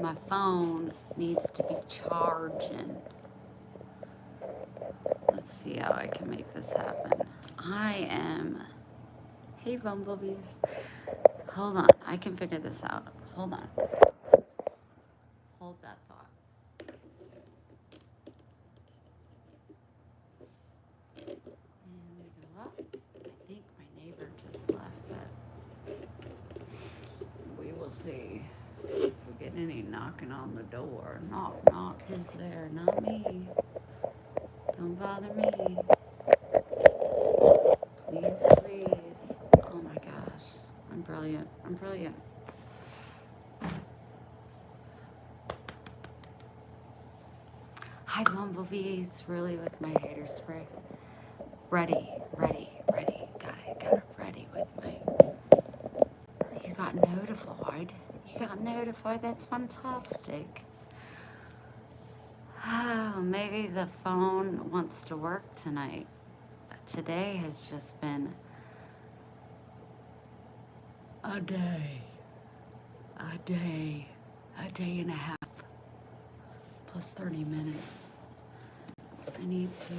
my phone needs to be charging. Let's see how I can make this happen. I am... Hey, bumblebees. Hold on. I can figure this out. Hold on. Hold that thought. And we go up. I think my neighbor just left, but we will see if we get any knocking on the door. Knock, knock. Who's there? Not me. Don't bother me. Please, please. Oh my gosh. I'm brilliant. I'm brilliant. Hi, bumblebees. Really with my hater spray. Ready, ready, ready. Got it ready with my... You got notified. You got notified. That's fantastic. Oh, maybe the phone wants to work tonight. Today has just been a day, a day, a day and a half, plus 30 minutes. I need to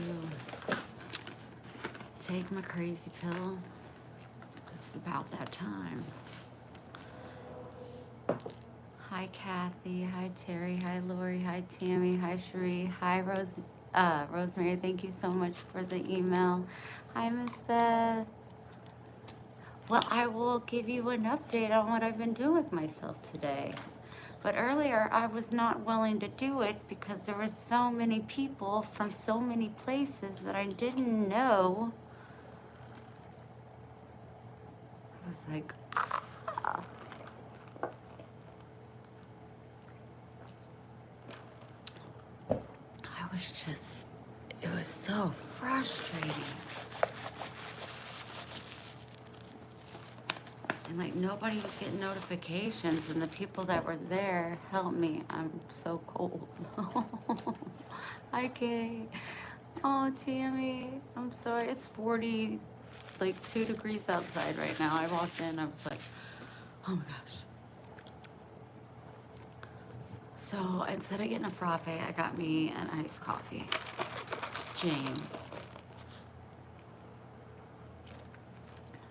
take my crazy pill. It's about that time. Hi, Kathy. Hi, Terry. Hi, Lori. Hi, Tammy. Hi, Cherie. Hi, Rosemary. Thank you so much for the email. Hi, Miss Beth. Well, I will give you an update on what I've been doing with myself today. But earlier, I was not willing to do it because there were so many people from so many places that I didn't know. I was like, ah. I was just, it was so frustrating. And like nobody was getting notifications, and the people that were there helped me. I'm so cold. Hi, Kay. Oh, Tammy. I'm sorry. It's 40, like 2 degrees outside right now. I walked in, I was like, oh my gosh. So instead of getting a frappe, I got me an iced coffee. James.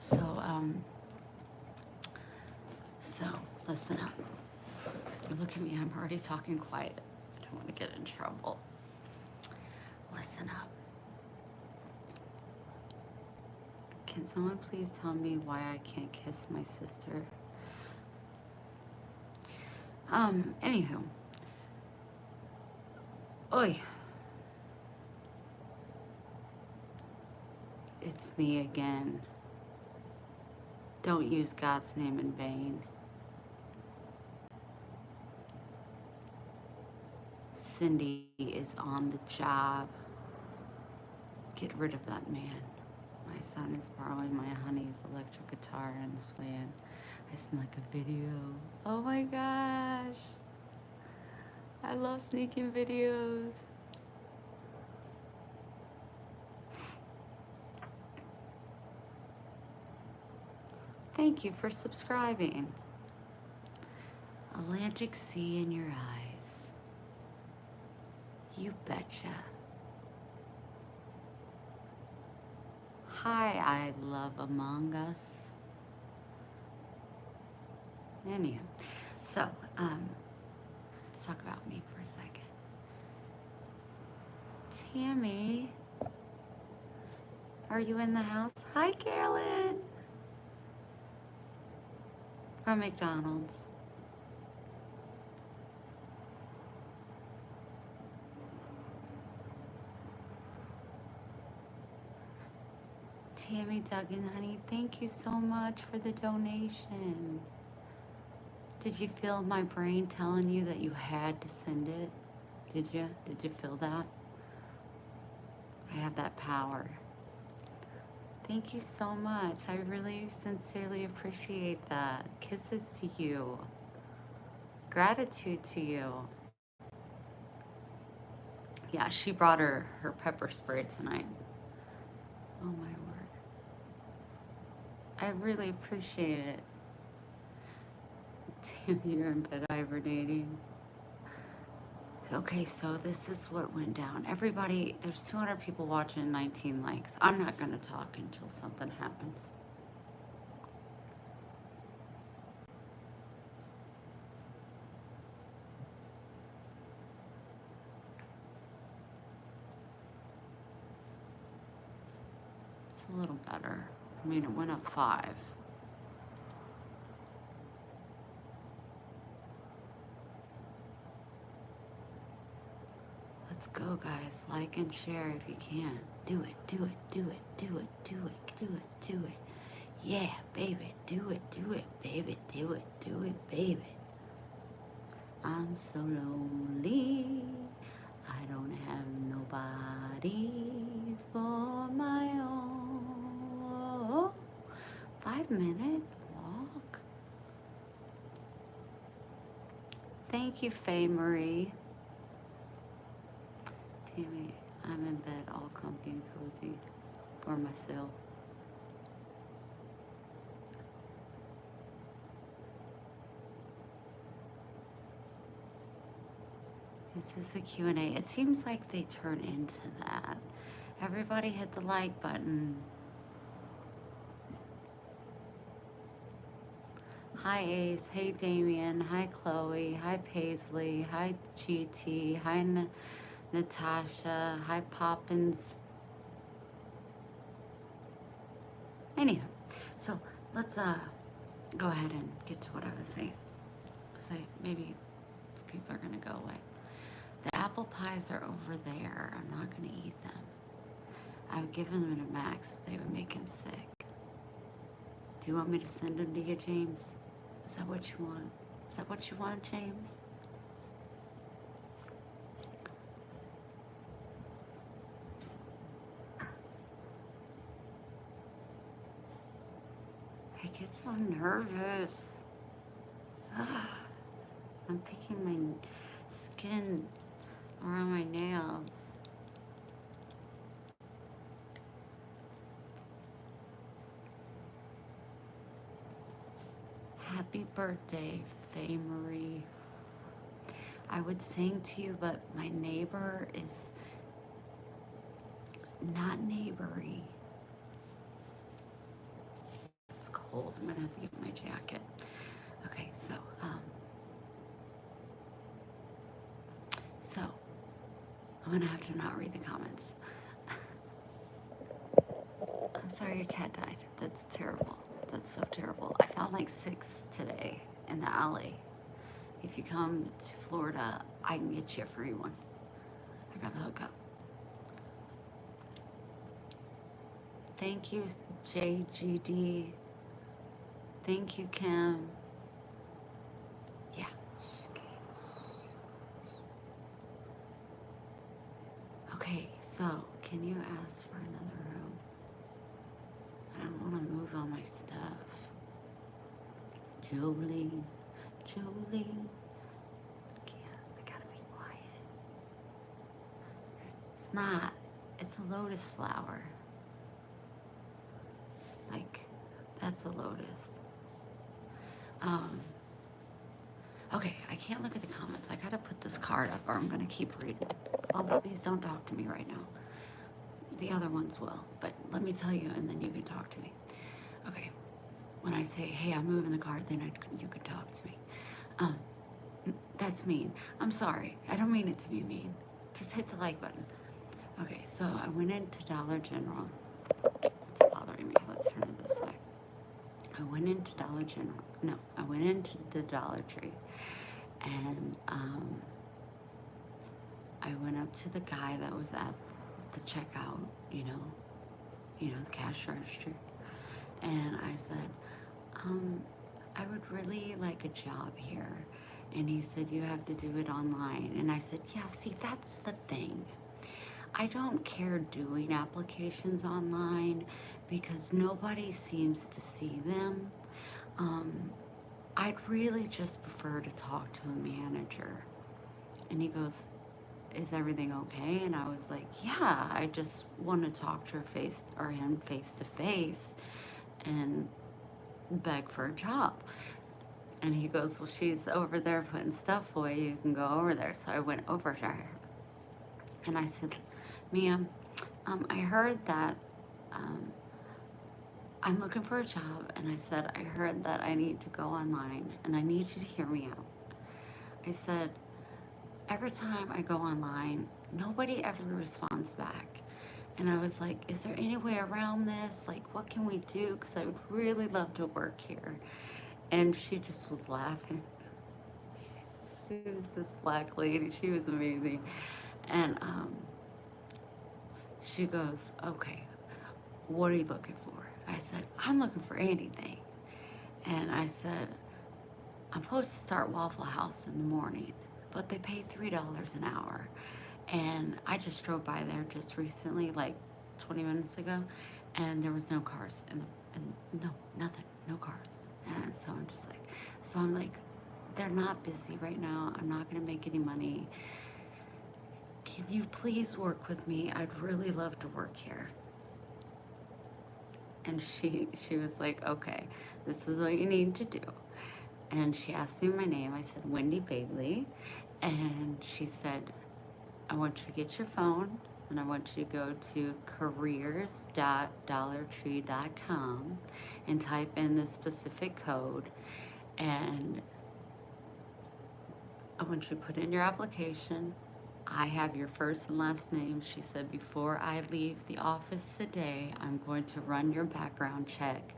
So listen up. Look at me, I'm already talking quiet. I don't want to get in trouble. Listen up. Can someone please tell me why I can't kiss my sister? Anywho. Oi. It's me again. Don't use God's name in vain. Cindy is on the job. Get rid of that man. My son is borrowing my honey's electric guitar and is playing. I snuck a video. Oh my gosh. I love sneaking videos. Thank you for subscribing. Atlantic Sea in your eyes. You betcha. Hi, I love Among Us. Anyhow, so, let's talk about me for a second. Tammy, are you in the house? Hi, Carolyn. From McDonald's. Tammy, Doug, and Honey, thank you so much for the donation. Did you feel my brain telling you that you had to send it? Did you? Did you feel that? I have that power. Thank you so much. I really sincerely appreciate that. Kisses to you. Gratitude to you. Yeah, she brought her pepper spray tonight. Oh my word. I really appreciate it. You're in bed hibernating. Okay, so this is what went down. Everybody, there's 200 people watching, 19 likes. I'm not going to talk until something happens. It's a little better. I mean, it went up 5. Let's go, guys. Like and share if you can. Do it, do it, do it, do it, do it, do it, do it. Yeah, baby, do it, baby, do it, baby. I'm so lonely. I don't have nobody for my own. 5-minute walk. Thank you, Faye Marie. Tammy, I'm in bed all comfy and cozy for myself. Is this a Q&A? It seems like they turn into that. Everybody hit the like button. Hi Ace, hey Damien, hi Chloe, hi Paisley, hi GT, hi Natasha, hi Poppins. Anyhow, so let's go ahead and get to what I was saying. Because maybe people are gonna go away. The apple pies are over there. I'm not gonna eat them. I would give them to Max, but they would make him sick. Do you want me to send them to you, James? Is that what you want? Is that what you want, James? I get so nervous. I'm picking my skin around my nails. Happy birthday, Faye Marie. I would sing to you, but my neighbor is not neighbory. It's cold. I'm gonna have to get my jacket. Okay, so I'm gonna have to not read the comments. I'm sorry your cat died. That's terrible. That's so terrible. I found like 6 today in the alley. If you come to Florida, I can get you a free one. I got the hookup. Thank you, JGD. Thank you, Kim. Yeah. Okay, so can you ask for another room? I don't want to move all my stuff. Jolene. I gotta be quiet. It's not. It's a lotus flower. Like, that's a lotus. Okay, I can't look at the comments. I gotta put this card up or I'm gonna keep reading. Bumblebees, don't talk to me right now. The other ones will, but let me tell you and then you can talk to me. Okay, when I say, hey, I'm moving the card, then you can talk to me. That's mean. I'm sorry. I don't mean it to be mean. Just hit the like button. Okay, so I went into Dollar General. It's bothering me. Let's turn it this way. I went into Dollar General. No, I went into the Dollar Tree. And I went up to the guy that was at the checkout, you know, the cash register. And I said, I would really like a job here. And he said, you have to do it online. And I said, yeah, see, that's the thing. I don't care doing applications online because nobody seems to see them. I'd really just prefer to talk to a manager. And he goes, is everything okay? And I was like, yeah, I just want to talk to him face to face and beg for a job. And he goes, well, she's over there putting stuff away. You can go over there. So I went over to her. And I said, ma'am, I heard that um, I'm looking for a job. And I said, I heard that I need to go online. And I need you to hear me out. I said, every time I go online, nobody ever responds back. And I was like, is there any way around this? Like, what can we do? Because I would really love to work here. And she just was laughing. She was this black lady. She was amazing. And she goes, okay, what are you looking for? I said, I'm looking for anything. And I said, I'm supposed to start Waffle House in the morning, but they pay $3 an hour. And I just drove by there just recently, like 20 minutes ago, and there was no cars, and no, nothing, no cars. And so I'm just like, they're not busy right now. I'm not gonna make any money. Can you please work with me? I'd really love to work here. And she was like, okay, this is what you need to do. And she asked me my name. I said, Wendy Bailey. And she said, I want you to get your phone and I want you to go to careers.dollartree.com and type in the specific code, and I want you to put in your application. I have your first and last name. She said, before I leave the office today, I'm going to run your background check,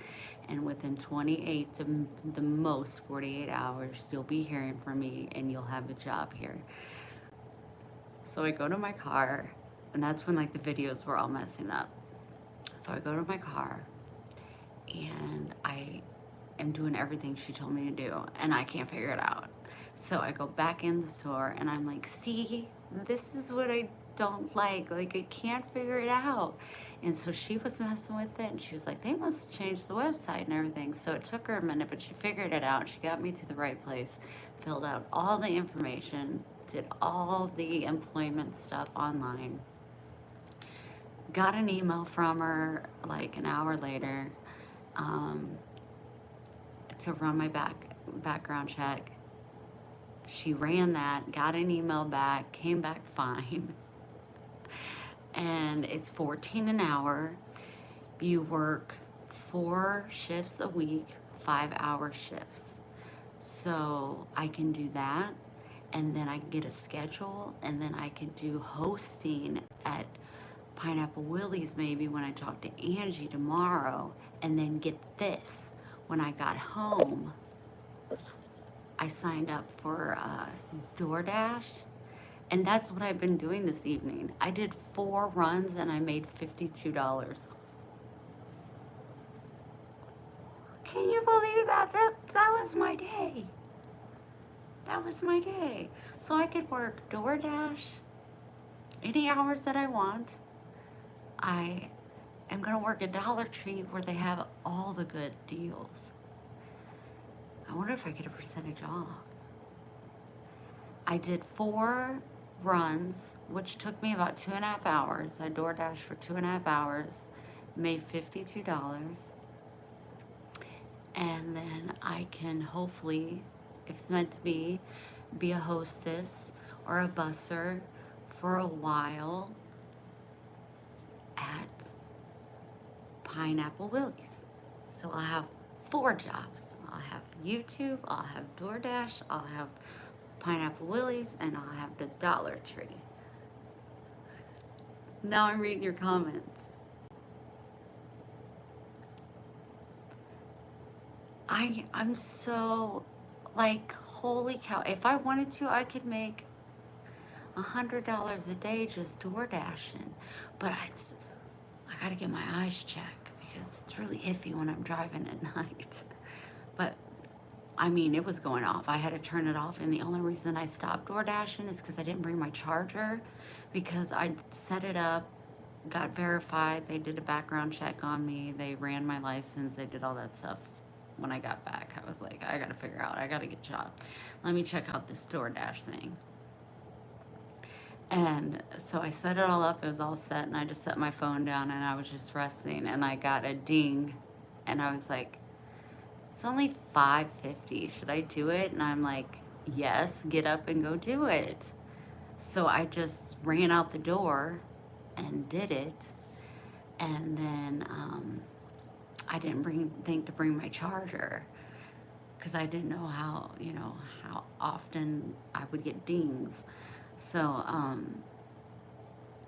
and within 28 to the most 48 hours, you'll be hearing from me and you'll have a job here. So I go to my car, and that's when like the videos were all messing up. So I go to my car and I am doing everything she told me to do, and I can't figure it out. So I go back in the store and I'm like, see, this is what I don't like. Like, I can't figure it out. And so she was messing with it, and she was like, they must change the website and everything. So it took her a minute, but she figured it out. She got me to the right place, filled out all the information, did all the employment stuff online. Got an email from her like an hour later to run my background check. She ran that, got an email back, came back fine. And it's $14 an hour. You work 4 shifts a week, 5-hour shifts. So I can do that, and then I can get a schedule, and then I can do hosting at Pineapple Willie's maybe when I talk to Angie tomorrow. And then get this, when I got home, I signed up for DoorDash, and that's what I've been doing this evening. I did 4 runs and I made $52. Can you believe that? That was my day. That was my day. So I could work DoorDash any hours that I want. I am gonna work at Dollar Tree where they have all the good deals. I wonder if I get a percentage off. I did 4 runs, which took me about 2.5 hours. I DoorDashed for 2.5 hours, made $52. And then I can hopefully, if it's meant to be a hostess or a busser for a while at Pineapple Willie's. So I'll have 4 jobs. I'll have YouTube, I'll have DoorDash, I'll have Pineapple Willie's, and I'll have the Dollar Tree. Now I'm reading your comments. I'm so, like, holy cow. If I wanted to, I could make $100 a day just DoorDashing. But I gotta get my eyes checked because it's really iffy when I'm driving at night. But I mean, it was going off. I had to turn it off, and the only reason I stopped DoorDashing is because I didn't bring my charger, because I set it up, got verified, they did a background check on me, they ran my license, they did all that stuff. When I got back, I was like, I gotta figure out, I gotta get a job. Let me check out this DoorDash thing. And so I set it all up, it was all set, and I just set my phone down and I was just resting, and I got a ding, and I was like, it's only 5:50. Should I do it? And I'm like, yes, get up and go do it. So I just ran out the door and did it. And then I didn't think to bring my charger because I didn't know how often I would get dings. So,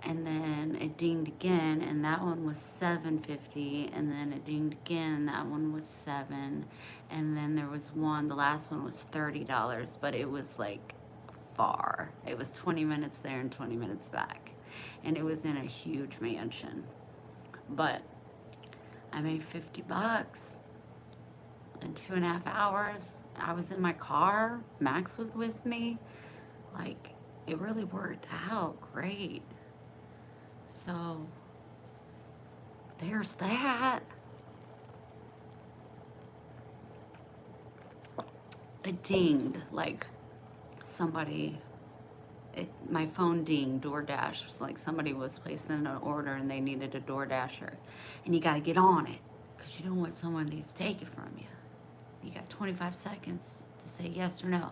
and then it dinged again, and that one was 7.50, and then it dinged again, that one was 7, and then there was one, the last one was $30, but it was like far. It was 20 minutes there and 20 minutes back, and it was in a huge mansion. But I made $50 in 2.5 hours. I was in my car. Max was with me. Like, it really worked out great. So, there's that. It dinged, like somebody, my phone dinged, DoorDash. It was like somebody was placing an order and they needed a DoorDasher. And you got to get on it because you don't want someone to take it from you. You got 25 seconds to say yes or no.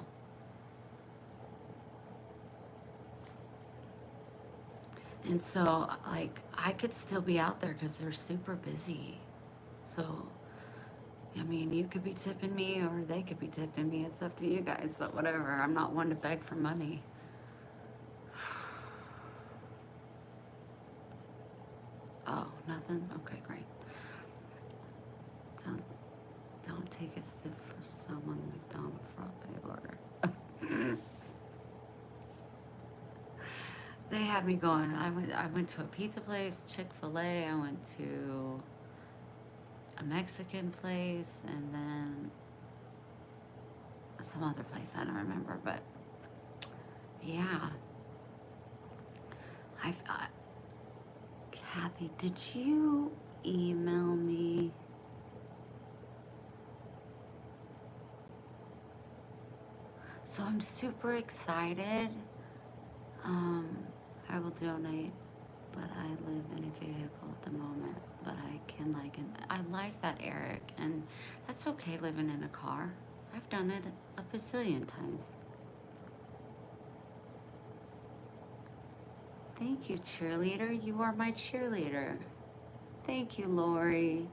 And so, like, I could still be out there because they're super busy. So, I mean, you could be tipping me or they could be tipping me. It's up to you guys, but whatever. I'm not one to beg for money. Oh, nothing? Okay, great. Don't take a sip from someone McDonald's frappe order. They had me going. I went to a pizza place, Chick-fil-A. I went to a Mexican place, and then some other place I don't remember. But yeah, Kathy, did you email me? So I'm super excited. I will donate, but I live in a vehicle at the moment. But I can I like that, Eric, and that's okay living in a car. I've done it a bazillion times. Thank you, cheerleader. You are my cheerleader. Thank you, Lori.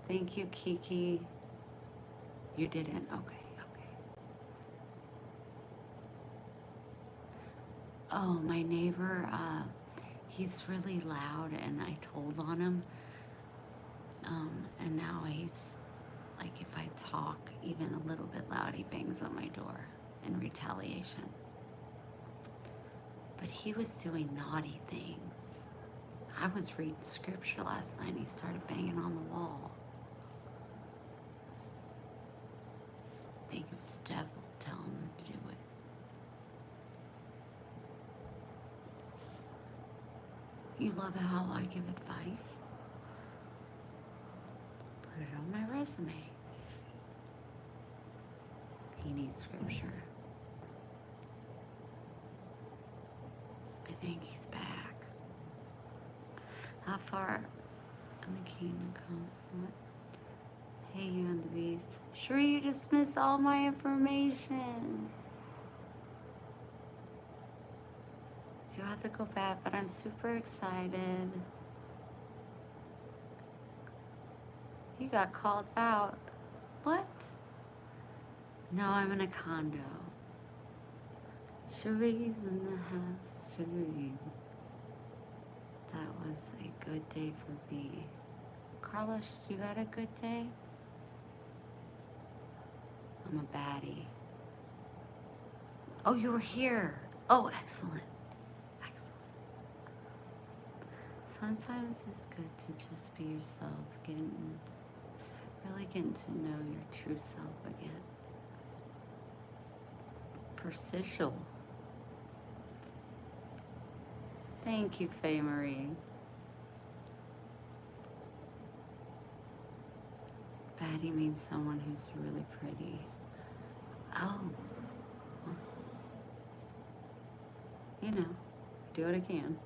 Thank you, Kiki. You didn't? Okay. Oh, my neighbor, he's really loud, and I told on him. And now he's, like, if I talk even a little bit loud, he bangs on my door in retaliation. But he was doing naughty things. I was reading scripture last night, and he started banging on the wall. I think it was devil telling him to do it. You love how I give advice? Put it on my resume. He needs scripture. I think he's back. How far in the kingdom come? What? Hey, you and the bees. Sure, you dismiss all my information. Do have to go back, but I'm super excited. You got called out. What? No, I'm in a condo. Cherie's in the house. Cherie. That was a good day for me. Carlos, you had a good day? I'm a baddie. Oh, you were here. Oh, excellent. Sometimes it's good to just be yourself, really getting to know your true self again. Persicial. Thank you, Faye Marie. Baddie means someone who's really pretty. Oh. Well, you know, do what I can.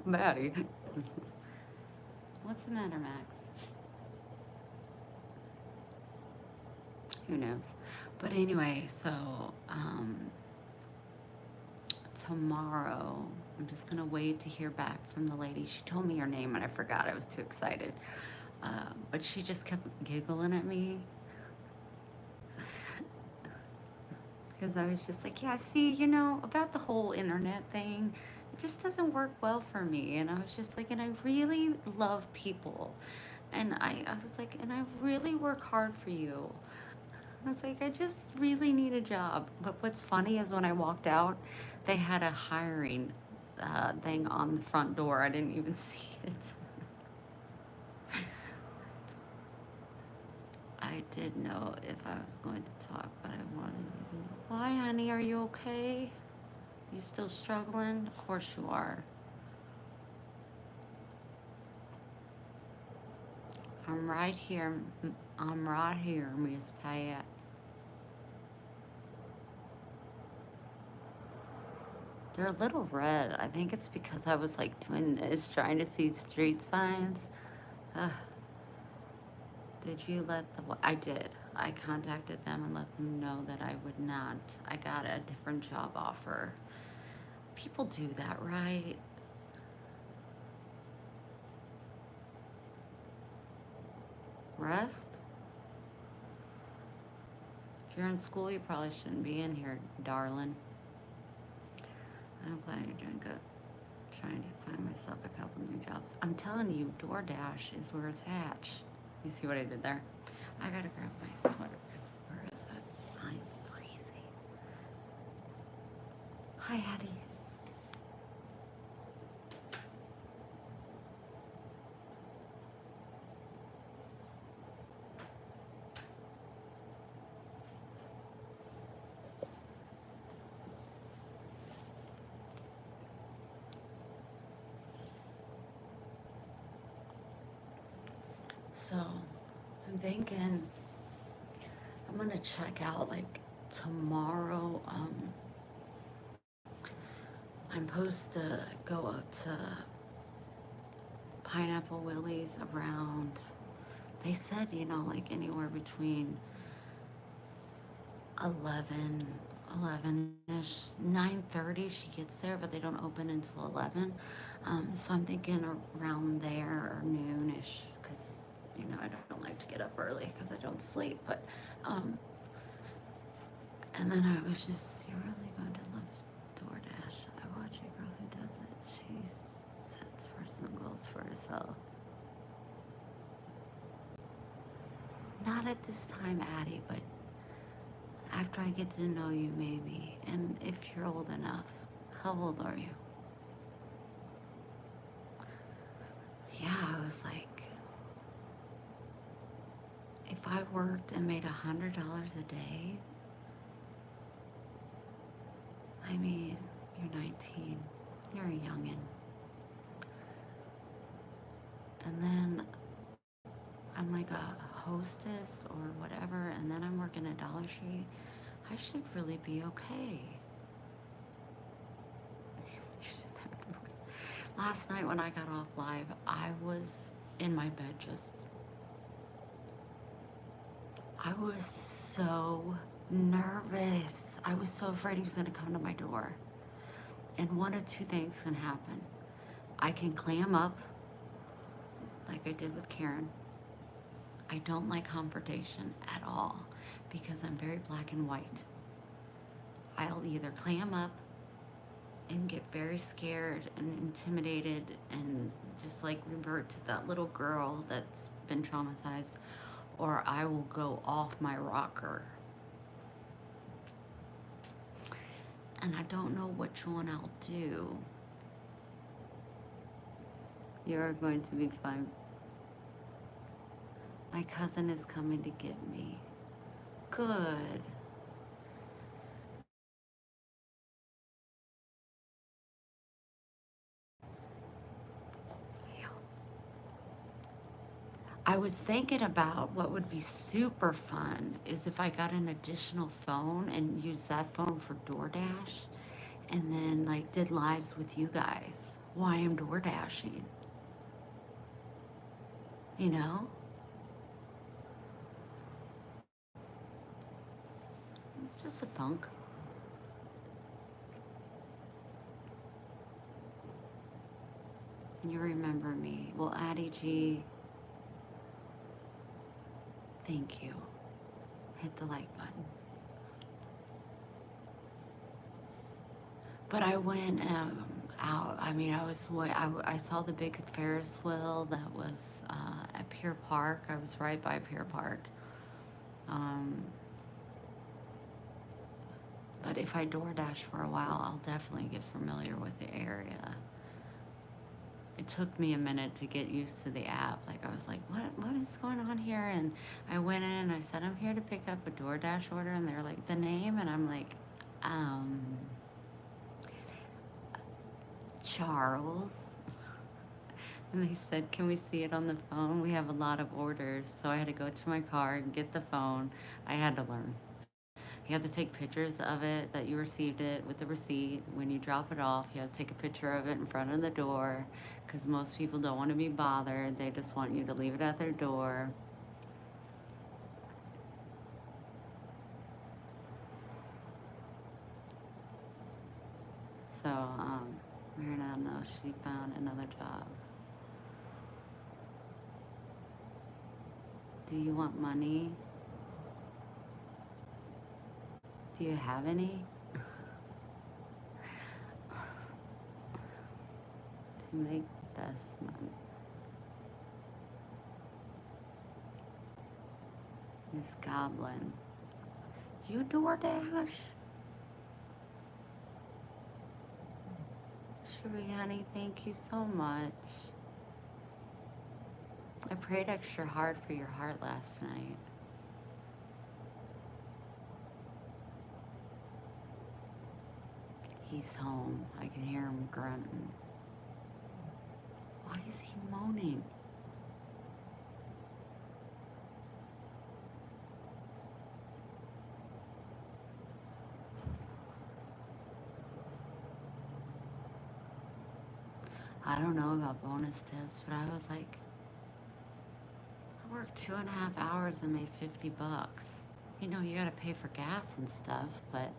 Baddie. What's the matter, Max? Who knows? But anyway, so tomorrow I'm just gonna wait to hear back from the lady. She told me her name and I forgot. I was too excited. But she just kept giggling at me because I was just like, yeah, see, about the whole internet thing, it just doesn't work well for me. And I was just like, and I really love people. And I was like, and I really work hard for you. I was like, I just really need a job. But what's funny is when I walked out, they had a hiring thing on the front door. I didn't even see it. I did know if I was going to talk, but I wanted you to know. Why, honey? Are you okay? You still struggling? Of course you are. I'm right here. I'm right here, Miss Pat. They're a little red. I think it's because I was like doing this, trying to see street signs. Ugh. Did you let the... I did. I contacted them and let them know that I would not. I got a different job offer. People do that, right? Rest? If you're in school, you probably shouldn't be in here, darling. I'm glad you're doing good. Trying to find myself a couple new jobs. I'm telling you, DoorDash is where it's at. You see what I did there? I gotta grab my sweater because where is it? I'm freezing. Hi, Addie. So, I'm thinking I'm gonna check out like tomorrow. I'm supposed to go up to Pineapple Willie's around. They said, like anywhere between 11ish, 9:30 she gets there, but they don't open until 11. So I'm thinking around there or noonish, because I don't like to get up early because I don't sleep. But and then I was just, you're really going to love DoorDash. I watch a girl who does it. She sets personal goals for herself. Not at this time, Addie, but after I get to know you, maybe. And if you're old enough. How old are you? Yeah, I was like, if I worked and made $100 a day, I mean, you're 19. You're a youngin'. And then I'm like a hostess or whatever, and then I'm working at Dollar Tree. I should really be okay. Last night when I got off live, I was in my bed I was so nervous. I was so afraid he was gonna come to my door. And one of two things can happen. I can clam up, like I did with Karen. I don't like confrontation at all because I'm very black and white. I'll either clam up and get very scared and intimidated and just like revert to that little girl that's been traumatized, or I will go off my rocker. And I don't know which one I'll do. You're going to be fine. My cousin is coming to get me. Good. I was thinking about what would be super fun is if I got an additional phone and used that phone for DoorDash and then like did lives with you guys while I'm DoorDashing. you know? It's just a thunk. You remember me. Well, Addie G, thank you. Hit the like button. But I went out. I mean, I saw the big Ferris wheel that was at Pier Park. I was right by Pier Park. But if I DoorDash for a while, I'll definitely get familiar with the area. It took me a minute to get used to the app. Like, I was like, what is going on here? And I went in and I said, I'm here to pick up a DoorDash order. And they're like, the name? And I'm like, Charles. And they said, can we see it on the phone? We have a lot of orders. So I had to go to my car and get the phone. I had to learn. You have to take pictures of it, that you received it with the receipt. When you drop it off, you have to take a picture of it in front of the door, because most people don't want to be bothered. They just want you to leave it at their door. So, Marina knows she found another job. Do you want money? Do you have any? To make the best money. Miss Goblin. You DoorDash? Sheree, honey, thank you so much. I prayed extra hard for your heart last night. He's home. I can hear him grunting. Why is he moaning? I don't know about bonus tips, but I was like, I worked 2.5 hours and made $50. You know, you gotta pay for gas and stuff, but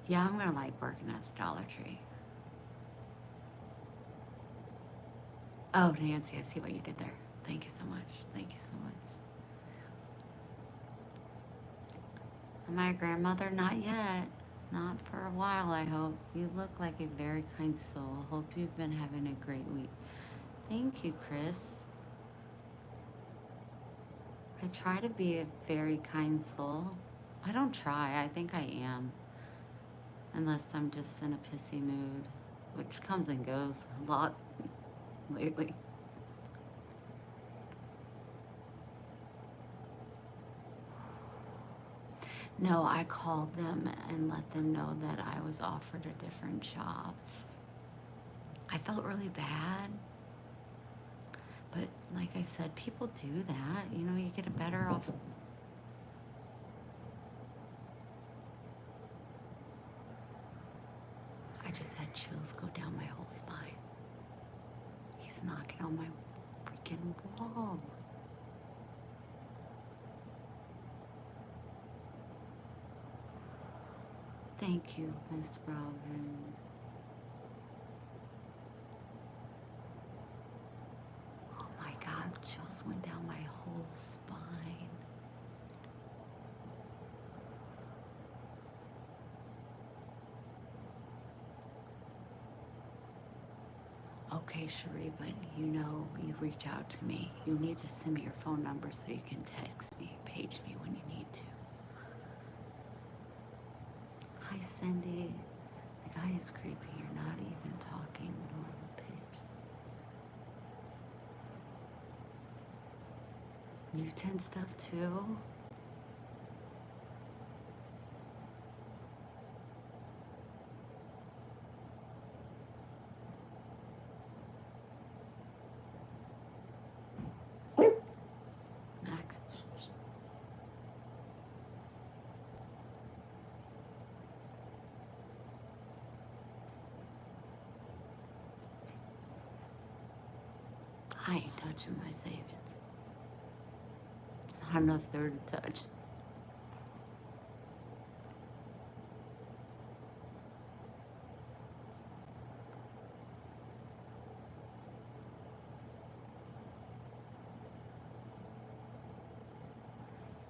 yeah, I'm gonna like working at the Dollar Tree. Oh, Nancy, I see what you did there. Thank you so much. Thank you so much. Am I a grandmother? Not yet. Not for a while, I hope. You look like a very kind soul. Hope you've been having a great week. Thank you, Chris. I try to be a very kind soul. I don't try. I think I am. Unless I'm just in a pissy mood, which comes and goes a lot lately. No, I called them and let them know that I was offered a different job. I felt really bad. But like I said, people do that. You know, you get a better off. I just had chills go down my whole spine. He's knocking on my freaking wall. Thank you, Miss Robin. Oh my God, chills went down my whole spine. Okay, Sheree, but you know you reach out to me. You need to send me your phone number so you can text me, page me when you need to. Hi, Cindy. The guy is creepy. You're not even talking normal pitch. You 10 stuff too? Max. I ain't touching my savings. It's not enough there to touch.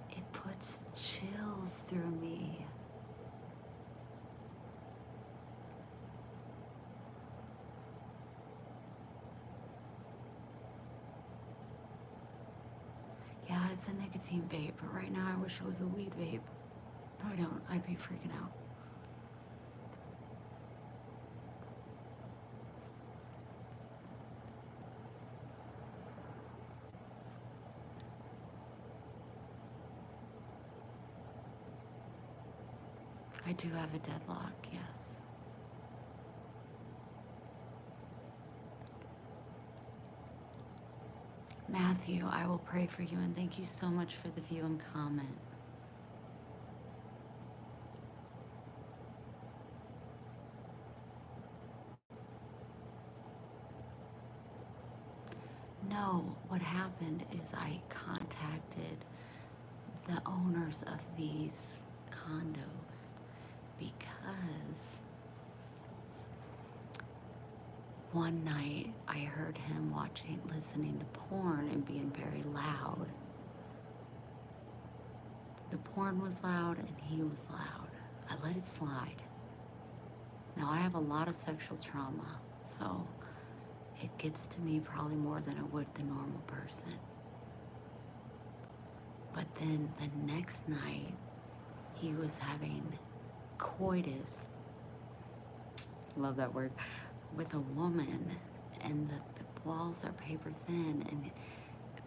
It puts chills through me. Yeah, it's a nicotine vape, but right now I wish it was a weed vape. No, I don't. I'd be freaking out. I do have a deadlock, yes. Matthew, I will pray for you, and thank you so much for the view and comment. No, what happened is I contacted the owners of these condos because one night I heard him listening to porn and being very loud. The porn was loud and he was loud. I let it slide. Now I have a lot of sexual trauma, so it gets to me probably more than it would the normal person. But then the next night, he was having coitus, love that word, with a woman, and the walls are paper thin, and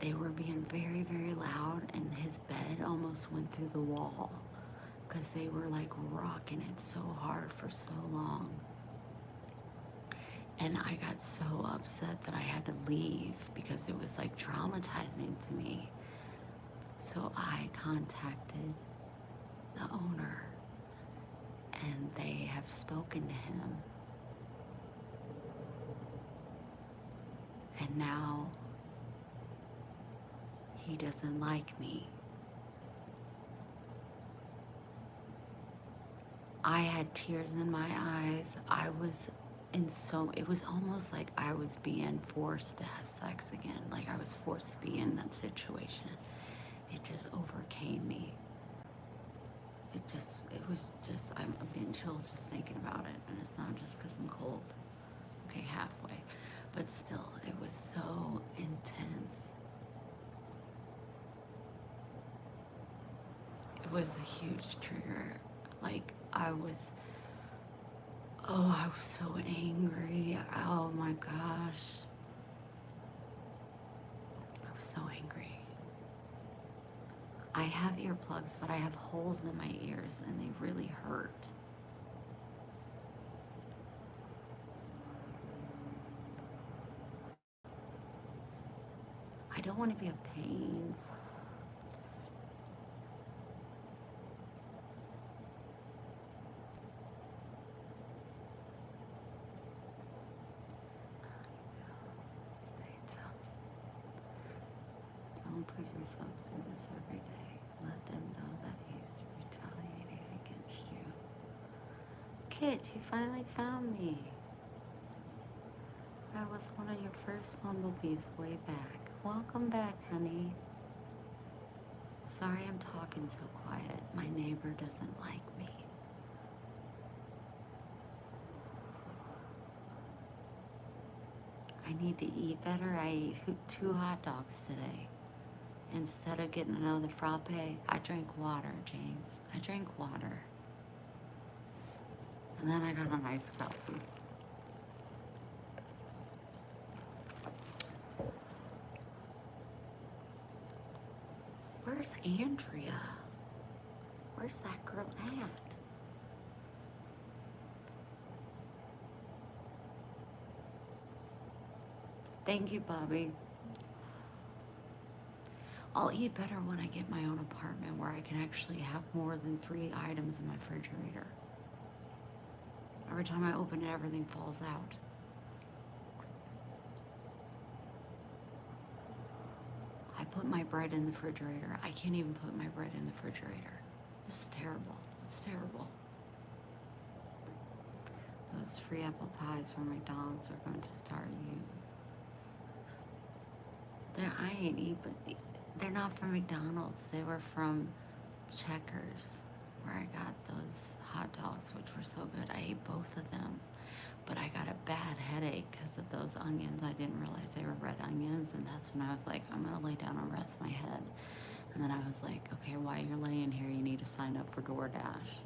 they were being very, very loud, and his bed almost went through the wall because they were like rocking it so hard for so long. And I got so upset that I had to leave because it was like traumatizing to me. So I contacted the owner, and they have spoken to him. And now he doesn't like me. I had tears in my eyes. It was almost like I was being forced to have sex again. Like I was forced to be in that situation. It just overcame me. I'm getting chills just thinking about it. And it's not just because I'm cold. Okay, halfway. But still, it was so intense. It was a huge trigger. Like, I was so angry. Oh my gosh. I was so angry. I have earplugs, but I have holes in my ears and they really hurt. I don't want to be a pain. Stay tough. Don't put yourself through this every day. Let them know that he's retaliating against you. Kit, you finally found me. I was one of your first bumblebees way back. Welcome back, honey. Sorry I'm talking so quiet. My neighbor doesn't like me. I need to eat better. I ate 2 hot dogs today. Instead of getting another frappe, I drank water, James. I drank water. And then I got a nice coffee. Where's Andrea? Where's that girl at? Thank you, Bobby. I'll eat better when I get my own apartment where I can actually have more than 3 items in my refrigerator. Every time I open it, everything falls out. put my bread in the refrigerator. I can't even put my bread in the refrigerator. This is terrible. It's terrible. Those free apple pies from McDonald's are going to start you. I ain't eat, but they're not from McDonald's. They were from Checkers, where I got those hot dogs, which were so good. I ate both of them, but I got a bad headache because of those onions. I didn't realize they were red onions, and that's when I was like, I'm gonna lay down and rest my head. And then I was like, okay, while you're laying here, you need to sign up for DoorDash.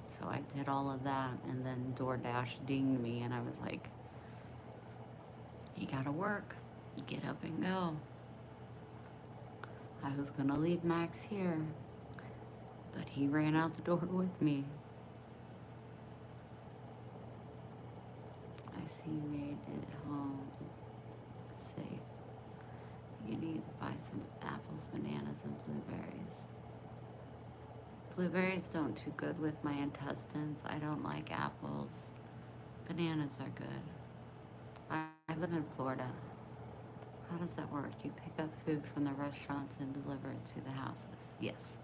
So I did all of that, and then DoorDash dinged me, and I was like, you gotta work, get up and go. I was gonna leave Max here, but he ran out the door with me. I see you made it home safe. You need to buy some apples, bananas, and blueberries. Blueberries don't do good with my intestines. I don't like apples. Bananas are good. I live in Florida. How does that work? You pick up food from the restaurants and deliver it to the houses? Yes.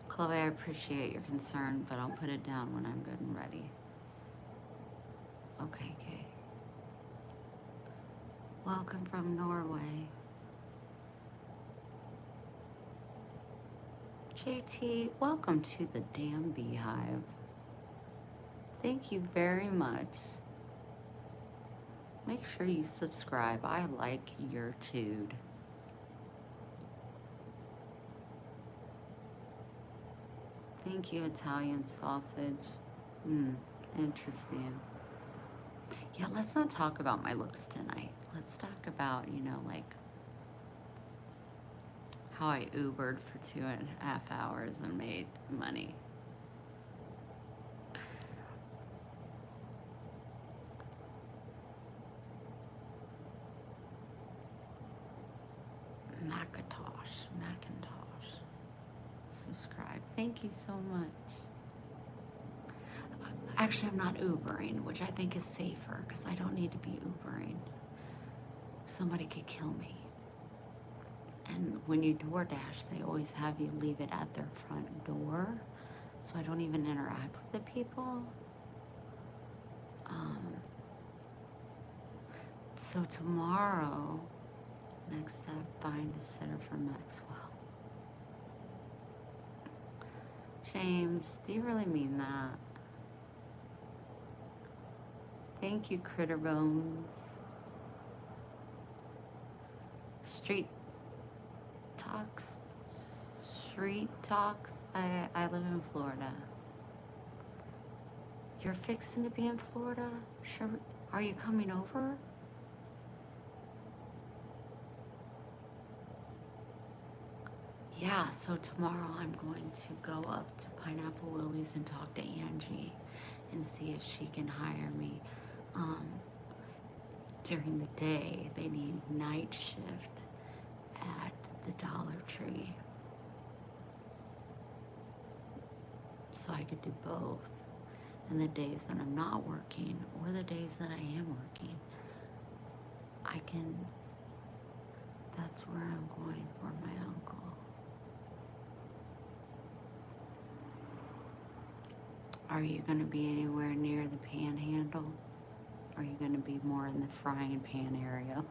Chloe, I appreciate your concern, but I'll put it down when I'm good and ready. Okay, Kay. Welcome from Norway. JT, welcome to the damn beehive. Thank you very much. Make sure you subscribe. I like your tude. Thank you, Italian sausage. Interesting. Yeah, let's not talk about my looks tonight. Let's talk about, like how I Ubered for 2.5 hours and made money. Macintosh. Subscribe. Thank you so much. Actually, I'm not Ubering, which I think is safer because I don't need to be Ubering. Somebody could kill me. And when you DoorDash, they always have you leave it at their front door, so I don't even interact with the people. So tomorrow, next step, find a sitter for Maxwell. James, do you really mean that? Thank you, Critter Bones. Street Talks. I live in Florida. You're fixing to be in Florida? Sure. Are you coming over? Yeah, so tomorrow I'm going to go up to Pineapple Willie's and talk to Angie and see if she can hire me. During the day, they need night shift at the Dollar Tree. So I could do both. And the days that I'm not working or the days that I am working, that's where I'm going for my uncle. Are you going to be anywhere near the Panhandle? Are you going to be more in the frying pan area?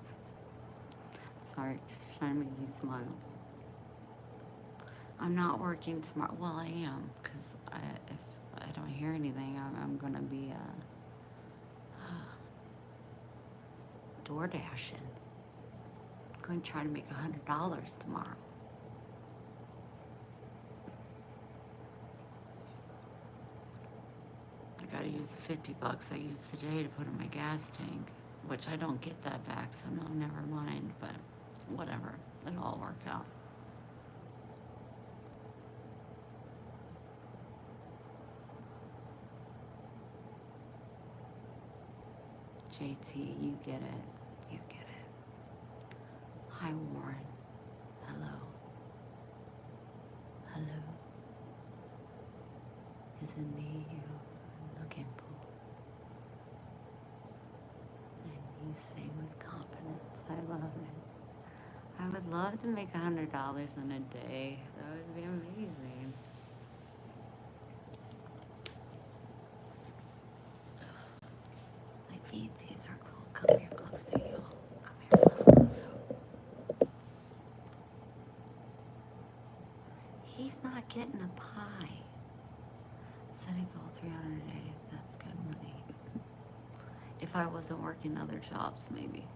Sorry, just trying to make you smile. I'm not working tomorrow. Well, I am, because if I don't hear anything, I'm going to be DoorDashing. I'm going to try to make $100 tomorrow. I got to use the $50 I used today to put in my gas tank, which I don't get that back, so no, never mind, but whatever. It'll all work out. JT, you get it. You get it. Hi, Warren. Hello. Hello. Is it me you're looking for? sing with confidence. I love it. I would love to make $100 in a day. That would be amazing. My feetsies are cool. Come here closer, y'all. Come here closer. He's not getting a pie. Set a goal 300 a day. That's good money. If I wasn't working other jobs, maybe.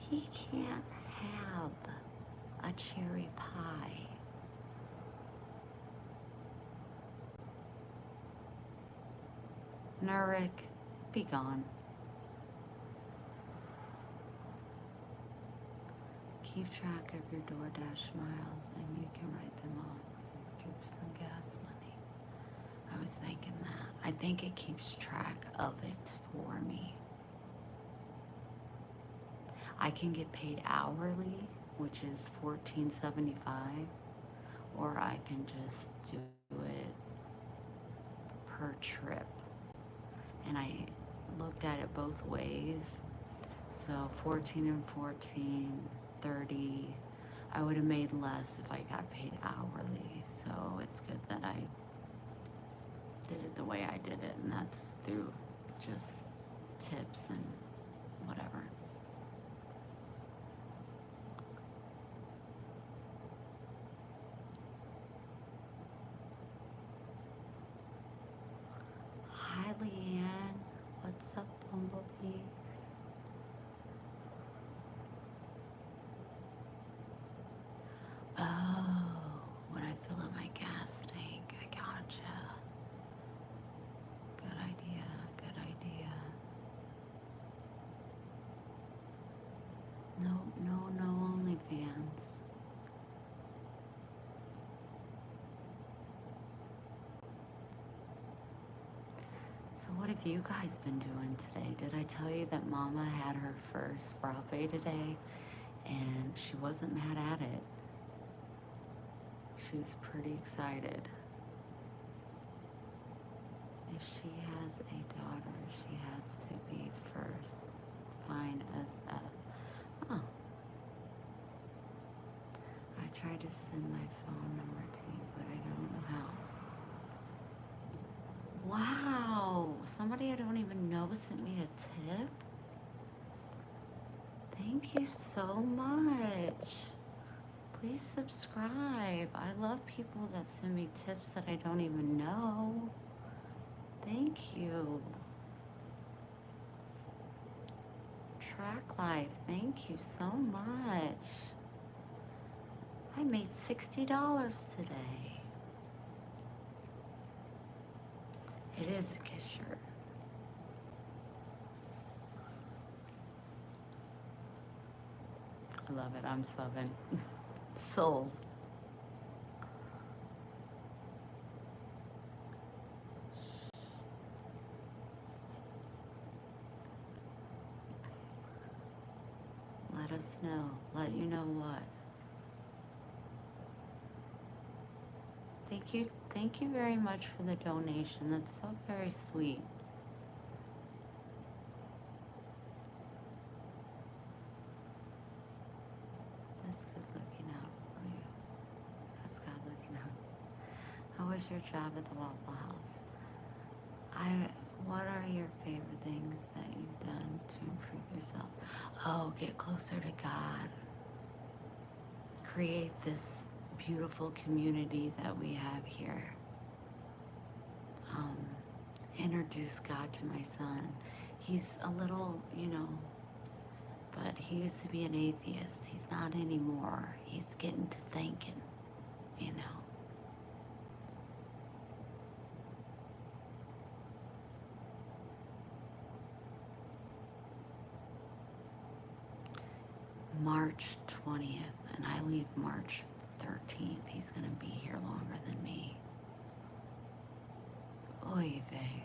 He can't have a cherry pie. Nurik, be gone. Keep track of your DoorDash miles and you can write them off. Keep some gas money. I was thinking that. I think it keeps track of it for me. I can get paid hourly, which is $14.75, or I can just do it per trip. And I looked at it both ways. So 14 and 14, 30. I would have made less if I got paid hourly. So it's good that I did it the way I did it, and that's through just tips and whatever. Hi, Leanne. What's up, Bumblebee? Oh, when I fill up my gas tank, I gotcha. Good idea, good idea. No OnlyFans. So what have you guys been doing today? Did I tell you that Mama had her first frappe today and she wasn't mad at it? She was pretty excited. If she has a daughter, she has to be first. Fine as F. Oh. I tried to send my phone number to you, but I don't know how. Wow, somebody I don't even know sent me a tip. Thank you so much. Please subscribe. I love people that send me tips that I don't even know. Thank you. Track Life, thank you so much. I made $60 today. It is a Kiss shirt. I love it. I'm subbing. Sold. Let us know. Let you know what. Thank you very much for the donation. That's so very sweet. That's good looking out for you. That's God looking out. How was your job at the Waffle House? What are your favorite things that you've done to improve yourself? Oh, get closer to God. Create this beautiful community that we have here. Introduce God to my son. He's a little, but he used to be an atheist. He's not anymore. He's getting to thinking, March 20th, and I leave March 13th. He's going to be here longer than me. Oy vey.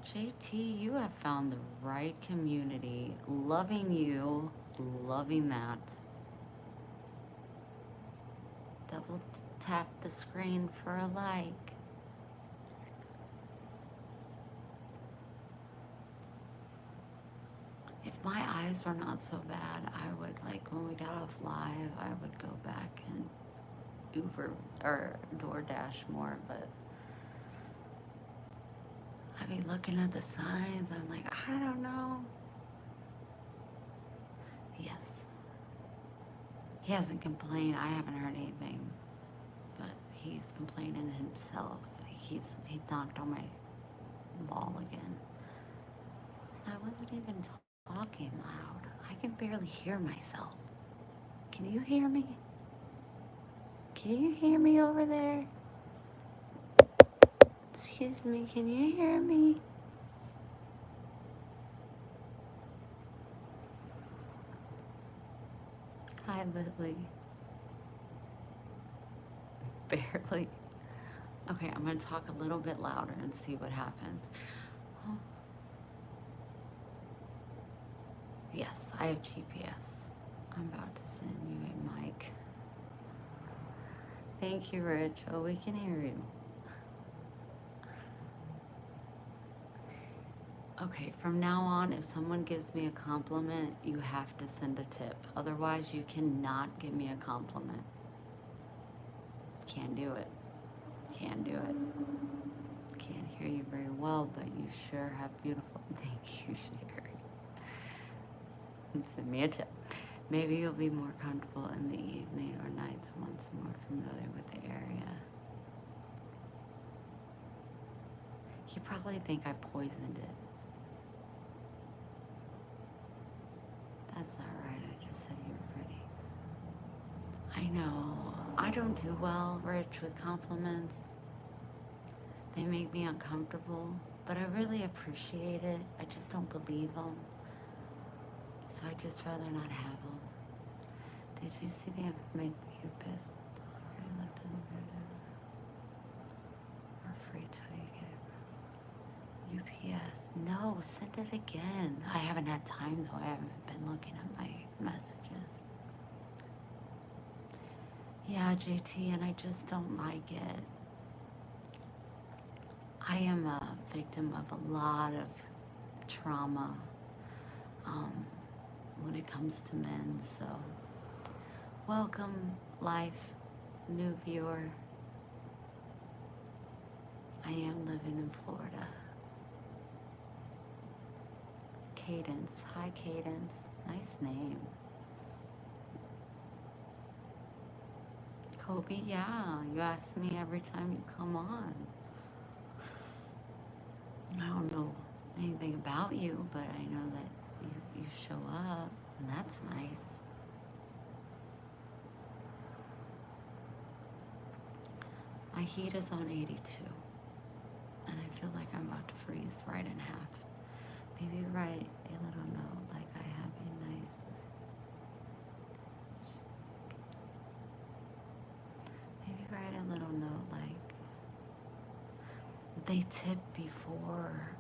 JT, you have found the right community. Loving you, loving that. Double tap the screen for a like. If my eyes were not so bad, I would, like, when we got off live, I would go back and Uber or DoorDash more, but I'd be looking at the signs. I'm like, I don't know. Yes. He hasn't complained. I haven't heard anything, but he's complaining himself. He knocked on my wall again. I wasn't even talking loud. I can barely hear myself. Can you hear me? Can you hear me over there? Excuse me, can you hear me? Hi, Lily. Barely. Okay, I'm going to talk a little bit louder and see what happens. Oh. Yes, I have GPS. I'm about to send you a mic. Thank you, Rich. Oh, we can hear you. Okay, from now on, if someone gives me a compliment, you have to send a tip. Otherwise, you cannot give me a compliment. Can't do it. Can't do it. Can't hear you very well, but you sure have beautiful... Thank you, Sherry. Send me a tip. Maybe you'll be more comfortable in the evening or nights once more familiar with the area. You probably think I poisoned it. That's not right. I just said you were pretty. I know. I don't do well, Rich, with compliments. They make me uncomfortable, but I really appreciate it. I just don't believe them. So I just rather not have them. Did you see the make you pissed delivery left in the or free till you get it? UPS. No, send it again. I haven't had time though. I haven't been looking at my messages. Yeah, JT, and I just don't like it. I am a victim of a lot of trauma when it comes to men, so welcome, life, new viewer. I am living in Florida. Cadence, hi Cadence, nice name. Kobe, yeah, you ask me every time you come on. I don't know anything about you, but I know that you show up, and that's nice. My heat is on 82, and I feel like I'm about to freeze right in half. Maybe write a little note like I have a nice... Maybe write a little note like they tip before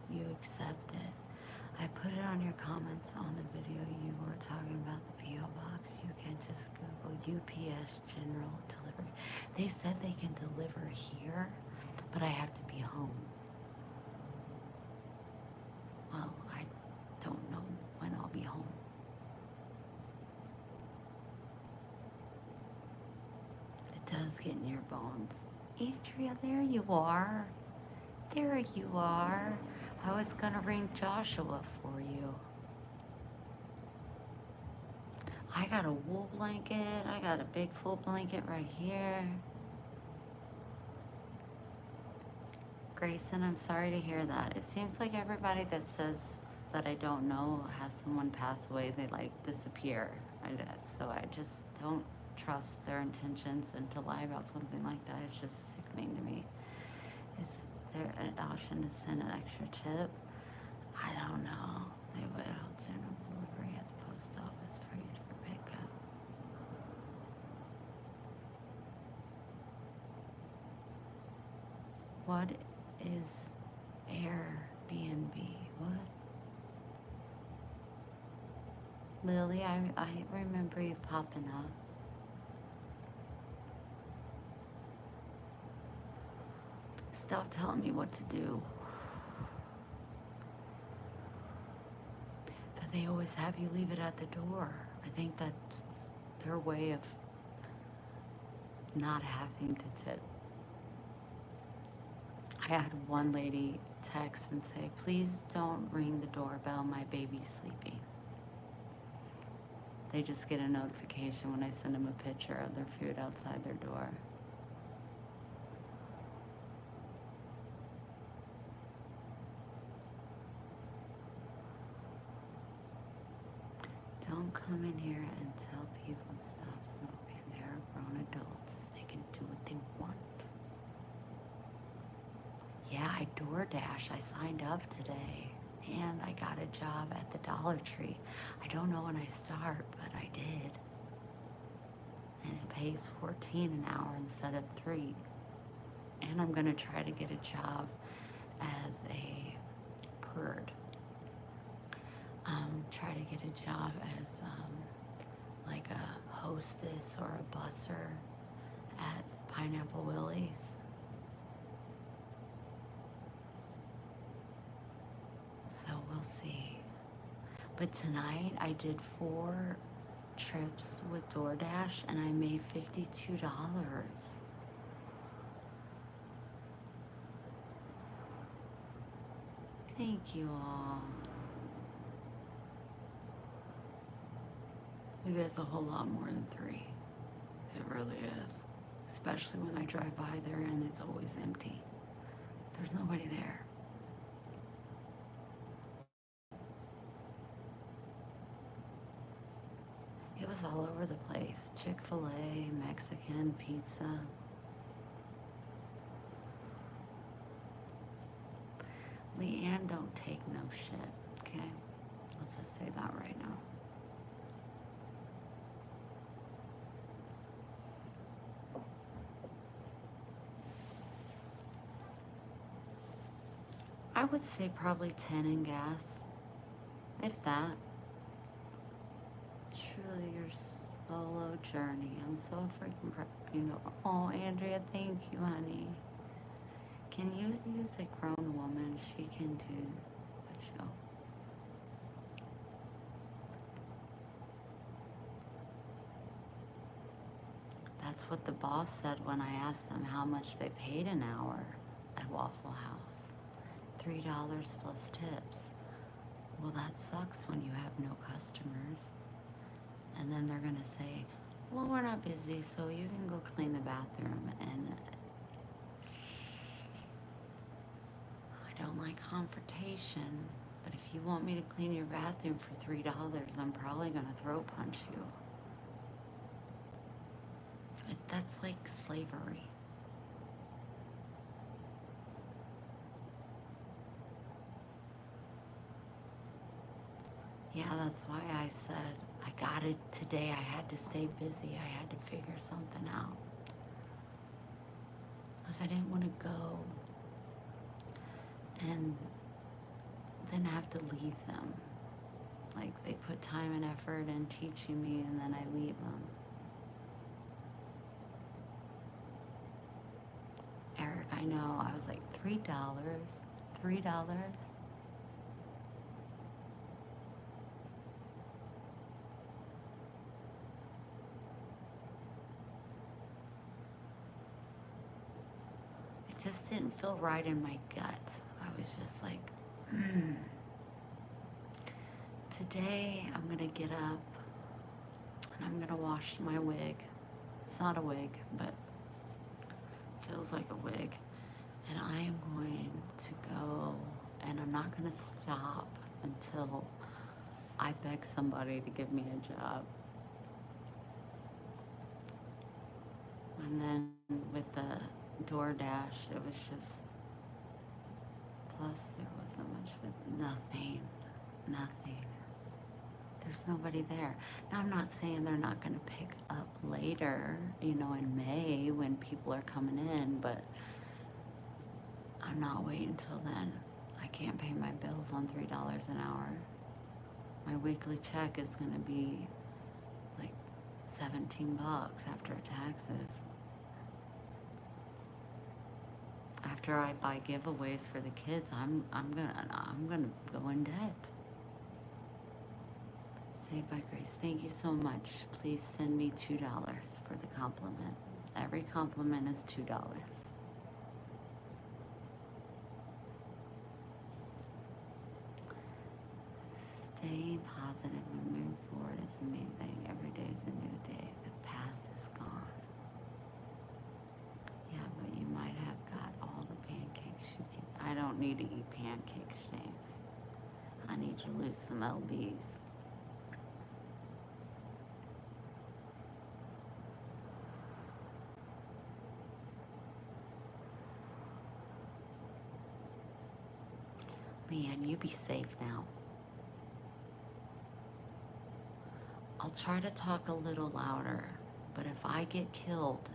you accept it. I put it on your comments on the video you were talking about the P.O. box. You can just Google UPS General Delivery. They said they can deliver here, but I have to be home. Well, I don't know when I'll be home. It does get in your bones. Adria, there you are. There you are. I was gonna ring Joshua for you. I got a wool blanket. I got a big full blanket right here. Grayson, I'm sorry to hear that. It seems like everybody that says that I don't know has someone pass away, they like disappear. So I just don't trust their intentions, and to lie about something like that is just sickening to me. Is there an option to send an extra tip? I don't know. They would hold general delivery at the post office for you to pick up. What is Airbnb? What? Lily, I remember you popping up. Stop telling me what to do. But they always have you leave it at the door. I think that's their way of not having to tip. I had one lady text and say, please don't ring the doorbell, my baby's sleeping. They just get a notification when I send them a picture of their food outside their door. Don't come in here and tell people to stop smoking. They are grown adults. They can do what they want. Yeah, I DoorDash. I signed up today. And I got a job at the Dollar Tree. I don't know when I start, but I did. And it pays $14 an hour instead of $3. And I'm gonna try to get a job as a PERD. Try to get a job as like a hostess or a busser at Pineapple Willie's. So we'll see. But tonight I did 4 trips with DoorDash and I made $52. Thank you all. It is a whole lot more than 3. It really is. Especially when I drive by there and it's always empty. There's nobody there. It was all over the place. Chick-fil-A, Mexican, pizza. Leanne, don't take no shit, okay? Let's just say that right now. I would say probably 10 in gas, if that. Truly your solo journey. I'm so freaking proud. Oh, Andrea, thank you, honey. Can you use a grown woman? She can do what she'll. That's what the boss said when I asked them how much they paid an hour at Waffle House. $3 plus tips. Well, that sucks when you have no customers. And then they're gonna say, well, we're not busy, so you can go clean the bathroom. And I don't like confrontation, but if you want me to clean your bathroom for $3, I'm probably gonna throat punch you. That's like slavery. Yeah, that's why I said I got it today. I had to stay busy. I had to figure something out. Because I didn't want to go and then have to leave them. Like, they put time and effort in teaching me, and then I leave them. Eric, I know. I was like, $3? $3? It just didn't feel right in my gut. I was just like, Today, I'm gonna get up and I'm gonna wash my wig. It's not a wig, but feels like a wig. And I am going to go, and I'm not gonna stop until I beg somebody to give me a job. And then with the DoorDash, it was just, plus there wasn't much, but nothing. There's nobody there. Now, I'm not saying they're not going to pick up later, in May when people are coming in, but I'm not waiting till then. I can't pay my bills on $3 an hour. My weekly check is going to be like $17 after taxes. After I buy giveaways for the kids, I'm gonna go in debt. Saved by Grace. Thank you so much. Please send me $2 for the compliment. Every compliment is $2. Staying positive and moving forward is the main thing. Every day is a new day. The past is gone. Yeah, but you might have got all the pancakes you can. I don't need to eat pancakes, James. I need to lose some lbs. Leanne, you be safe now. I'll try to talk a little louder, but if I get killed,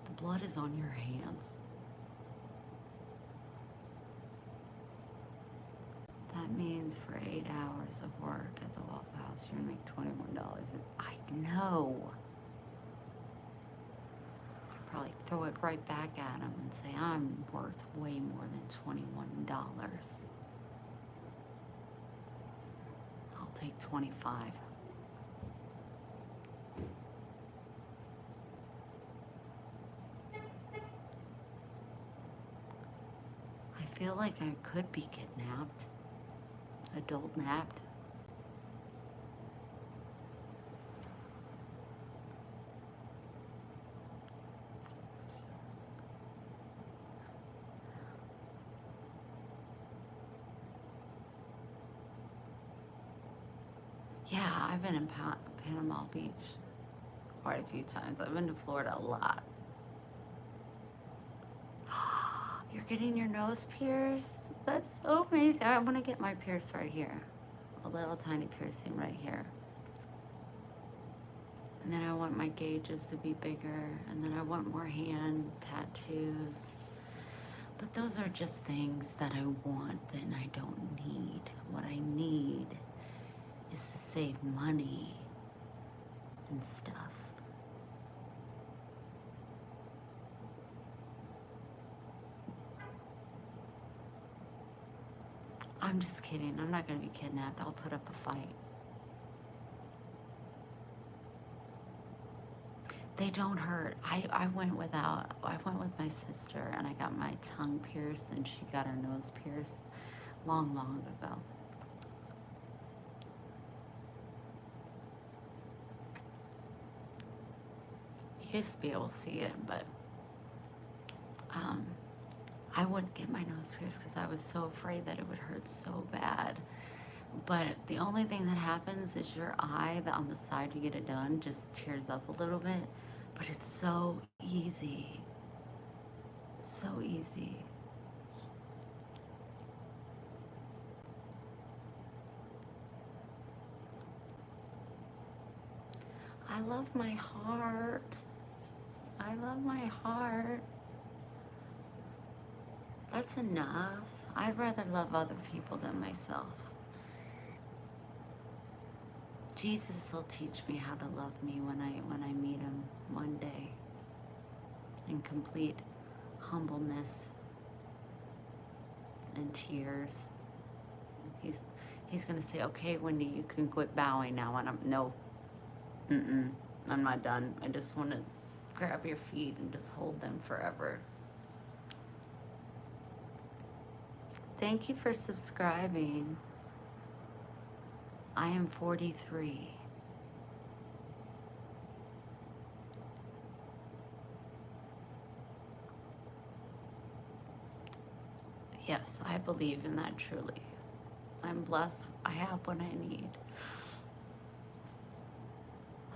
the blood is on your hands. That means for 8 hours of work at the Waffle House, you're gonna make $21. I know. I'd probably throw it right back at him and say, I'm worth way more than $21. I'll take 25. I feel like I could be kidnapped. Adult napped. Yeah, I've been in Panama Beach quite a few times. I've been to Florida a lot. You're getting your nose pierced? That's so amazing. I want to get my pierce right here. A little tiny piercing right here. And then I want my gauges to be bigger. And then I want more hand tattoos. But those are just things that I want that I don't need. What I need is to save money and stuff. I'm just kidding. I'm not going to be kidnapped. I'll put up a fight. They don't hurt. I went with my sister and I got my tongue pierced and she got her nose pierced long, long ago. You used to be able to see it, but I wouldn't get my nose pierced because I was so afraid that it would hurt so bad. But the only thing that happens is your eye, on the side you get it done, just tears up a little bit. But it's so easy. So easy. I love my heart. I love my heart. That's enough. I'd rather love other people than myself. Jesus will teach me how to love me when I meet him one day. In complete humbleness and tears. He's gonna say, okay, Wendy, you can quit bowing now. And I'm not done. I just want to grab your feet and just hold them forever. Thank you for subscribing. I am 43. Yes, I believe in that truly. I'm blessed. I have what I need.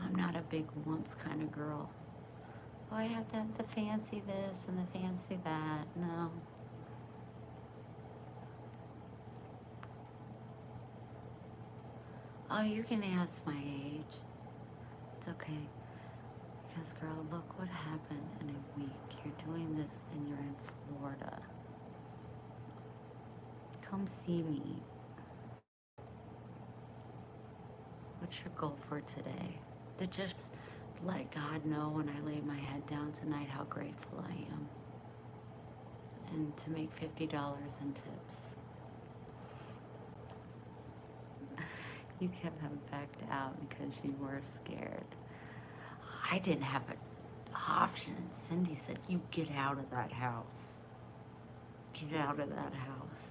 I'm not a big wants kind of girl. Oh, I have to have the fancy this and the fancy that. No. Oh, you can ask my age. It's okay. Because, girl, look what happened in a week. You're doing this and you're in Florida. Come see me. What's your goal for today? To just let God know when I lay my head down tonight how grateful I am. and to make $50 in tips. You kept having backed out because you were scared. I didn't have an option. Cindy said, you get out of that house. Get out of that house.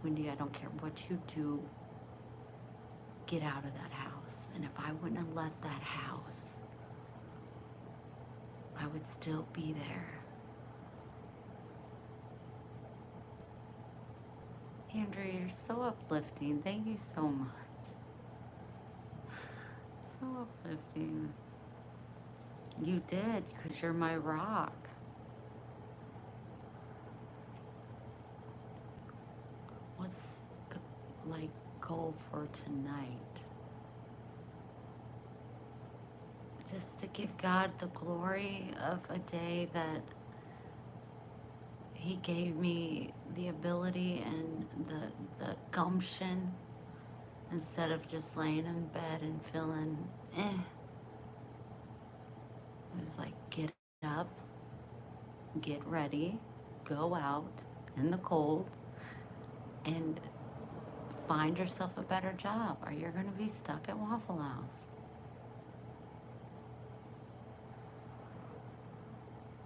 Wendy, I don't care what you do. Get out of that house. And if I wouldn't have left that house, I would still be there. Andrea, you're so uplifting. Thank you so much. So uplifting. You did, because you're my rock. What's the goal for tonight? Just to give God the glory of a day that He gave me the ability and the gumption, instead of just laying in bed and feeling It was like, get up, get ready, go out in the cold, and find yourself a better job, or you're going to be stuck at Waffle House.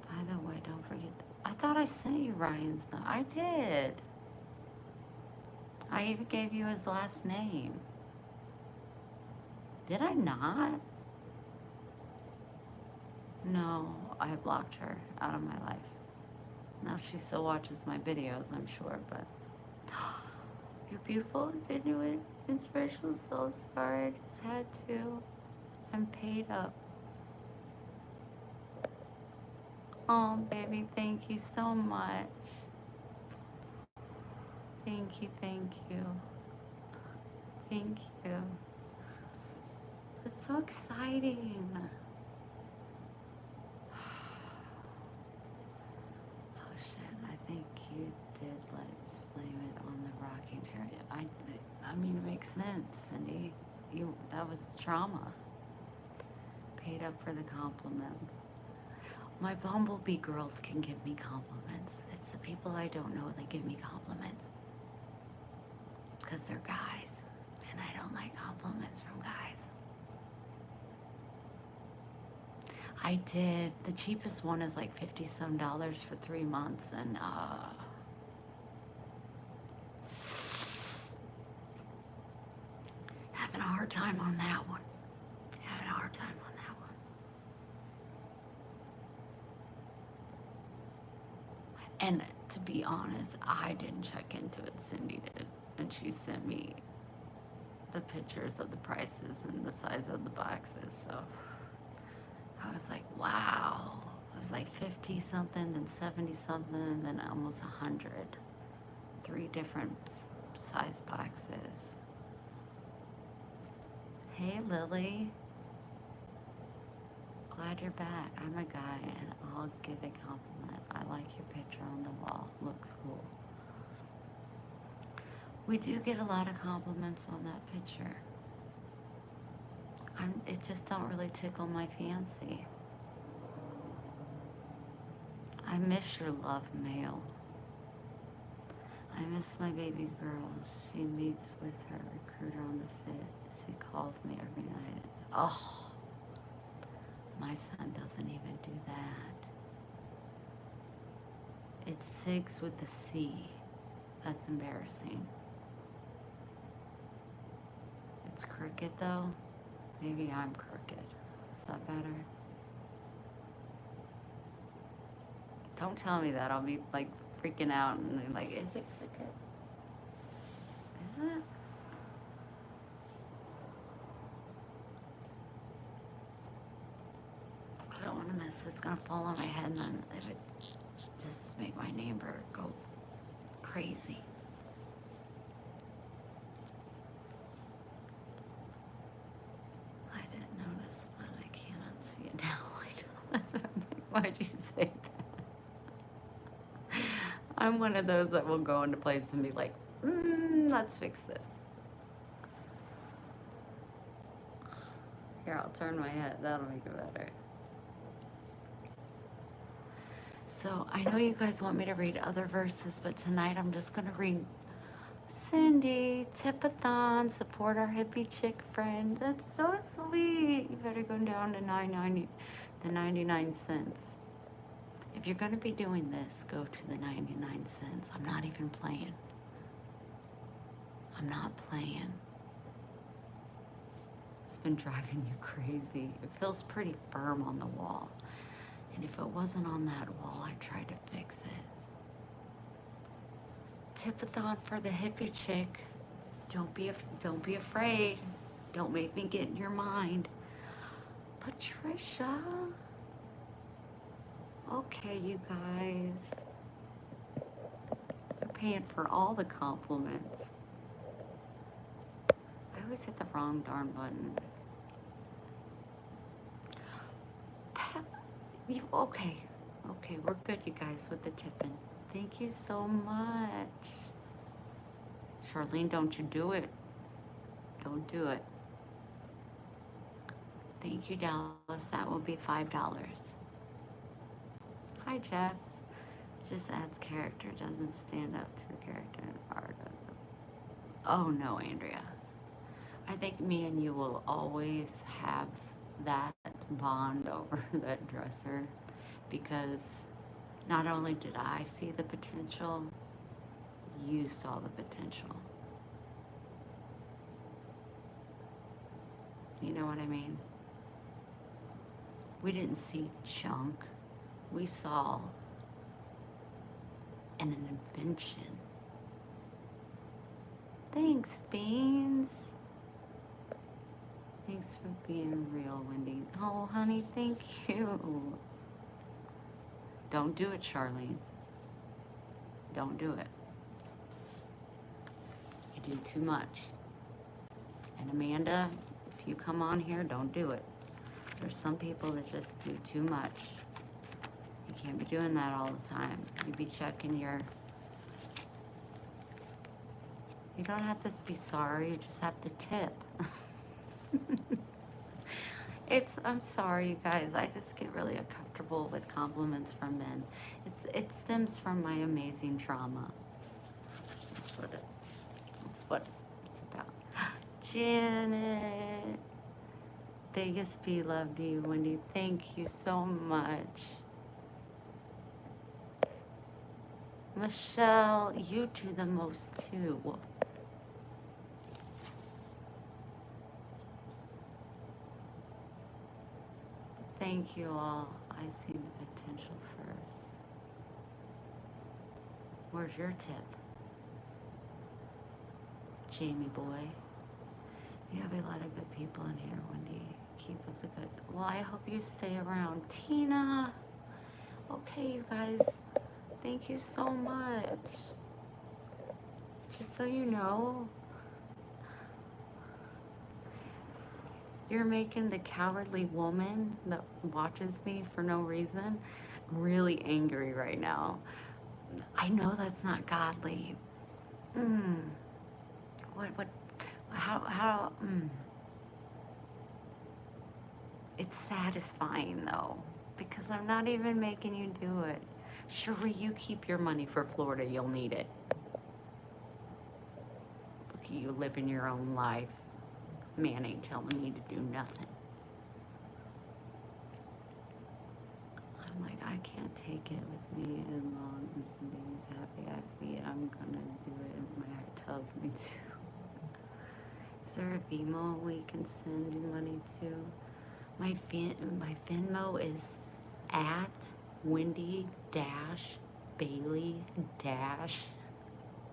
By the way, don't forget, I thought I sent you Ryan's number. I did. I even gave you his last name. Did I not? No, I blocked her out of my life. Now she still watches my videos, I'm sure, but you're beautiful, genuine, inspirational, so sorry, I just had to. I'm paid up. Oh, baby, thank you so much. Thank you, thank you. Thank you. It's so exciting. Oh shit, I think you did Let's Blame It on the rocking chair. I mean, it makes sense, Cindy. That was trauma. Paid up for the compliments. My Bumblebee girls can give me compliments. It's the people I don't know that give me compliments. Because they're guys. And I don't like compliments from guys. I did. The cheapest one is like $50-some for 3 months. And having a hard time on that one. Having a hard time on that one. And to be honest, I didn't check into it. Cindy did. And she sent me the pictures of the prices and the size of the boxes. So I was like, wow. It was like 50 something, then 70 something, and then almost 100. 3 different size boxes. Hey, Lily. Glad you're back. I'm a guy, and I'll give a compliment. I like your picture on the wall. Looks cool. We do get a lot of compliments on that picture. It just don't really tickle my fancy. I miss your love mail. I miss my baby girl. She meets with her recruiter on the 5th. She calls me every night. Oh, my son doesn't even do that. It's Sigs with the C. That's embarrassing. It's crooked though. Maybe I'm crooked. Is that better? Don't tell me that. I'll be like freaking out and like, is it crooked? Is it? I don't want to miss it. It's gonna fall on my head and then it would just make my neighbor go crazy. I didn't notice, but I can't unsee it now. That's what I'm like, why'd you say that? I'm one of those that will go into place and be like, let's fix this. Here, I'll turn my head. That'll make it better. So I know you guys want me to read other verses, but tonight I'm just going to read Cindy, Tipathon, support our hippie chick friend. That's so sweet. You better go down to 9.90, the 99 cents. If you're going to be doing this, go to the 99 cents. I'm not even playing. I'm not playing. It's been driving you crazy. It feels pretty firm on the wall. And if it wasn't on that wall, I'd try to fix it. Tipathon for the hippie chick. Don't be afraid. Don't make me get in your mind. Patricia. Okay, you guys. You're paying for all the compliments. I always hit the wrong darn button. Okay. Okay, we're good, you guys, with the tipping. Thank you so much. Charlene, don't you do it. Don't do it. Thank you, Dallas. That will be $5. Hi, Jeff. It just adds character, doesn't stand up to the character and art of the... Oh, no, Andrea. I think me and you will always have that bond over that dresser, because not only did I see the potential, you saw the potential. You know what I mean? We didn't see junk. We saw an invention. Thanks, Beans. Thanks for being real, Wendy. Oh, honey, thank you. Don't do it, Charlene. Don't do it. You do too much. And Amanda, if you come on here, don't do it. There's some people that just do too much. You can't be doing that all the time. You be checking your... You don't have to be sorry, you just have to tip. I'm sorry, you guys. I just get really uncomfortable with compliments from men. It stems from my amazing trauma. That's what it's about. Janet. Vegas B loved you, Wendy. Thank you so much. Michelle, you do the most too. Thank you all. I see the potential first. Where's your tip? Jamie boy. You have a lot of good people in here, Wendy. Keep up the good. Well, I hope you stay around. Tina. Okay, you guys. Thank you so much. Just so you know, you're making the cowardly woman that watches me for no reason really angry right now. I know that's not godly. How, It's satisfying though, because I'm not even making you do it. Cherie, you keep your money for Florida, you'll need it. Look at you living your own life. Man ain't telling me to do nothing. I'm like, I can't take it with me as long as somebody's happy. I feel I'm gonna do it. My heart tells me to. Is there a Venmo we can send you money to? My Venmo is at Wendy Bailey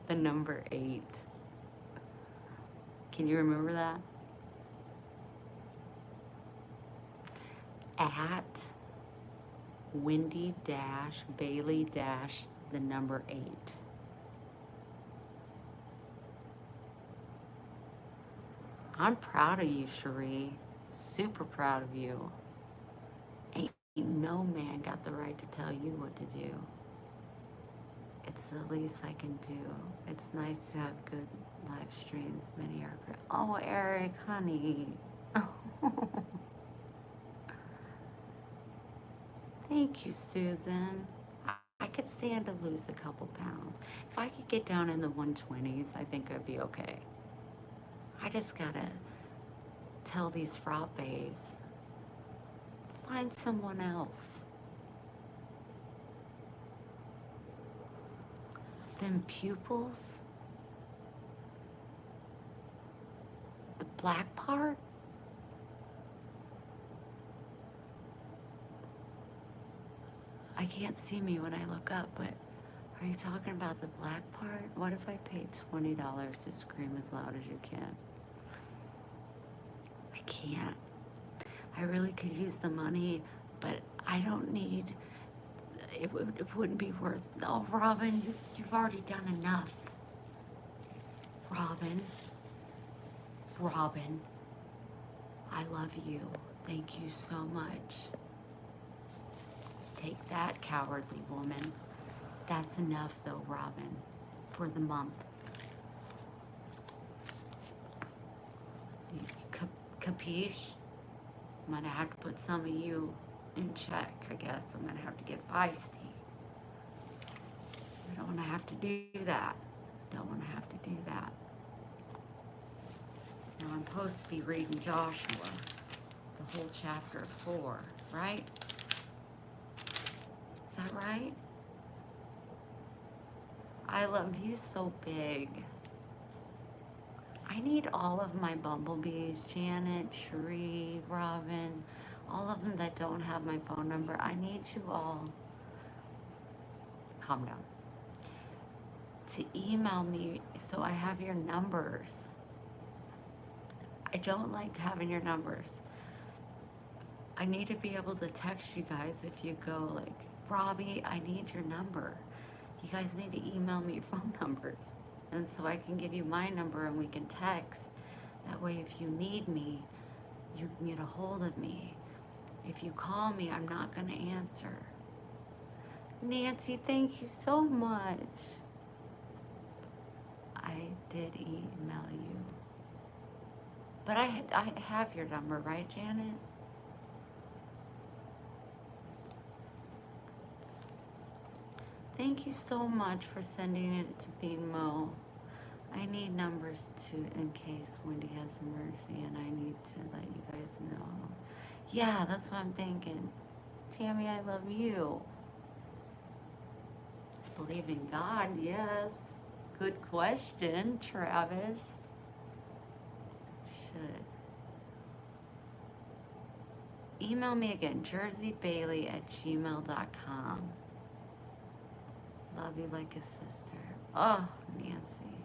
the number 8. Can you remember that? At Wendy Bailey the number 8. I'm proud of you, Cherie. Super proud of you. Ain't no man got the right to tell you what to do. It's the least I can do. It's nice to have good live streams. Many are great. Oh, Eric, honey. Thank you, Susan. could stand to lose a couple pounds. If I could get down in the 120s, I think I'd be okay. I just gotta tell these frappes, find someone else. Them pupils, the black part, I can't see me when I look up, but are you talking about the black part? What if I paid $20 to scream as loud as you can? I can't. I really could use the money, but I don't need, it wouldn't be worth, oh, Robin, you've already done enough. Robin, I love you. Thank you so much. Take that, cowardly woman. That's enough, though, Robin, for the month. Capiche? I'm gonna have to put some of you in check, I guess. I'm gonna have to get feisty. I don't wanna have to do that. Don't wanna have to do that. Now I'm supposed to be reading Joshua, the whole chapter 4, right? Is that right? I love you so big. I need all of my bumblebees, Janet, Cherie, Robin, all of them that don't have my phone number. I need you all, calm down, to email me so I have your numbers. I don't like having your numbers. I need to be able to text you guys if you go like, Robbie, I need your number. You guys need to email me your phone numbers. And so I can give you my number and we can text. That way if you need me, you can get a hold of me. If you call me, I'm not gonna answer. Nancy, thank you so much. I did email you. But I have your number, right, Janet? Thank you so much for sending it to Being Mo. I need numbers too in case Wendy has a mercy, and I need to let you guys know. Yeah, that's what I'm thinking. Tammy, I love you. Believe in God, yes. Good question, Travis. Should. Email me again, jerseybailey@gmail.com. Love you like a sister. Oh, Nancy.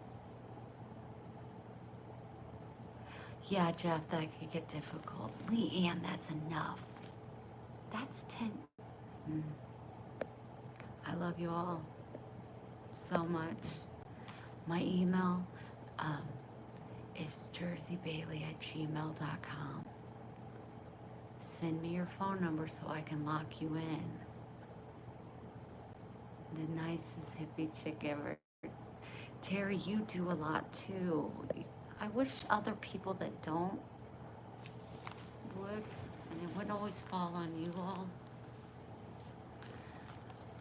Yeah, Jeff, that could get difficult. Leanne, that's enough. That's 10. I love you all so much. My email is jerseybailey@gmail.com. Send me your phone number so I can lock you in. The nicest hippie chick ever. Terry, you do a lot too. I wish other people that don't would, and it wouldn't always fall on you all.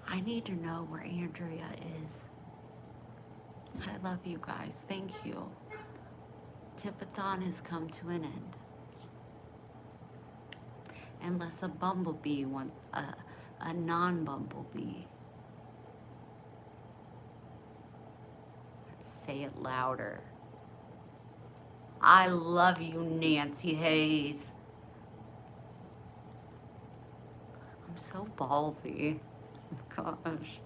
I need to know where Andrea is. I love you guys. Thank you. Tipathon has come to an end. Unless a bumblebee wants a non-bumblebee. Say it louder. I love you, Nancy Hayes. I'm so ballsy. Gosh.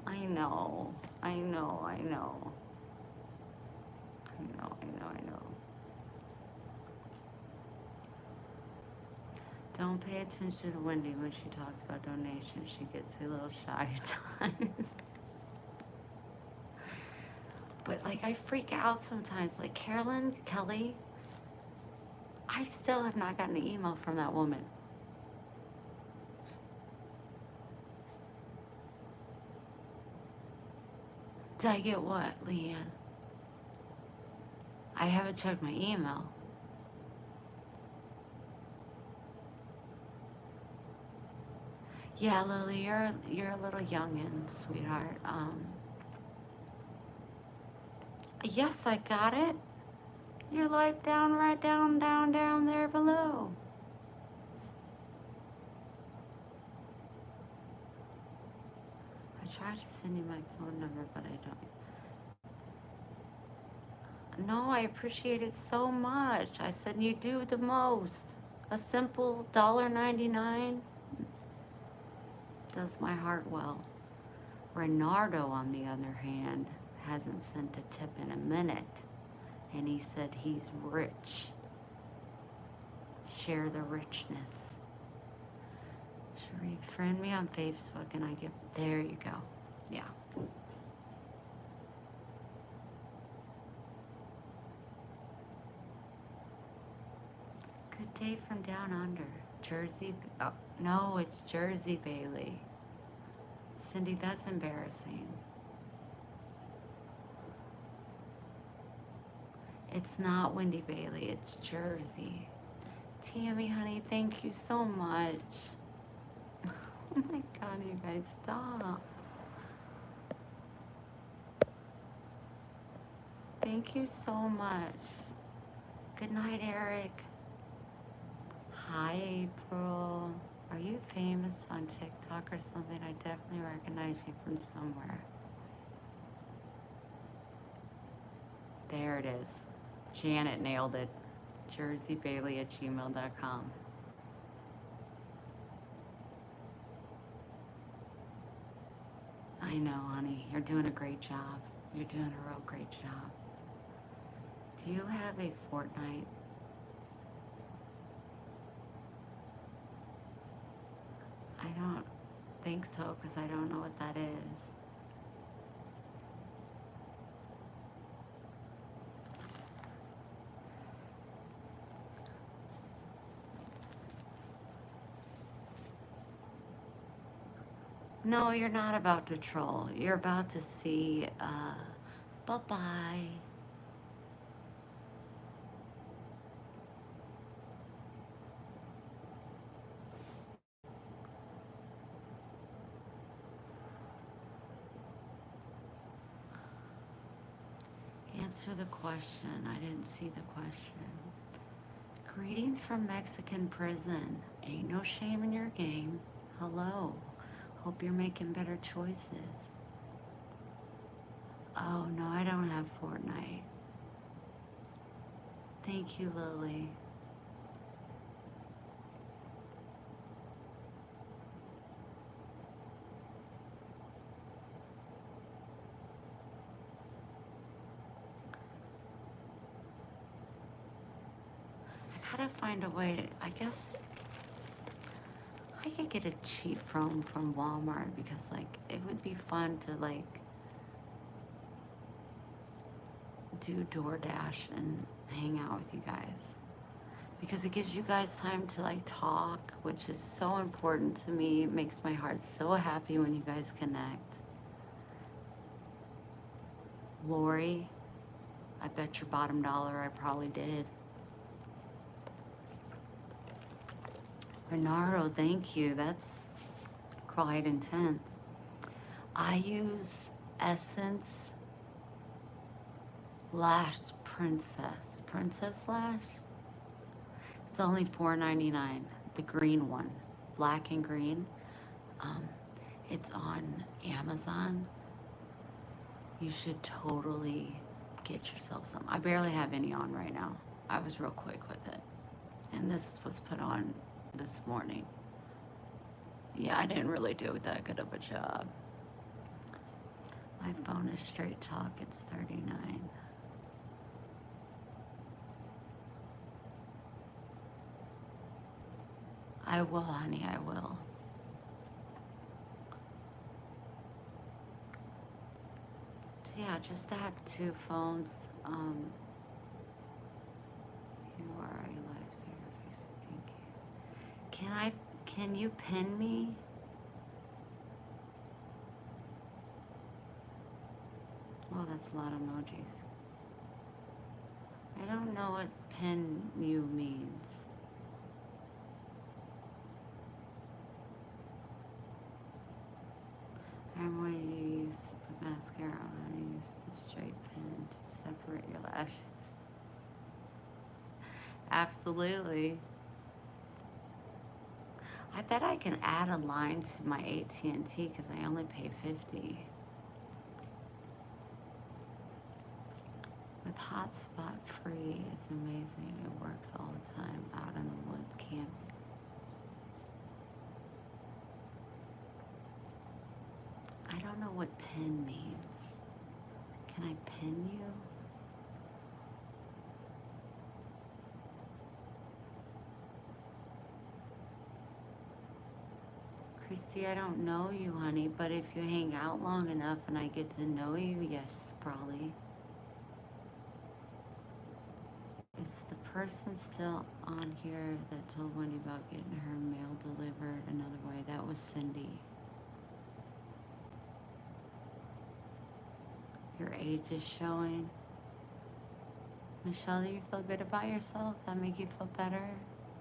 I know. Don't pay attention to Wendy when she talks about donations. She gets a little shy at times. But like I freak out sometimes. Like Carolyn Kelly, I still have not gotten an email from that woman. Did I get what, Leanne? I haven't checked my email. Yeah, Lily, you're a little youngin', sweetheart. Yes, I got it. You're like down, right down, down there below. I tried to send you my phone number, but I don't. No, I appreciate it so much. I said you do the most. A simple $1.99 does my heart well. Renardo, on the other hand, hasn't sent a tip in a minute, and he said he's rich. Share the richness. Sharif, friend me on Facebook, and I give. There you go. Yeah. Good day from down under. Jersey. Oh, no, it's Jersey, Bailey. Cindy, that's embarrassing. It's not Wendy Bailey, it's Jersey. Tammy, honey, thank you so much. Oh my God, you guys, stop. Thank you so much. Good night, Eric. Hi, April. Are you famous on TikTok or something? I definitely recognize you from somewhere. There it is. Janet nailed it. jerseybailey@gmail.com. I know, honey. You're doing a great job. You're doing a real great job. Do you have a Fortnite? I don't think so, because I don't know what that is. No, you're not about to troll. You're about to see, bye-bye. Answer the question. I didn't see the question. Greetings from Mexican prison. Ain't no shame in your game. Hello. Hope you're making better choices. Oh, no, I don't have Fortnite. Thank you, Lily. I gotta find a way to, I guess I could get a cheap phone from Walmart, because like it would be fun to like do DoorDash and hang out with you guys, because it gives you guys time to like talk, which is so important to me. It makes my heart so happy when you guys connect. Lori, I bet your bottom dollar I probably did. Renardo, thank you. That's quite intense. I use Essence Lash Princess Lash. It's only $4.99. The green one, black and green. Um, it's on Amazon. You should totally get yourself some. I barely have any on right now. I was real quick with it. And this was put on this morning. Yeah, I didn't really do that good of a job. My phone is straight talk. It's 39. I will, honey, I will. So yeah, just to have two phones. You are a lifesaver, Facebook. Thank you. Can you pin me? Oh, that's a lot of emojis. I don't know what pin you means. gosh. Absolutely. I bet I can add a line to my AT&T because I only pay 50. With hotspot free, it's amazing. It works all the time out in the woods camping. I don't know what pin means. Can I pin you? Christy, I don't know you, honey, but if you hang out long enough and I get to know you, yes, probably. Is the person still on here that told Wendy about getting her mail delivered another way? That was Cindy. Your age is showing. Michelle, do you feel good about yourself? That make you feel better?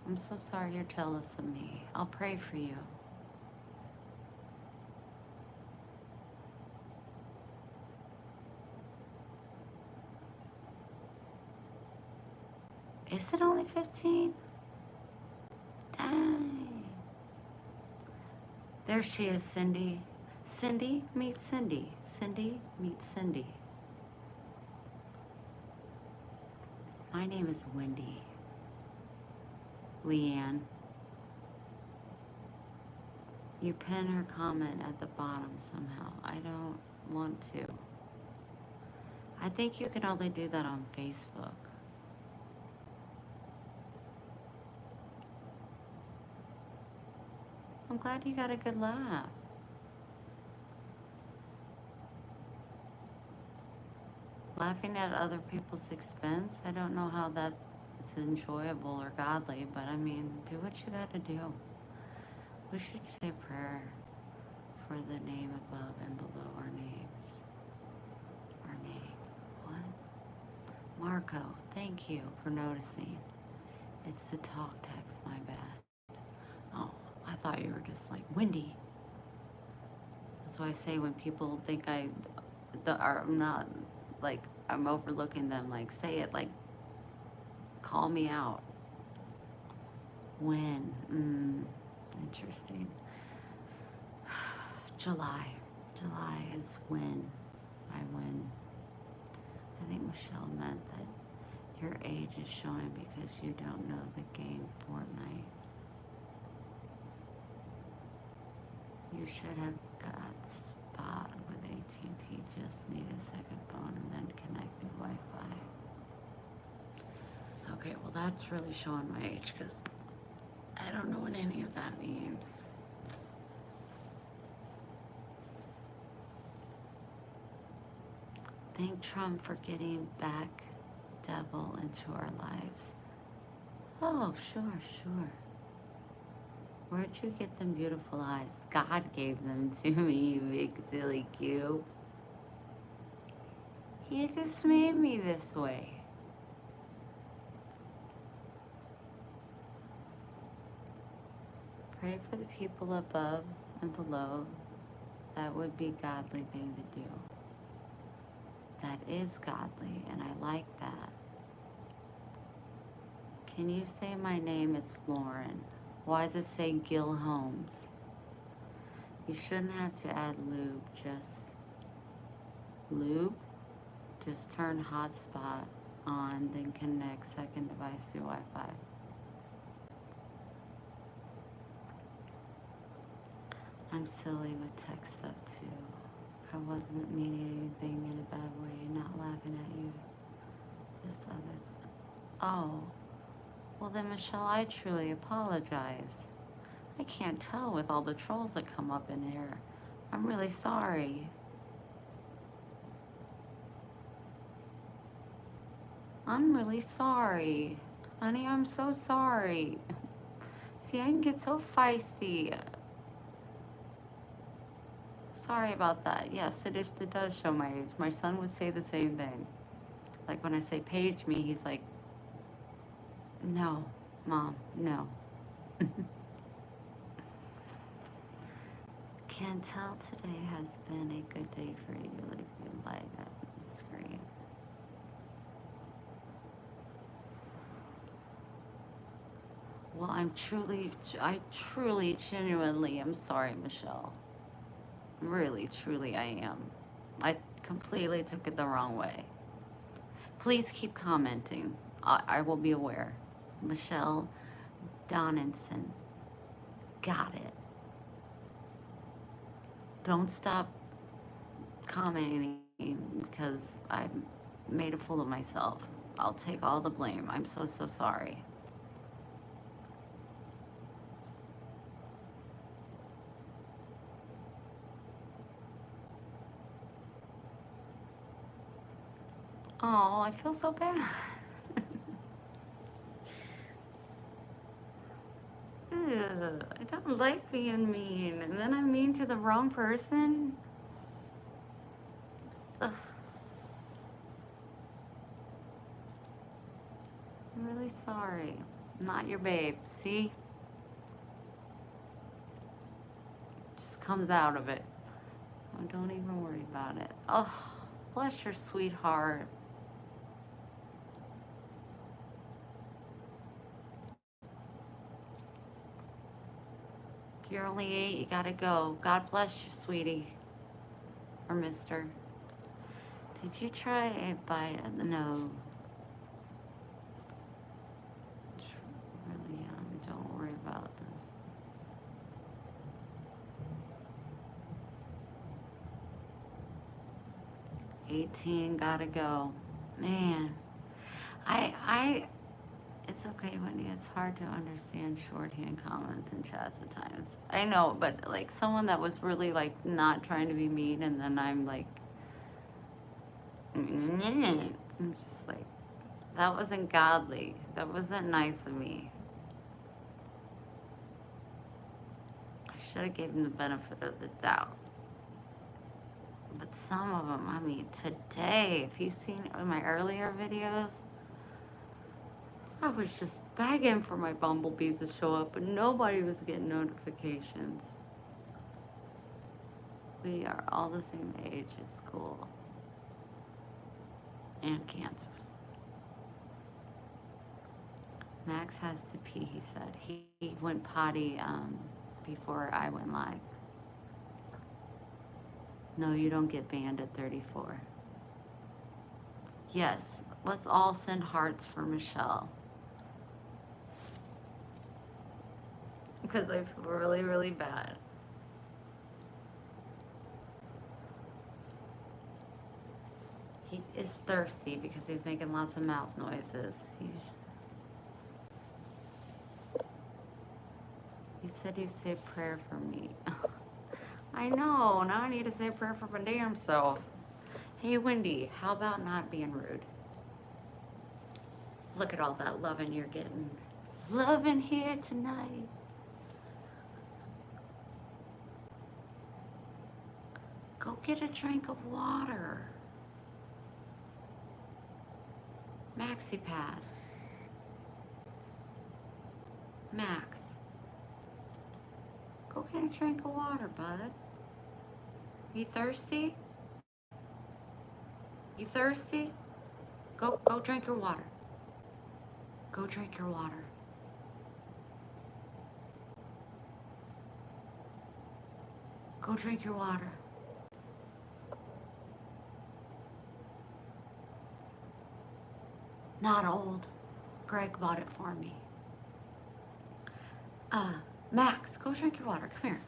I'm so sorry you're jealous of me. I'll pray for you. Is it only 15? Dang. There she is, Cindy. Cindy meets Cindy. Cindy meets Cindy. My name is Wendy. Leanne. You pin her comment at the bottom somehow. I don't want to. I think you can only do that on Facebook. I'm glad you got a good laugh. Laughing at other people's expense, I don't know how that's enjoyable or godly, but I mean, do what you gotta do. We should say a prayer for the name above and below our names. Our name. What? Marco, thank you for noticing. It's the talk text, my bad. Oh, I thought you were just like, Wendy. That's why I say when people think I'm not, like, I'm overlooking them, like, say it, like, call me out. When? Interesting. July. July is when I win. I think Michelle meant that your age is showing because you don't know the game Fortnite. You should have got spot with AT&T. Just need a second phone and then connect through Wi-Fi. Okay, well that's really showing my age because I don't know what any of that means. Thank Trump for getting back devil into our lives. Oh, sure, sure. Where'd you get them beautiful eyes? God gave them to me, you big silly cube. He just made me this way. Pray for the people above and below. That would be a godly thing to do. That is godly, and I like that. Can you say my name? It's Lauren. Why does it say Gil Holmes? You shouldn't have to add lube, just lube. Just turn hotspot on, then connect second device to Wi-Fi. I'm silly with tech stuff too. I wasn't meaning anything in a bad way, not laughing at you. Just others. Oh. Well then, Michelle, I truly apologize. I can't tell with all the trolls that come up in here. I'm really sorry. I'm really sorry. Honey, I'm so sorry. See, I can get so feisty. Sorry about that. Yes, it does show my age. My son would say the same thing. Like when I say page me, he's like, no, Mom, no. Can't tell today has been a good day for you if you light up the screen. Well, I truly, genuinely am sorry, Michelle. Really, truly, I am. I completely took it the wrong way. Please keep commenting. I will be aware. Michelle Donaldson. Got it. Don't stop commenting because I made a fool of myself. I'll take all the blame. I'm so, so sorry. Oh, I feel so bad. Ugh, I don't like being mean. And then I'm mean to the wrong person. Ugh, I'm really sorry. Not your babe. See? Just comes out of it. Oh, don't even worry about it. Oh, bless your sweetheart. You're only 8. You gotta go. God bless you, sweetie. Or mister. Did you try a bite of the no? It's really young. Don't worry about this. 18, gotta go. Man, it's okay, Wendy. It's hard to understand shorthand comments in chats at times. I know, but like someone that was really like not trying to be mean, and then I'm like, I'm just like, that wasn't godly. That wasn't nice of me. I should have given the benefit of the doubt. But some of them, I mean, today, if you've seen my earlier videos, I was just begging for my bumblebees to show up, but nobody was getting notifications. We are all the same age. It's cool. And cancers. Max has to pee, he said. He went potty before I went live. No, you don't get banned at 34. Yes, let's all send hearts for Michelle. Because I feel really, really bad. He is thirsty because he's making lots of mouth noises. You said you say a prayer for me. I know, now I need to say a prayer for my damn self. Hey, Wendy, how about not being rude? Look at all that loving you're getting. Loving here tonight. Go get a drink of water. Maxi pad. Max. Go get a drink of water, bud. You thirsty? You thirsty? Go drink your water. Go drink your water. Go drink your water. Not old. Greg bought it for me. Max, go drink your water. Come here.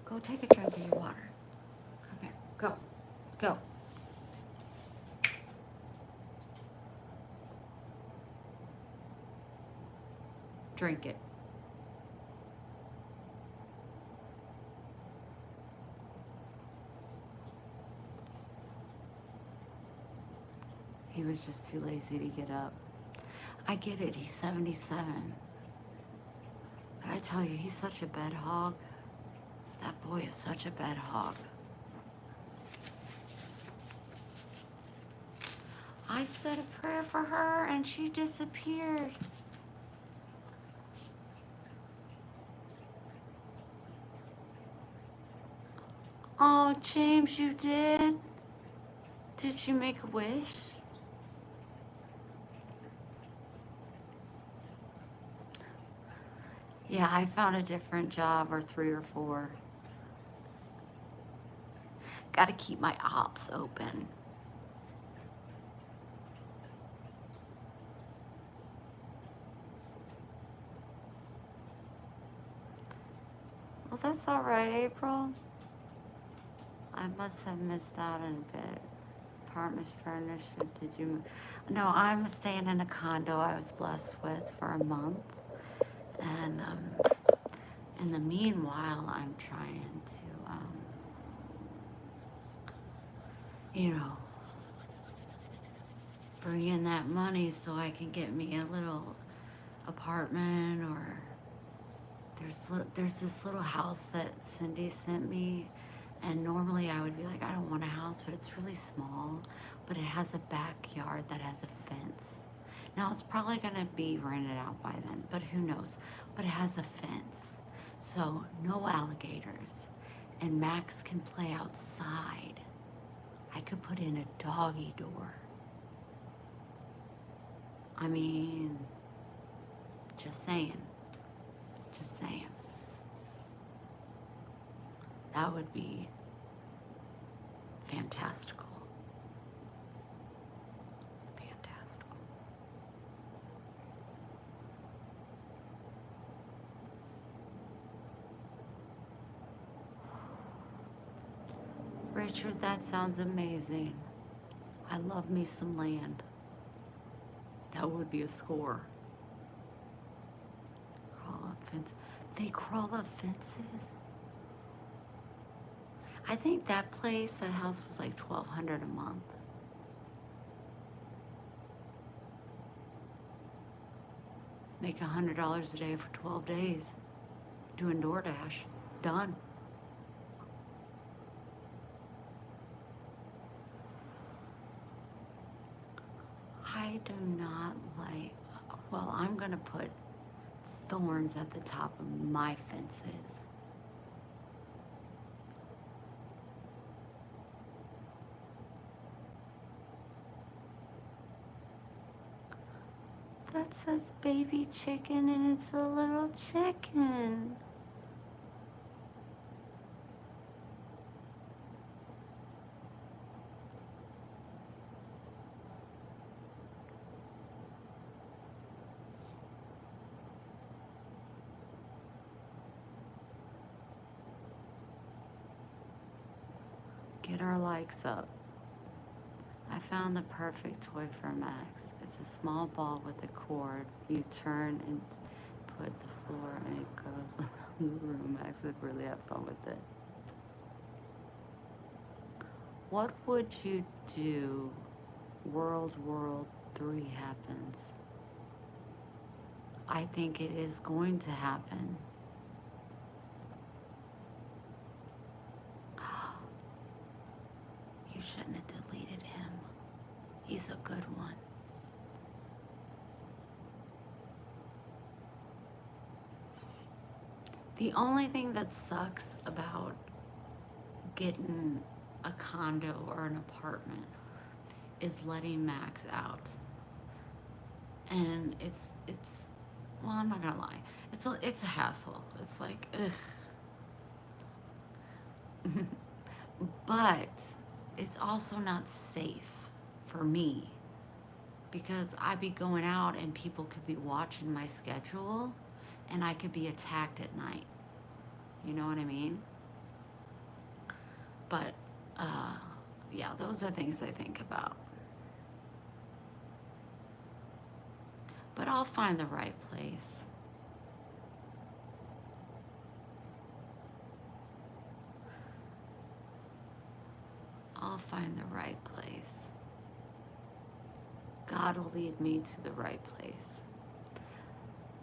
Go take a drink of your water. Come here. Go. Go. Drink it. He was just too lazy to get up. I get it, he's 77. But I tell you, he's such a bed hog. That boy is such a bed hog. I said a prayer for her and she disappeared. Oh, James, you did? Did you make a wish? Yeah, I found a different job or 3 or 4. Got to keep my ops open. Well, that's all right, April. I must have missed out on a bit. Apartment furnished. Did you move? No, I'm staying in a condo I was blessed with for a month. And in the meanwhile, I'm trying to, you know, bring in that money so I can get me a little apartment, or there's this little house that Cindy sent me, and normally I would be like, I don't want a house, but it's really small, but it has a backyard that has a fence. Now it's probably gonna be rented out by then, but who knows? But it has a fence, so no alligators, and Max can play outside. I could put in a doggy door. I mean, just saying. Just saying. That would be fantastical. Fantastical. Richard, that sounds amazing. I love me some land. That would be a score. Crawl up fence. They crawl up fences? I think that place, that house was like $1,200 a month. Make $100 a day for 12 days. Doing DoorDash. Done. I do not like, well, I'm gonna put thorns at the top of my fences. That says baby chicken and it's a little chicken. Get our likes up. I found the perfect toy for Max. It's a small ball with a cord. You turn and put the floor and it goes around the room. Max would really have fun with it. What would you do World War III happens? I think it is going to happen. You shouldn't have deleted him. He's a good one. The only thing that sucks about getting a condo or an apartment is letting Max out. And it's well, I'm not gonna lie. It's a hassle. It's like, ugh. But it's also not safe for me, because I'd be going out and people could be watching my schedule and I could be attacked at night. You know what I mean? But yeah, those are things I think about. But I'll find the right place. I'll find the right place. God will lead me to the right place.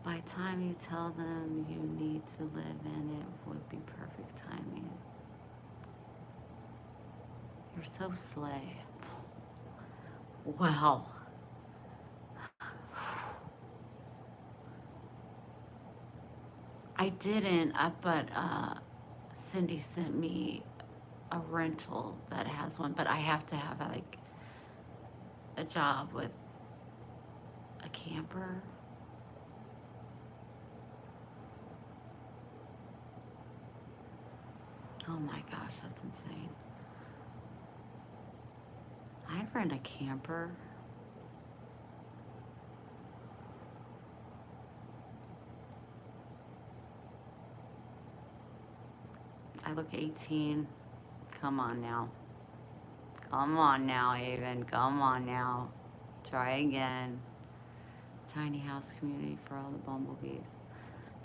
By the time you tell them you need to live in it would be perfect timing. You're so slay. Wow. I didn't, but Cindy sent me a rental that has one, but I have to have like a job with a camper. Oh my gosh, that's insane. I'd rent a camper. I look 18. Come on now. Come on now, Haven. Come on now. Try again. Tiny house community for all the bumblebees.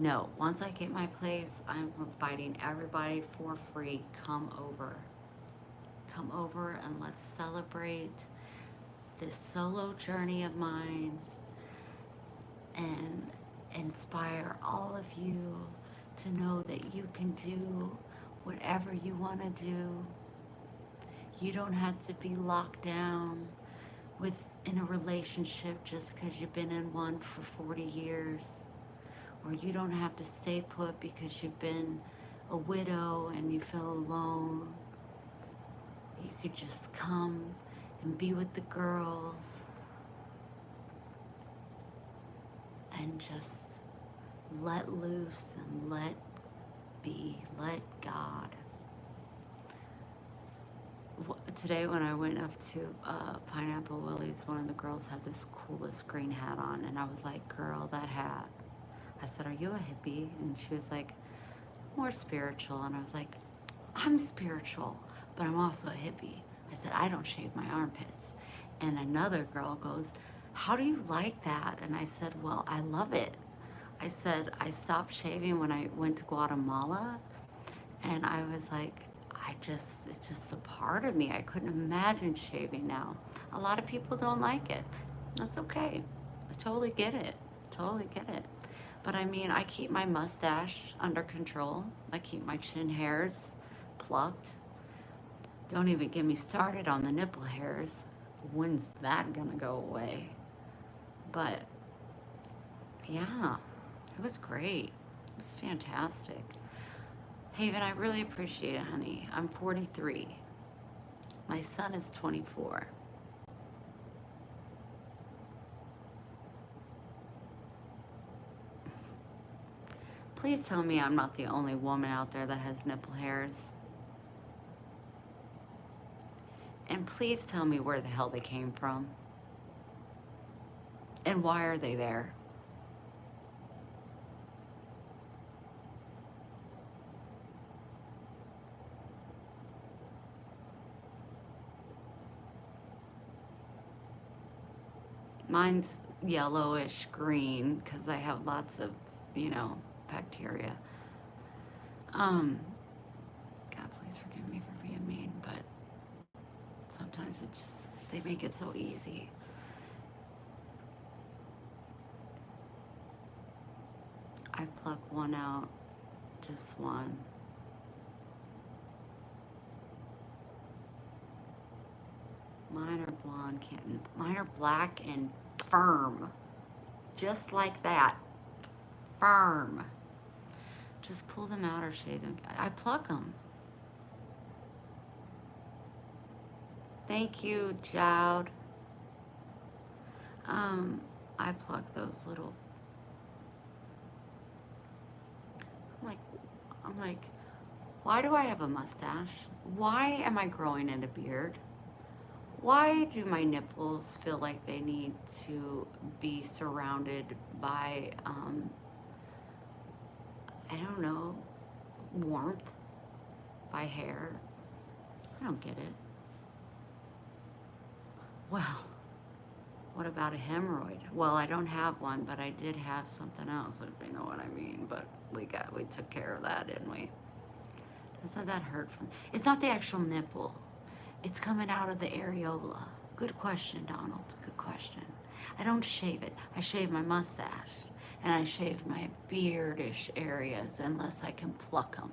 No, once I get my place, I'm inviting everybody for free. Come over. Come over and let's celebrate this solo journey of mine and inspire all of you to know that you can do whatever you want to do. You don't have to be locked down in a relationship just because you've been in one for 40 years. Or you don't have to stay put because you've been a widow and you feel alone. You could just come and be with the girls and just let loose and let be, let God. Today when I went up to Pineapple Willie's, one of the girls had this coolest green hat on, and I was like, girl, that hat. I said, are you a hippie? And she was like, more spiritual. And I was like, I'm spiritual, but I'm also a hippie. I said, I don't shave my armpits. And another girl goes, how do you like that? And I said, well, I love it. I said, I stopped shaving when I went to Guatemala, and I was like, it's just a part of me. I couldn't imagine shaving now. A lot of people don't like it. That's okay. I totally get it. Totally get it. But I mean, I keep my mustache under control. I keep my chin hairs plucked. Don't even get me started on the nipple hairs. When's that gonna go away? But yeah, it was great. It was fantastic. Haven, I really appreciate it, honey. I'm 43. My son is 24. Please tell me I'm not the only woman out there that has nipple hairs. And please tell me where the hell they came from. And why are they there? Mine's yellowish green because I have lots of, bacteria. God, please forgive me for being mean, but sometimes they make it so easy. I pluck one out, just one. Mine are blonde, mine are black and firm. Just like that. Firm. Just pull them out or shave them. I pluck them. Thank you, Jowd. I pluck those little. I'm like, why do I have a mustache? Why am I growing in a beard? Why do my nipples feel like they need to be surrounded by, I don't know, warmth, by hair? I don't get it. Well, what about a hemorrhoid? Well, I don't have one, but I did have something else, if you know what I mean. But we took care of that, didn't we? Doesn't that hurt? It's not the actual nipple. It's coming out of the areola. Good question, Donald. Good question. I don't shave it. I shave my mustache. And I shave my beardish areas unless I can pluck them.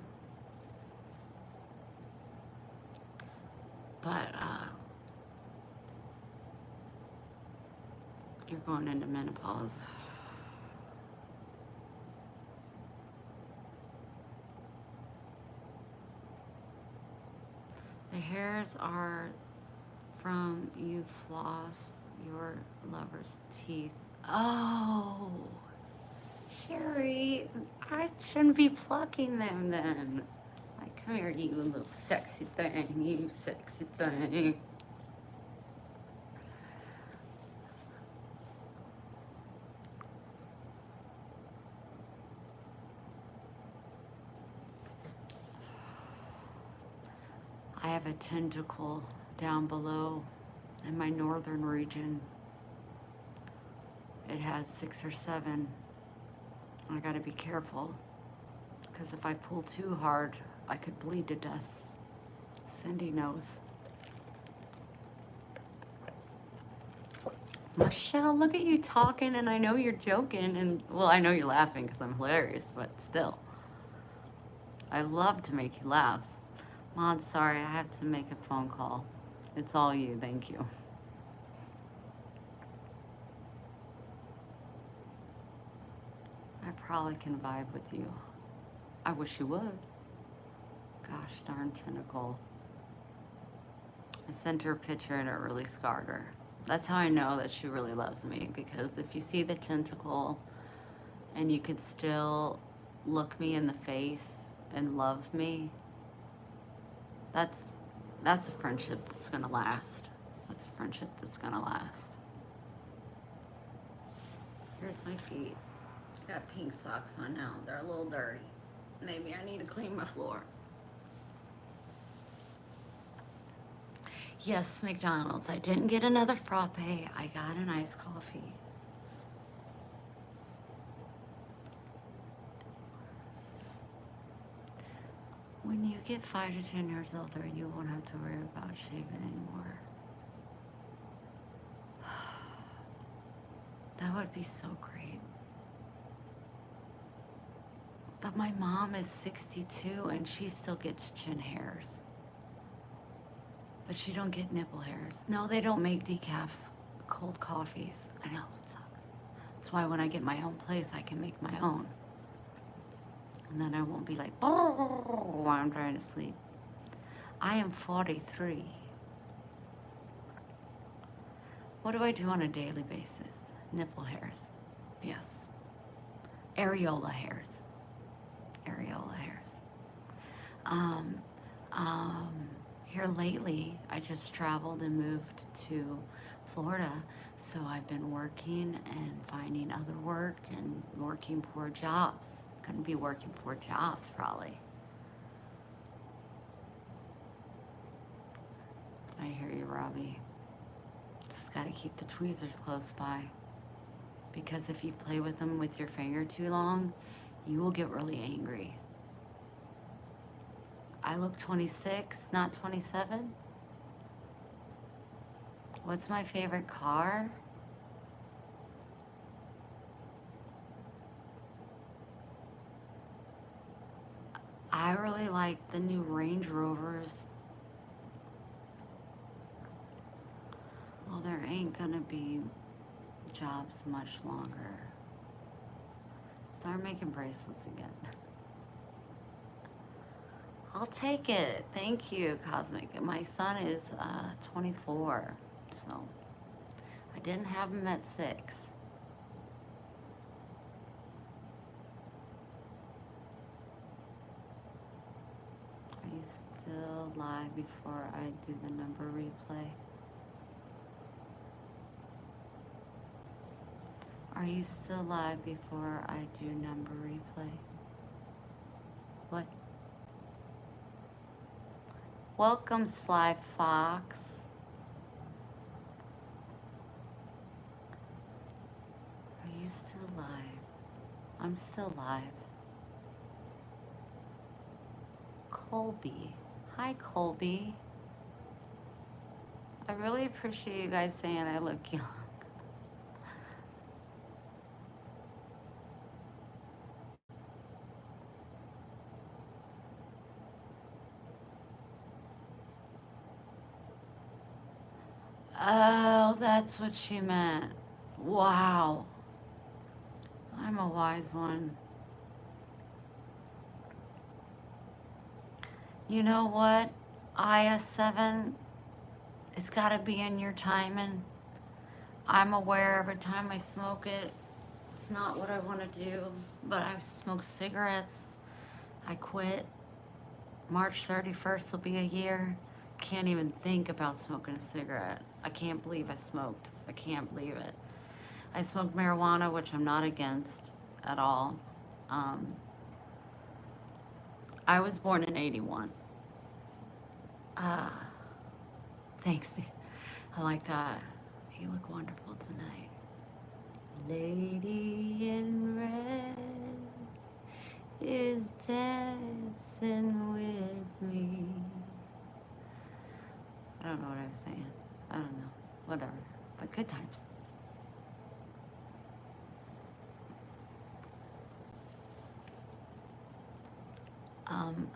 But, you're going into menopause. The hairs are from you floss your lover's teeth. Oh, Sherry, I shouldn't be plucking them then. Like, Come here, you little sexy thing, you sexy thing. I have a tentacle down below in my northern region. It has 6 or 7. I gotta be careful, because if I pull too hard, I could bleed to death. Cindy knows. Michelle, look at you talking, and I know you're joking, and well, I know you're laughing because I'm hilarious, but still. I love to make you laugh. Mom, sorry, I have to make a phone call. It's all you, thank you. I probably can vibe with you. I wish you would. Gosh darn tentacle. I sent her a picture and it really scarred her. That's how I know that she really loves me, because if you see the tentacle and you could still look me in the face and love me, that's a friendship that's gonna last. That's a friendship that's gonna last. Here's my feet. I got pink socks on now. They're a little dirty. Maybe I need to clean my floor. Yes, McDonald's. I didn't get another frappe. I got an iced coffee. When you get 5 to 10 years older, you won't have to worry about shaving anymore. That would be so great. But my mom is 62 and she still gets chin hairs. But she don't get nipple hairs. No, they don't make decaf cold coffees. I know, it sucks. That's why when I get my own place, I can make my own. And then I won't be like, while I'm trying to sleep. I am 43. What do I do on a daily basis? Nipple hairs. Yes. Areola hairs. Areola hairs. Here lately, I just traveled and moved to Florida, so I've been working and finding other work and working 4 jobs. Gonna be working 4 jobs probably. I hear you, Robbie. Just gotta keep the tweezers close by, because if you play with them with your finger too long, you will get really angry. I look 26, not 27. What's my favorite car? I really like the new Range Rovers. Well, there ain't gonna be jobs much longer. Start making bracelets again. I'll take it. Thank you, Cosmic. My son is 24, so I didn't have him at 6. Are you still live before I do the number replay? Are you still live before I do number replay? What? Welcome, Sly Fox. Are you still live? I'm still live. Colby. Hi, Colby. I really appreciate you guys saying I look young. Oh, that's what she meant. Wow. I'm a wise one. You know what? IS7, it's got to be in your timing. I'm aware every time I smoke it, it's not what I want to do, but I smoke cigarettes. I quit March 31st will be a year. Can't even think about smoking a cigarette. I can't believe I smoked. I can't believe it. I smoked marijuana, which I'm not against at all. Um, I was born in 81. Ah, thanks. I like that. You look wonderful tonight. Lady in red is dancing with me. I don't know what I was saying. I don't know. Whatever. But good times. Um,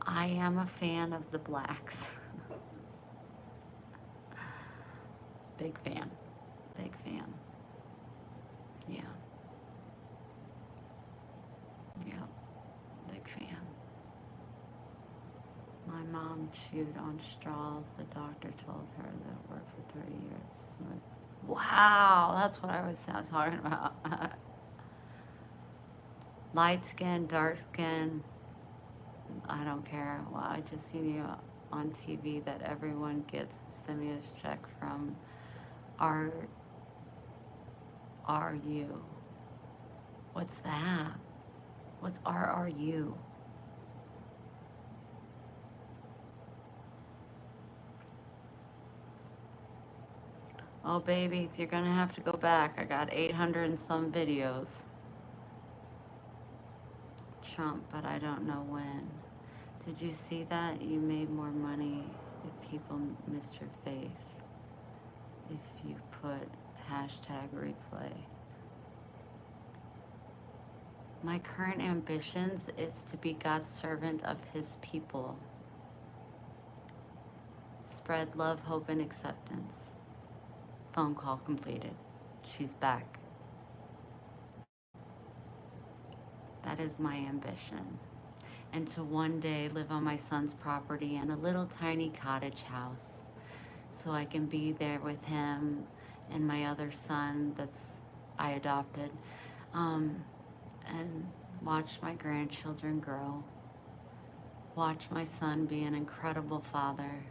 I am a fan of the Blacks. Big fan. Big fan. Yeah. Yeah. Big fan. My mom chewed on straws. The doctor told her that worked for 30 years. Wow, that's what I was talking about. Light skin, dark skin, I don't care. Well, I just seen you on TV that everyone gets a stimulus check from R RU. What's that? What's RRU? Oh, baby, if you're gonna have to go back, I got 800 and some videos. Trump, but I don't know when. Did you see that? You made more money if people missed your face. If you put hashtag replay. My current ambitions is to be God's servant of his people. Spread love, hope, and acceptance. Phone call completed. She's back. That is my ambition. And to one day live on my son's property in a little tiny cottage house so I can be there with him and my other son that's I adopted, and watch my grandchildren grow, watch my son be an incredible father,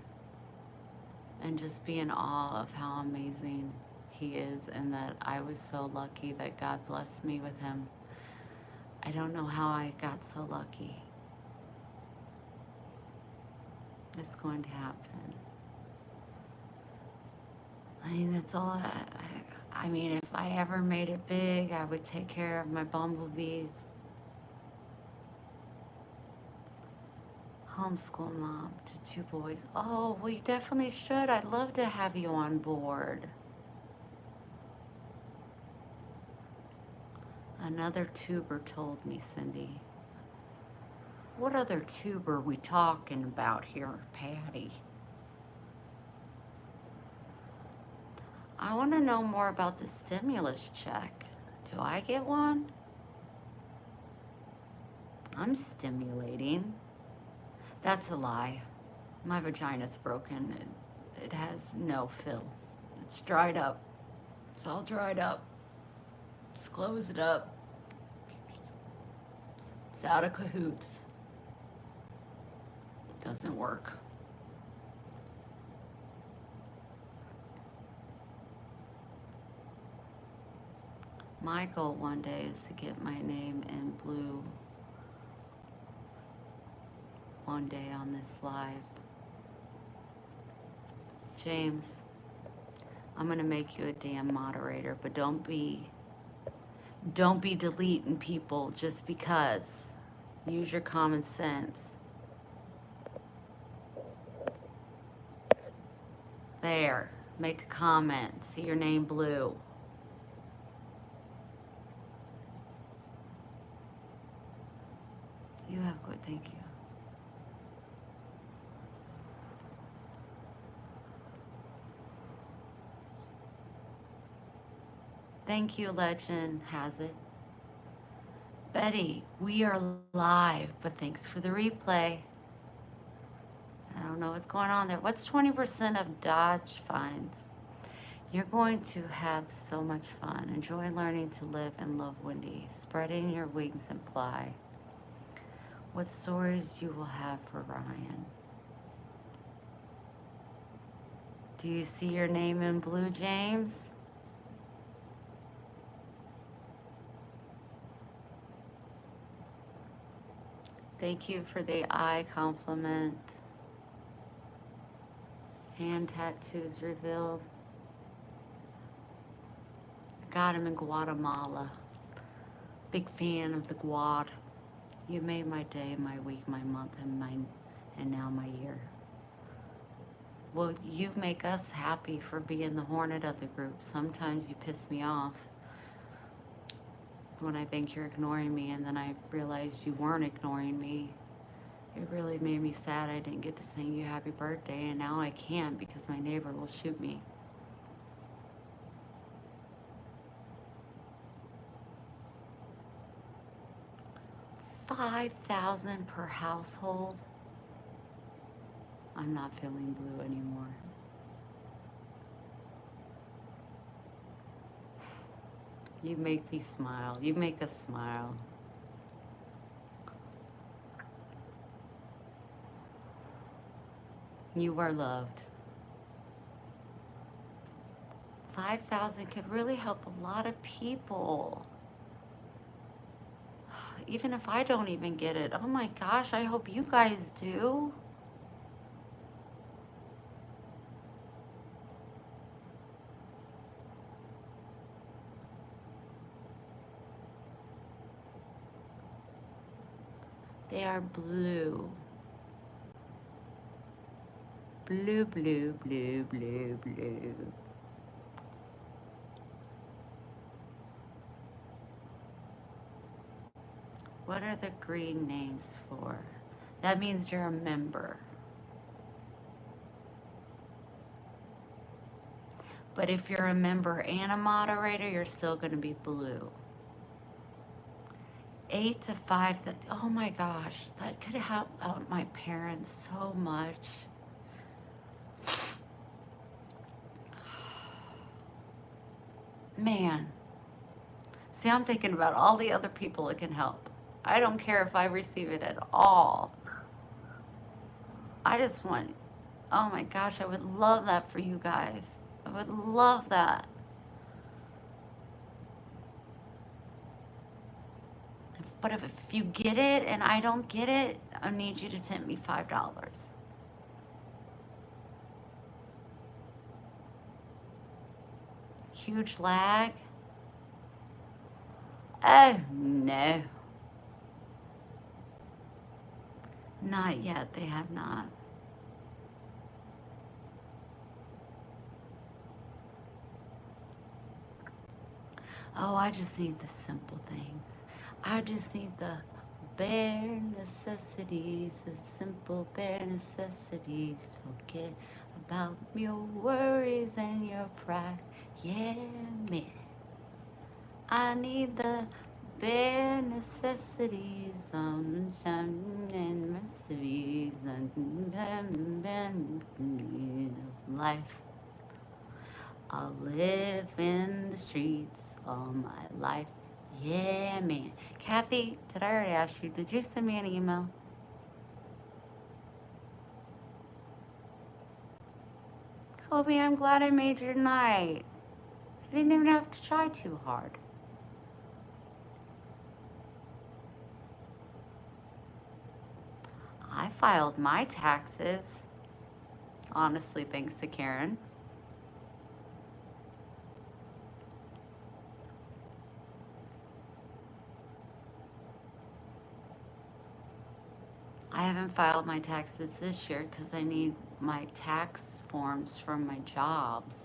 and just be in awe of how amazing he is and that I was so lucky that God blessed me with him. I don't know how I got so lucky. It's going to happen. I mean, that's all I mean, if I ever made it big, I would take care of my bumblebees. Homeschool mom to 2 boys. Oh, well, you definitely should. I'd love to have you on board. Another tuber told me, Cindy. What other tuber are we talking about here, Patty? I want to know more about the stimulus check. Do I get one? I'm stimulating. That's a lie. My vagina's broken. It has no fill. It's dried up. It's all dried up. Let's close it up. It's out of cahoots. Doesn't work. My goal one day is to get my name in blue one day on this live. James, I'm gonna make you a damn moderator, but don't be deleting people just because. Use your common sense. There, make a comment. See your name blue. You have good, thank you. Thank you, Legend has it. Betty, we are live, but thanks for the replay. I don't know what's going on there. What's 20% of Dodge fines? You're going to have so much fun. Enjoy learning to live and love Wendy. Spreading your wings and fly. what stories you will have for Ryan. Do you see your name in blue, James? Thank you for the eye compliment. Hand tattoos revealed. I got him in Guatemala. Big fan of the Guad. You made my day, my week, my month, and now my year. Well, you make us happy for being the hornet of the group. Sometimes you piss me off when I think you're ignoring me, and then I realized you weren't ignoring me. It really made me sad I didn't get to sing you happy birthday, and now I can't because my neighbor will shoot me. $5,000 per household. I'm not feeling blue anymore. You make me smile. You make us smile. You are loved. 5,000 could really help a lot of people. Even if I don't even get it. Oh my gosh, I hope you guys do. They are blue. Blue, blue, blue, blue, blue. What are the green names for? That means you're a member. But if you're a member and a moderator, you're still going to be blue. 8 to 5, oh my gosh, that could help out my parents so much. Man. See, I'm thinking about all the other people it can help. I don't care if I receive it at all. I just want, oh my gosh, I would love that for you guys. I would love that. But if you get it and I don't get it, I need you to tip me $5. Huge lag? Oh, no. Not yet, they have not. Oh, I just need the simple things. I just need the bare necessities, the simple bare necessities. Forget about your worries and your pride. Yeah, man. I need the bare necessities, sunshine and mysteries, of life. I'll live in the streets all my life. Yeah, man. Kathy, did I already ask you? Did you send me an email? Kobe, I'm glad I made your night. I didn't even have to try too hard. I filed my taxes. Honestly, thanks to Karen. I haven't filed my taxes this year because I need my tax forms from my jobs.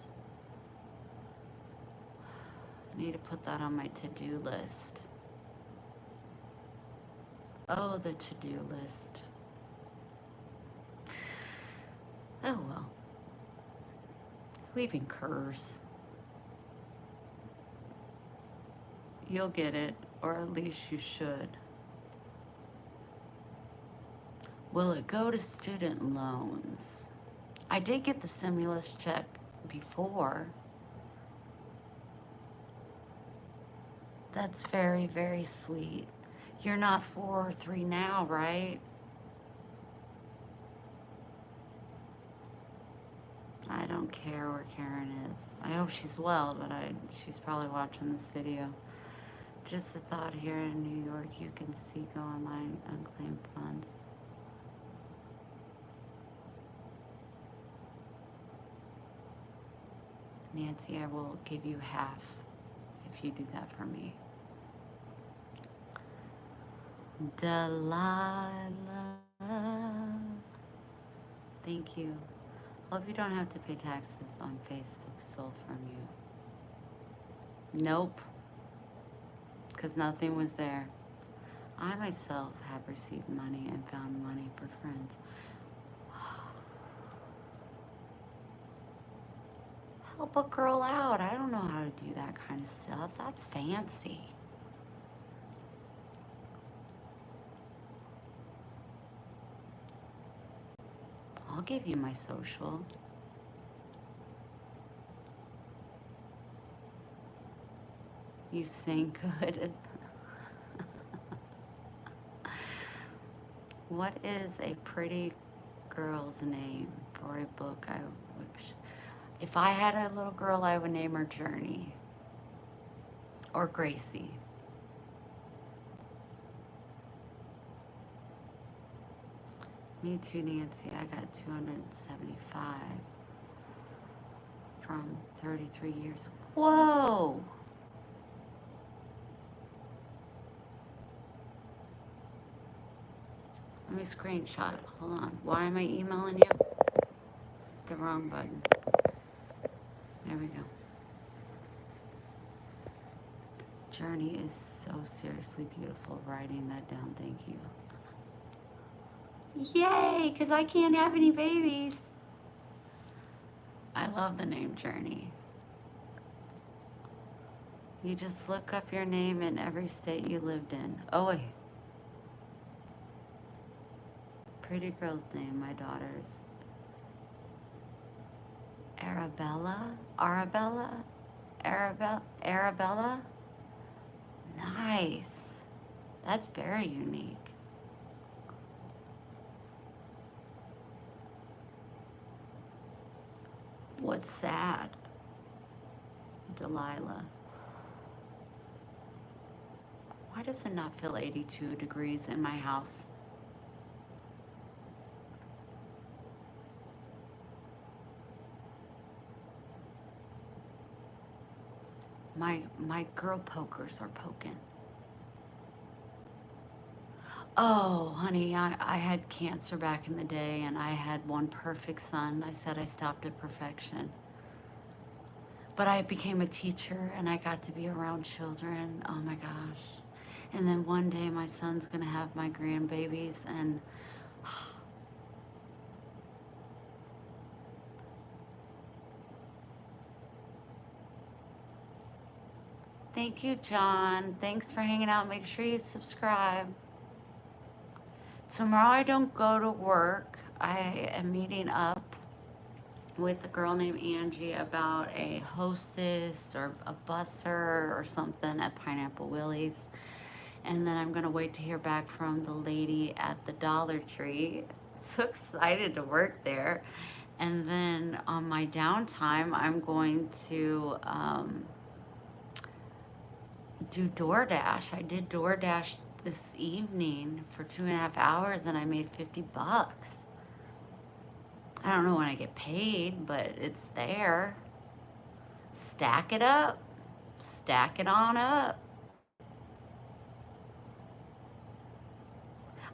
I need to put that on my to-do list. Oh, the to-do list. Oh, well. Who even cares? You'll get it, or at least you should. Will it go to student loans? I did get the stimulus check before. That's very, very sweet. You're not 4 or 3 now, right? I don't care where Karen is. I hope she's well, but she's probably watching this video. Just a thought, here in New York, you can see go online unclaimed funds. Nancy, I will give you half if you do that for me. Delilah. Thank you. Hope you don't have to pay taxes on Facebook sold from you. Nope. Because nothing was there. I myself have received money and found money for friends. Help a girl out. I don't know how to do that kind of stuff. That's fancy. I'll give you my social. You sing good. What is a pretty girl's name for a book I wish? If I had a little girl, I would name her Journey or Gracie. Me too, Nancy. I got 275 from 33 years. Whoa! Let me screenshot it. Hold on. Why am I emailing you? The wrong button. There we go. Journey is so seriously beautiful. Writing that down. Thank you. Yay! Because I can't have any babies. I love the name Journey. You just look up your name in every state you lived in. Oh, wait. Pretty girl's name, my daughter's. Arabella? Nice. That's very unique. What's sad? Delilah. Why does it not feel 82 degrees in my house? My girl pokers are poking. Oh, honey, I had cancer back in the day, and I had one perfect son. I said I stopped at perfection. But I became a teacher, and I got to be around children. Oh, my gosh. And then one day my son's going to have my grandbabies, and thank you, John. Thanks for hanging out. Make sure you subscribe. Tomorrow I don't go to work. I am meeting up with a girl named Angie about a hostess or a busser or something at Pineapple Willie's. And then I'm going to wait to hear back from the lady at the Dollar Tree. So excited to work there. And then on my downtime, I'm going to do DoorDash. I did DoorDash this evening for 2.5 hours, and I made $50. I don't know when I get paid, but it's there. Stack it up. Stack it on up.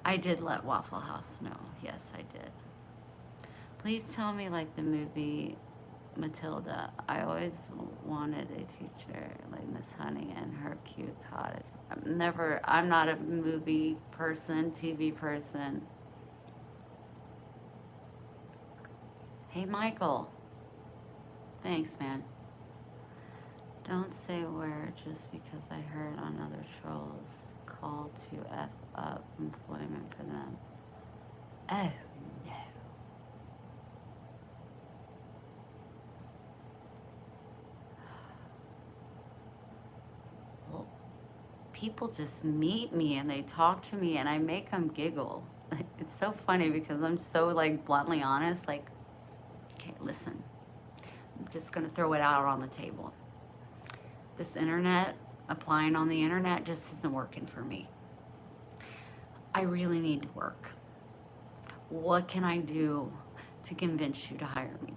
I did let Waffle House know. Yes, I did. Please tell me like the movie Matilda. I always wanted a teacher like Miss Honey and her cute cottage. I'm not a movie person, TV person. Hey, Michael. Thanks, man. Don't say where just because I heard on other trolls call to F up employment for them. Oh, no. Well, people just meet me and they talk to me and I make them giggle. It's so funny because I'm so like bluntly honest, like, okay, listen, I'm just gonna throw it out on the table. This internet, applying on the internet just isn't working for me. I really need to work. What can I do to convince you to hire me?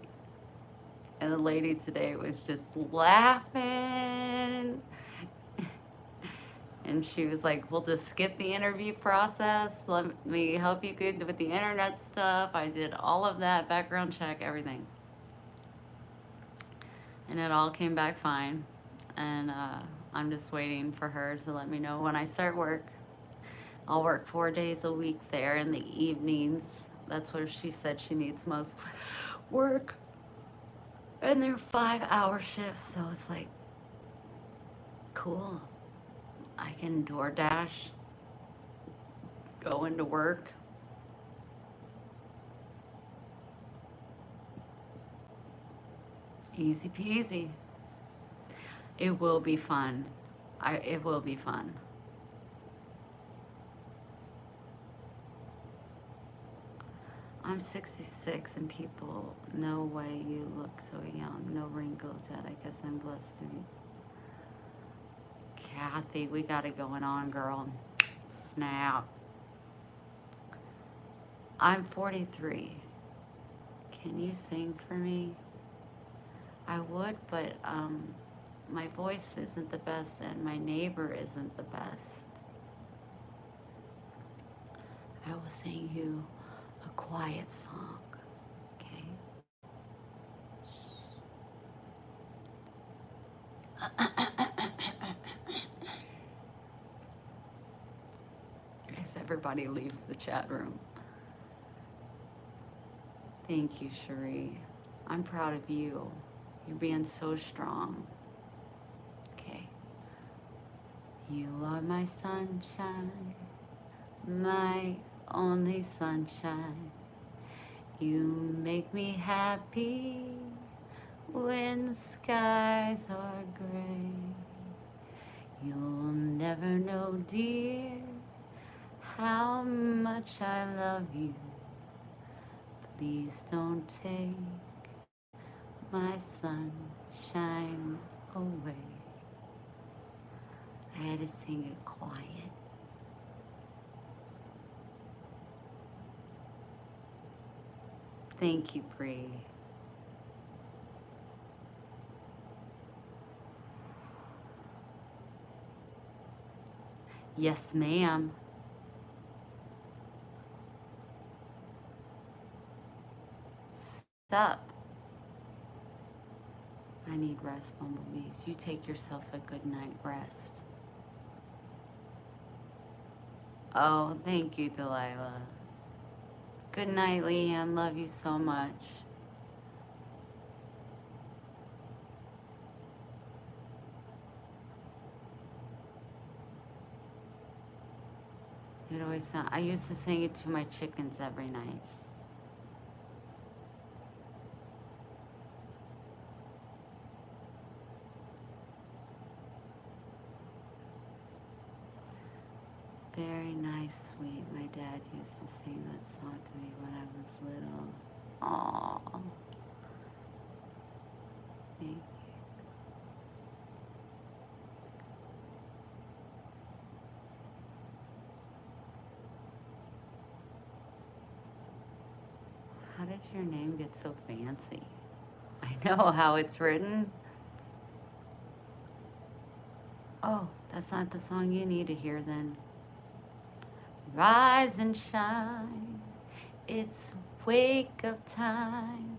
And the lady today was just laughing. And she was like, we'll just skip the interview process. Let me help you good with the internet stuff. I did all of that, background check, everything. And it all came back fine. And I'm just waiting for her to let me know when I start work. I'll work 4 days a week there in the evenings. That's where she said she needs most work. And they're 5-hour shifts, so it's like, cool. I can DoorDash, go into work. Easy peasy. It will be fun. It will be fun. I'm 66 and people, no way you look so young. No wrinkles yet. I guess I'm blessed to be. Kathy, we got it going on, girl. Snap. I'm 43. Can you sing for me? I would, but my voice isn't the best and my neighbor isn't the best. I will sing you a quiet song, okay? As everybody leaves the chat room. Thank you, Cherie. I'm proud of you. You're being so strong. Okay. You are my sunshine, my only sunshine. You make me happy when the skies are gray. You'll never know, dear, how much I love you. Please don't take my sunshine away. I had to sing it quiet. Thank you, Bree. Yes, ma'am. Sup? I need rest, bumblebees. You take yourself a good night rest. Oh, thank you, Delilah. Good night, Leanne. Love you so much. It always sound, I used to sing it to my chickens every night. Very nice, sweet. My dad used to sing that song to me when I was little. Aww. Thank you. How did your name get so fancy? I know how it's written. Oh, that's not the song you need to hear then. Rise and shine, it's wake up time.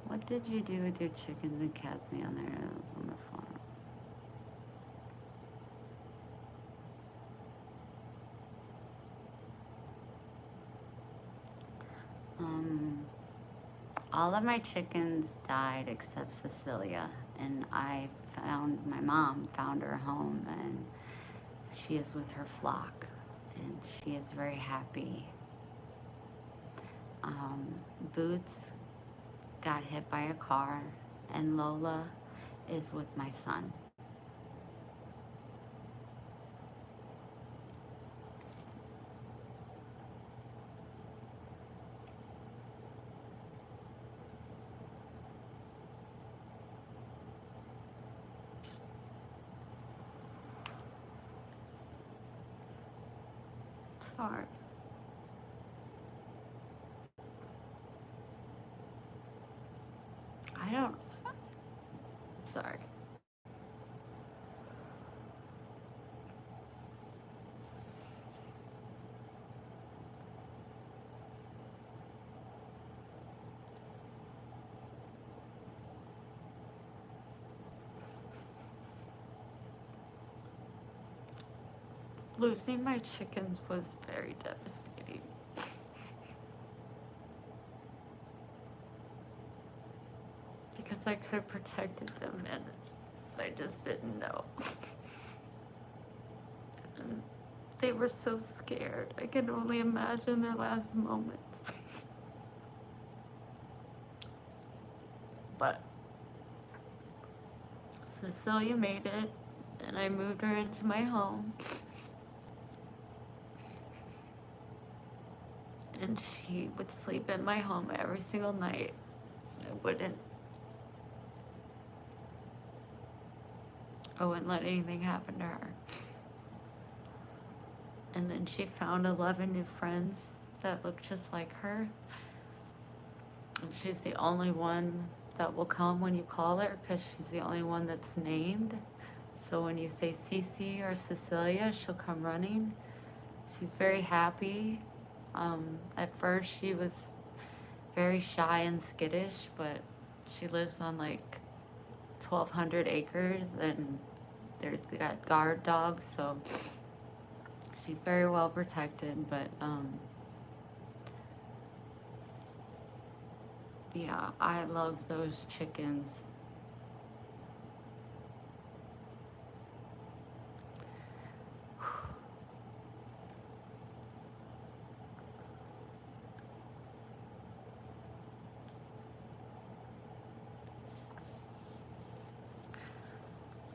What did you do with your chickens and cats down there? It was on the farm. All of my chickens died except Cecilia, and my mom found her home, and she is with her flock, and she is very happy. Boots got hit by a car, and Lola is with my son. Sorry. I don't. Sorry. Losing my chickens was very devastating because I could have protected them and I just didn't know. And they were so scared. I can only imagine their last moments. But Cecilia made it, and I moved her into my home. And she would sleep in my home every single night. I wouldn't let anything happen to her. And then she found 11 new friends that look just like her. And she's the only one that will come when you call her because she's the only one that's named. So when you say Cece or Cecilia, she'll come running. She's very happy. At first she was very shy and skittish, but she lives on like 1,200 acres and they got guard dogs, so she's very well protected. But yeah, I love those chickens.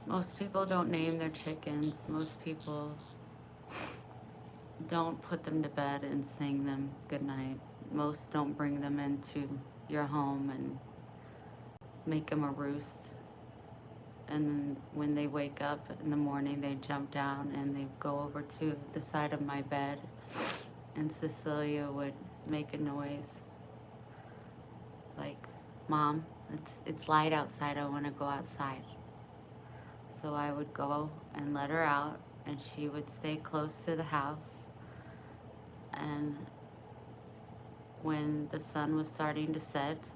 Most people don't name their chickens. Most people don't put them to bed and sing them goodnight. Most don't bring them into your home and make them a roost. And then when they wake up in the morning, they jump down and they go over to the side of my bed. And Cecilia would make a noise like, "Mom, it's light outside. I want to go outside." So I would go and let her out, and she would stay close to the house. And when the sun was starting to set,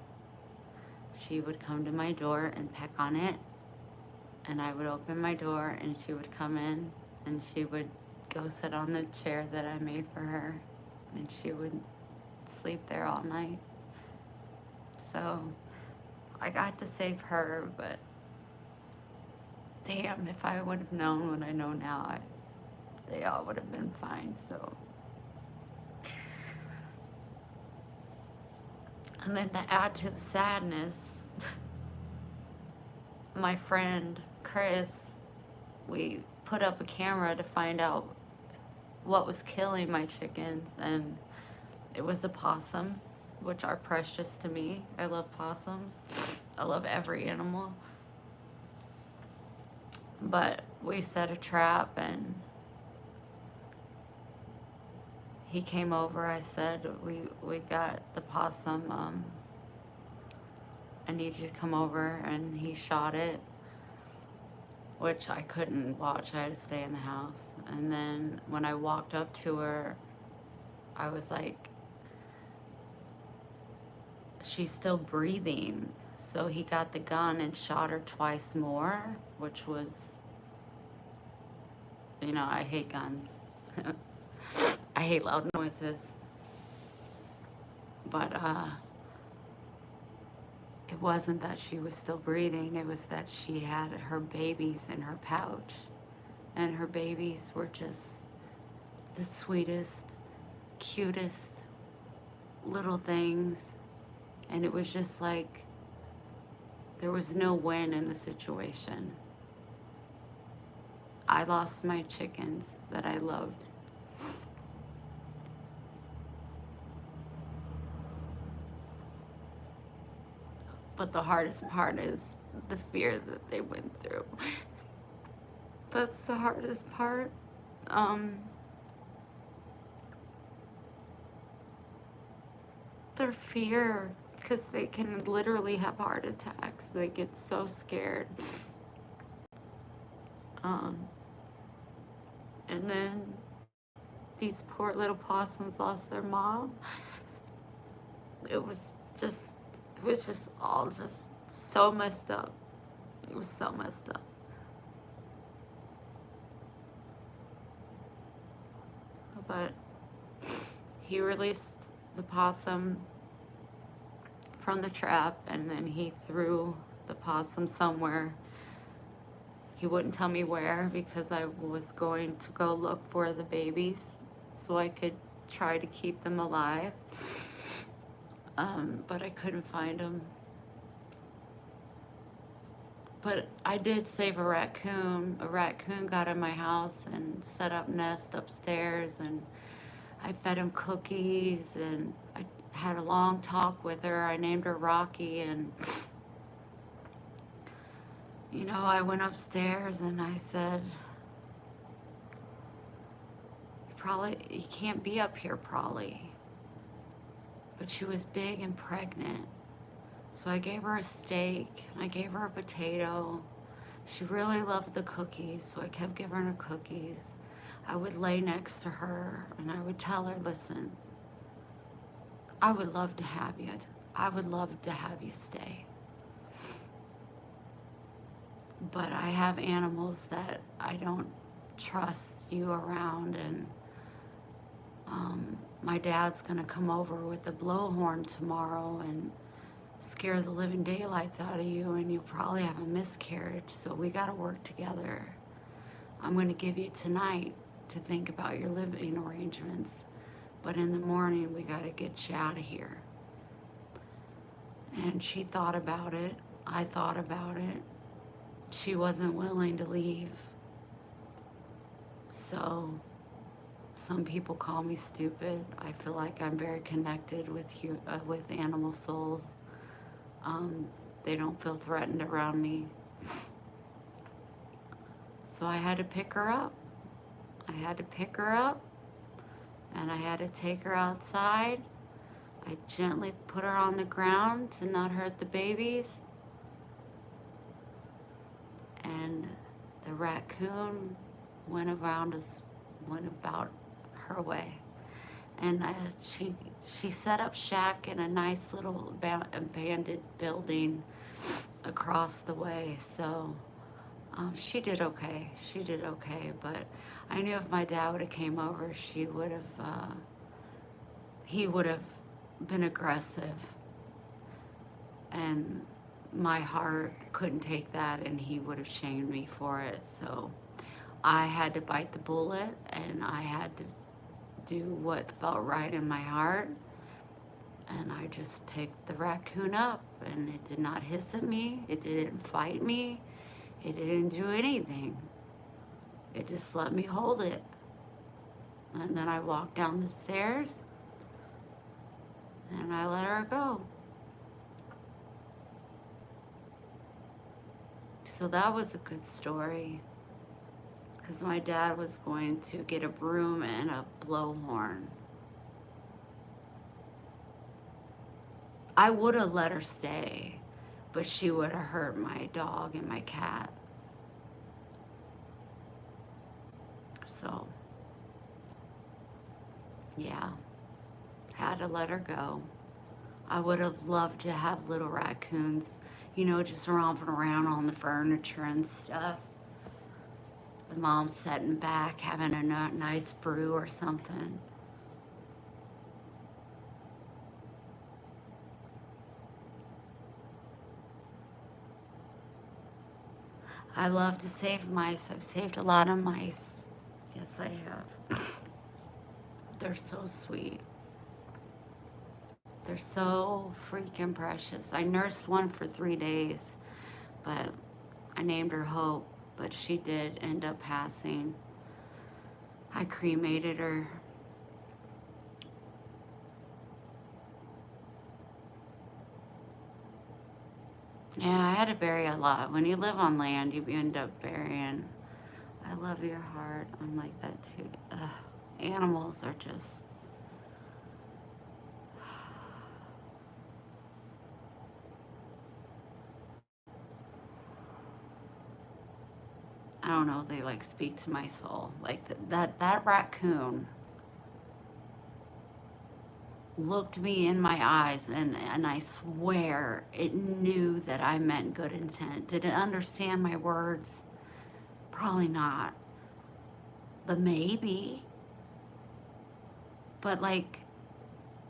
she would come to my door and peck on it. And I would open my door, and she would come in, and she would go sit on the chair that I made for her, and she would sleep there all night. So I got to save her, but damn, if I would have known what I know now, they all would have been fine. So, and then to add to the sadness, my friend Chris, we put up a camera to find out what was killing my chickens, and it was a possum, which are precious to me. I love possums. I love every animal. But we set a trap, and he came over. I said, we got the possum. I need you to come over. And he shot it, which I couldn't watch. I had to stay in the house. And then when I walked up to her, I was like, she's still breathing. So he got the gun and shot her twice more, which was, I hate guns. I hate loud noises. But it wasn't that she was still breathing. It was that she had her babies in her pouch. And her babies were just the sweetest, cutest little things. And it was just like, there was no win in the situation. I lost my chickens that I loved. But the hardest part is the fear that they went through. That's the hardest part. their fear, because they can literally have heart attacks. They get so scared. Um, and then these poor little possums lost their mom. It was just, all just so messed up. It was so messed up. But he released the possum from the trap, and then he threw the possum somewhere. He wouldn't tell me where, because I was going to go look for the babies so I could try to keep them alive. But I couldn't find them. But I did save a raccoon. A raccoon got in my house and set up nest upstairs, and I fed him cookies, and I had a long talk with her. I named her Rocky, and you know, I went upstairs and I said, you can't be up here probably. But she was big and pregnant. So I gave her a steak, I gave her a potato. She really loved the cookies, so I kept giving her cookies. I would lay next to her and I would tell her, listen, I would love to have you. I would love to have you stay. But I have animals that I don't trust you around, and my dad's gonna come over with a blowhorn tomorrow and scare the living daylights out of you, and you probably have a miscarriage, so we gotta work together. I'm gonna give you tonight to think about your living arrangements, but in the morning we gotta get you out of here. And she thought about it, I thought about it. She wasn't willing to leave. So some people call me stupid. I feel like I'm very connected with animal souls. They don't feel threatened around me. So I had to pick her up. I had to pick her up, and I had to take her outside. I gently put her on the ground to not hurt the babies. And the raccoon went about her way. And she set up shack in a nice little abandoned building across the way. So she did okay. She did okay. But I knew if my dad would have came over, he would have been aggressive. And my heart couldn't take that, and he would have shamed me for it. So I had to bite the bullet, and I had to do what felt right in my heart. And I just picked the raccoon up, and it did not hiss at me. It didn't fight me. It didn't do anything. It just let me hold it. And then I walked down the stairs, and I let her go. So that was a good story, because my dad was going to get a broom and a blowhorn. I would have let her stay, but she would have hurt my dog and my cat. So, yeah, had to let her go. I would have loved to have little raccoons, you know, just romping around on the furniture and stuff. The mom sitting back having a nice brew or something. I love to save mice. I've saved a lot of mice. Yes, I have. They're so sweet. They're so freaking precious. I nursed one for 3 days, but I named her Hope, but she did end up passing. I cremated her. Yeah, I had to bury a lot. When you live on land, you end up burying. I love your heart. I'm like that too. Ugh. Animals are just... I don't know, they like speak to my soul. Like that raccoon looked me in my eyes, and I swear it knew that I meant good intent. Did it understand my words? Probably not, but maybe. But like,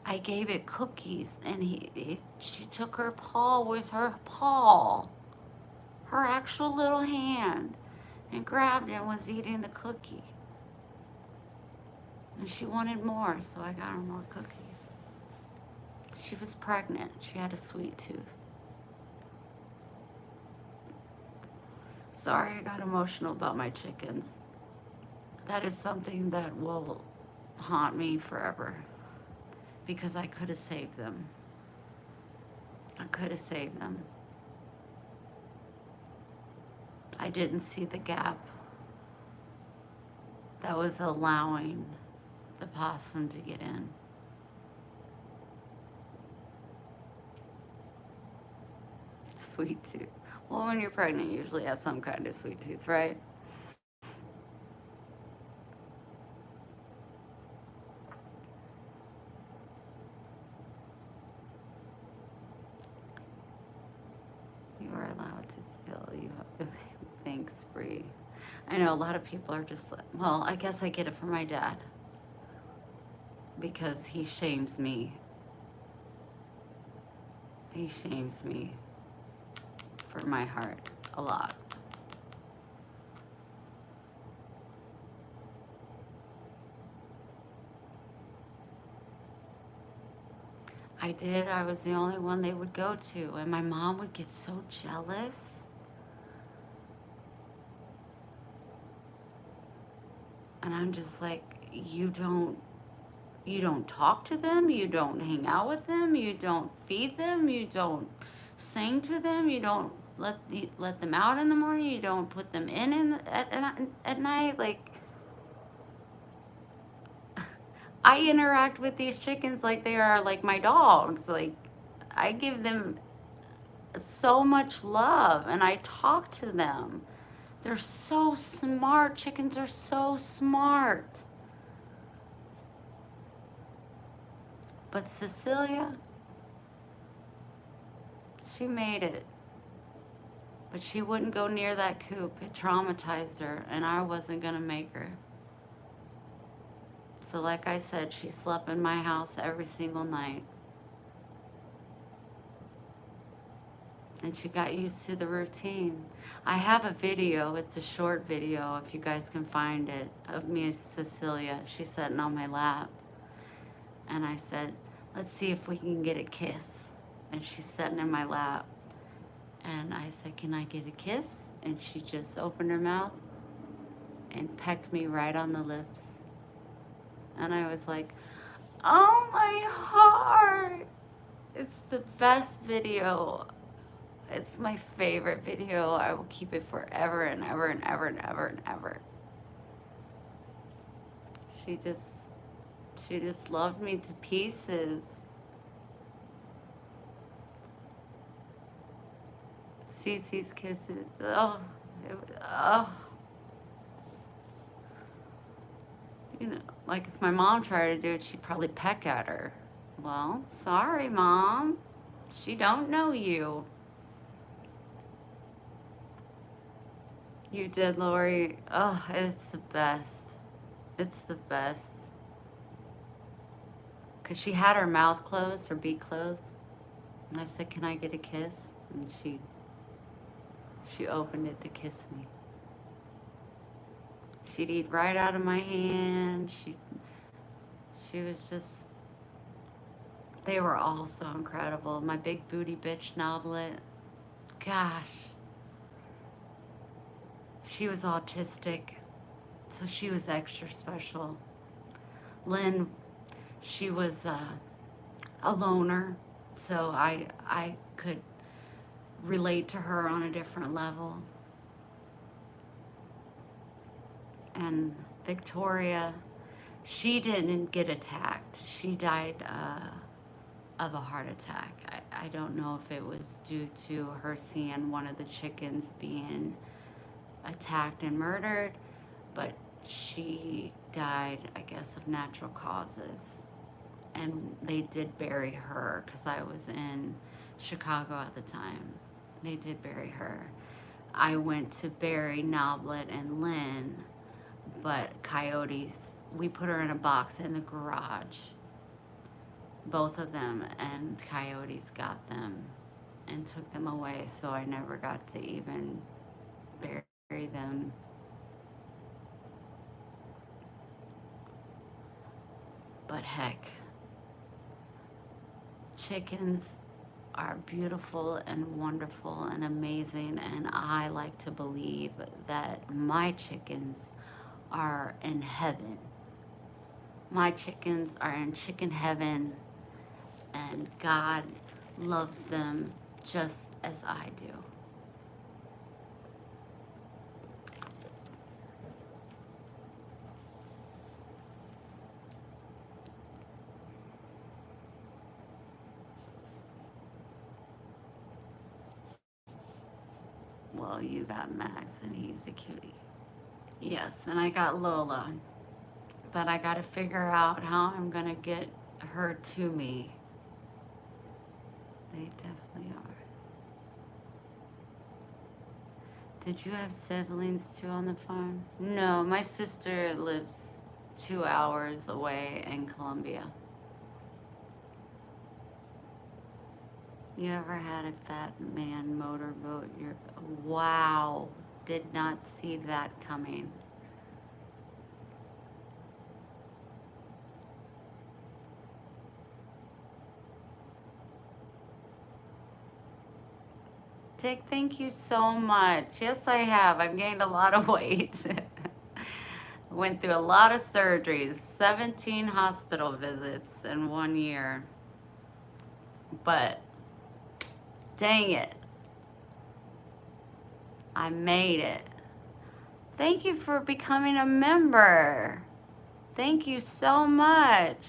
I gave it cookies, and she took her paw with her paw, her actual little hand, and grabbed it and was eating the cookie. And she wanted more, so I got her more cookies. She was pregnant. She had a sweet tooth. Sorry, I got emotional about my chickens. That is something that will haunt me forever, because I could have saved them. I could have saved them. I didn't see the gap that was allowing the possum to get in. Sweet tooth. Well, when you're pregnant, you usually have some kind of sweet tooth, right? You are allowed to feel you have. Thanks, Bree. I know a lot of people are just like, well, I guess I get it from my dad, because he shames me. He shames me for my heart a lot. I did. I was the only one they would go to, and my mom would get so jealous. And I'm just like, you don't talk to them, you don't hang out with them, you don't feed them, you don't sing to them, you don't let them out in the morning, you don't put them at night. Like, I interact with these chickens like they are like my dogs. Like, I give them so much love, and I talk to them. They're so smart. Chickens are so smart. But Cecilia, she made it. But she wouldn't go near that coop. It traumatized her, and I wasn't going to make her. So like I said, she slept in my house every single night. And she got used to the routine. I have a video, it's a short video, if you guys can find it, of me and Cecilia. She's sitting on my lap. And I said, let's see if we can get a kiss. And she's sitting in my lap. And I said, can I get a kiss? And she just opened her mouth and pecked me right on the lips. And I was like, oh my heart. It's the best video. It's my favorite video. I will keep it forever and ever and ever and ever and ever. She just loved me to pieces. Cece's kisses. Oh, oh. You know, like if my mom tried to do it, she'd probably peck at her. Well, sorry, Mom. She don't know you. You did, Lori. Oh, it's the best. It's the best. Because she had her mouth closed, her beak closed. And I said, can I get a kiss? And she opened it to kiss me. She'd eat right out of my hand. She was just, they were all so incredible. My big booty bitch novelet. Gosh. She was autistic, so she was extra special. Lynn, she was a loner, so I could relate to her on a different level. And Victoria, she didn't get attacked. She died of a heart attack. I don't know if it was due to her seeing one of the chickens being attacked and murdered, but she died, I guess, of natural causes. And they did bury her because I was in Chicago at the time. They did bury her. I went to bury Noblet and Lynn, but coyotes, we put her in a box in the garage, both of them, and coyotes got them and took them away, so I never got to even bury them. But heck, chickens are beautiful and wonderful and amazing, and I like to believe that my chickens are in heaven. My chickens are in chicken heaven, and God loves them just as I do. Well, you got Max, and he's a cutie. Yes, and I got Lola, but I gotta figure out how I'm gonna get her to me. They definitely are. Did you have siblings too on the farm? No, my sister lives 2 hours away in Colombia. You ever had a fat man motorboat? Wow, did not see that coming. Dick, thank you so much. Yes, I have. I've gained a lot of weight. Went through a lot of surgeries, 17 hospital visits in 1 year. But dang it, I made it. Thank you for becoming a member. Thank you so much.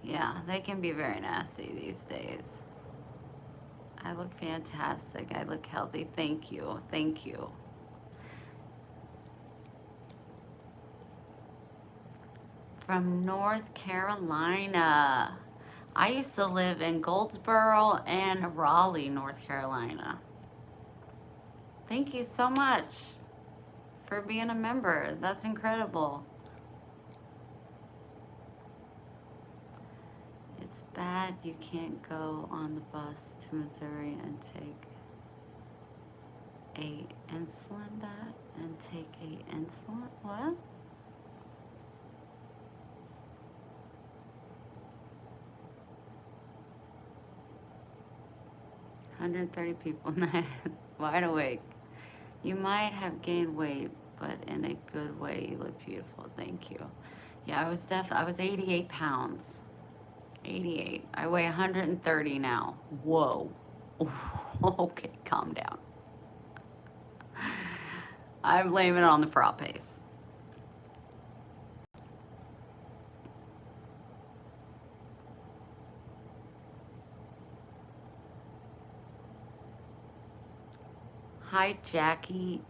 Yeah, they can be very nasty these days. I look fantastic. I look healthy. Thank you. Thank you. From North Carolina. I used to live in Goldsboro and Raleigh, North Carolina. Thank you so much for being a member. That's incredible. It's bad you can't go on the bus to Missouri and take a insulin back and take a insulin. What? 130 people wide awake. You might have gained weight, but in a good way. You look beautiful. Thank you. Yeah, I was 88 pounds. 88. I weigh 130 now. Whoa. Okay, calm down. I blame it on the frappes. Hi, Jackie.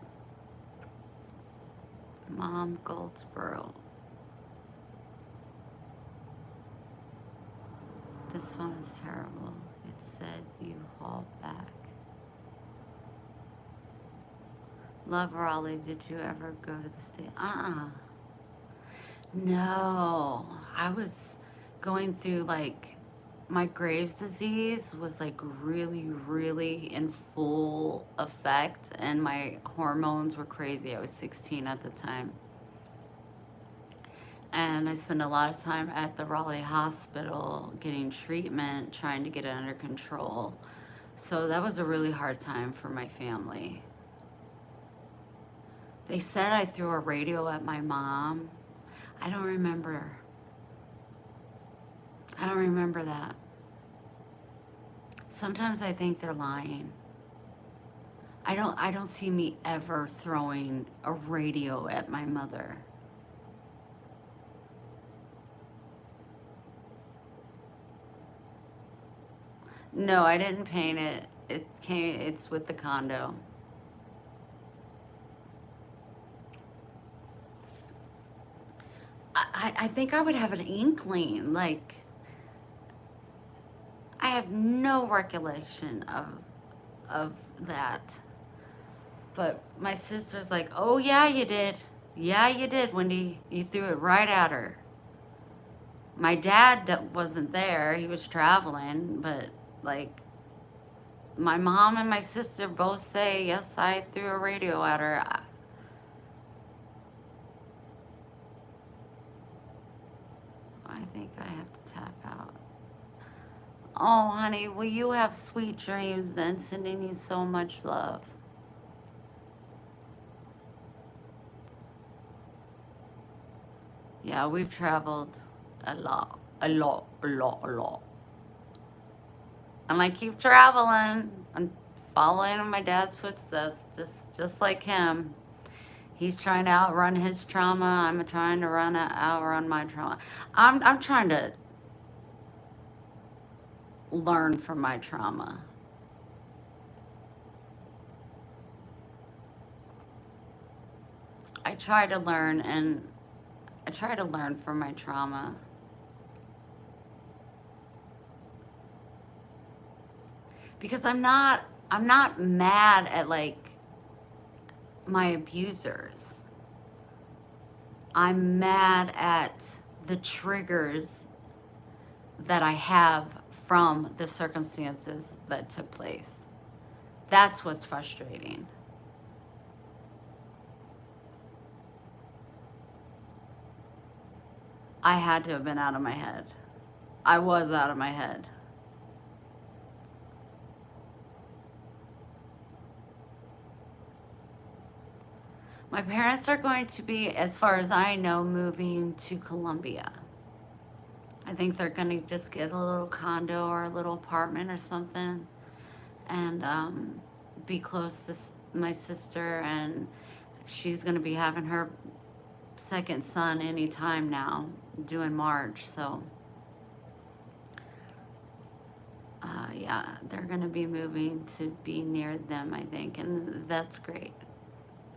Mom, Goldsboro. This phone is terrible. It said you haul back. Love Raleigh. Did you ever go to the state? No. I was going through like my Graves' disease was like really in full effect, and my hormones were crazy. I was 16 at the time. And I spent a lot of time at the Raleigh hospital getting treatment, trying to get it under control. So that was a really hard time for my family. They said I threw a radio at my mom. I don't remember. I don't remember that. Sometimes I think they're lying. I don't see me ever throwing a radio at my mother. No, I didn't paint it. It's with the condo. I think I would have an inkling. Like, I have no recollection of that. But my sister's like, oh yeah, you did. Yeah, you did, Wendy. You threw it right at her. My dad wasn't there. He was traveling, but like my mom and my sister both say, yes, I threw a radio at her. I think I have to tap out. Oh, honey, well, you have sweet dreams then. Sending you so much love. Yeah, we've traveled a lot, a lot, a lot, a lot. And I keep traveling. I'm following in my dad's footsteps, just like him. He's trying to outrun his trauma. I'm trying to outrun my trauma. I'm trying to learn from my trauma. I try to learn and I try to learn from my trauma. Because I'm not mad at like my abusers. I'm mad at the triggers that I have from the circumstances that took place. That's what's frustrating. I had to have been out of my head. I was out of my head. My parents are going to be, as far as I know, moving to Colombia. I think they're going to just get a little condo or a little apartment or something and be close to my sister, and she's going to be having her second son anytime now, due in March. So, yeah, they're going to be moving to be near them, I think, and that's great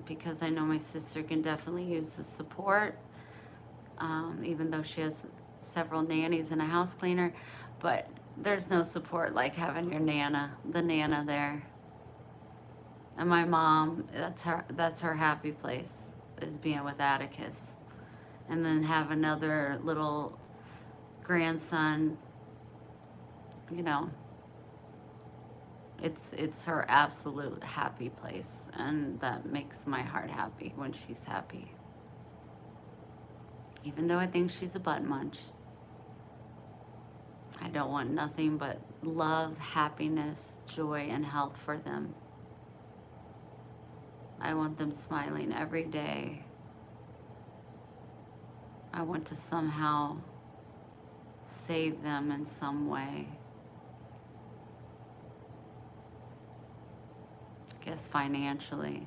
because I know my sister can definitely use the support, even though she has several nannies and a house cleaner, but there's no support like having your the nana there. And my mom, that's her happy place, is being with Atticus. And then have another little grandson, you know, it's her absolute happy place, and that makes my heart happy when she's happy. Even though I think she's a butt munch. I don't want nothing but love, happiness, joy, and health for them. I want them smiling every day. I want to somehow save them in some way. I guess financially.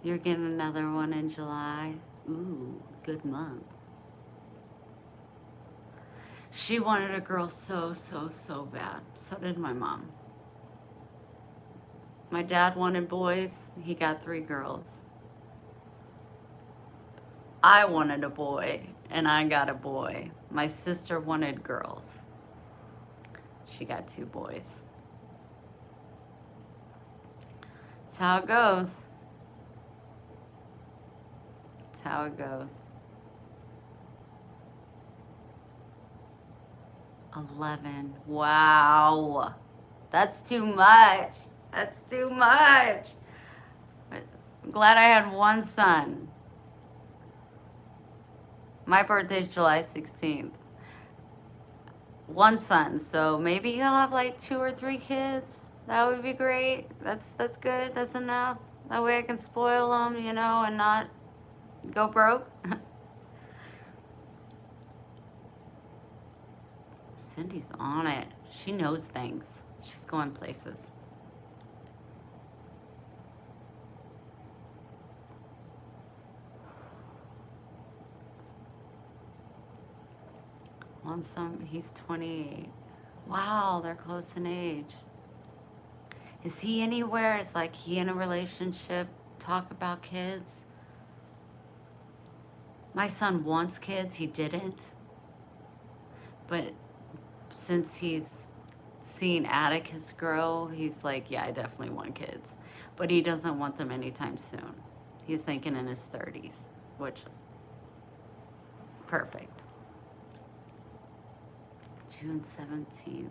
You're getting another one in July. Ooh, good month. She wanted a girl so, so, so bad. So did my mom. My dad wanted boys. He got 3 girls. I wanted a boy, and I got a boy. My sister wanted girls. She got 2 boys. That's how it goes. That's how it goes. 11. Wow. That's too much. That's too much. I'm glad I had one son. My birthday's July 16th. One son, so maybe he'll have like 2 or 3 kids. That would be great. That's good. That's enough. That way I can spoil them, you know, and not go broke. Cindy's on it. She knows things. She's going places. He's 28. Wow, they're close in age. Is he anywhere? Is like he in a relationship? Talk about kids? My son wants kids, he didn't. But since he's seen Atticus grow, he's like, yeah, I definitely want kids. But he doesn't want them anytime soon. He's thinking in his 30s, which, perfect. June 17th.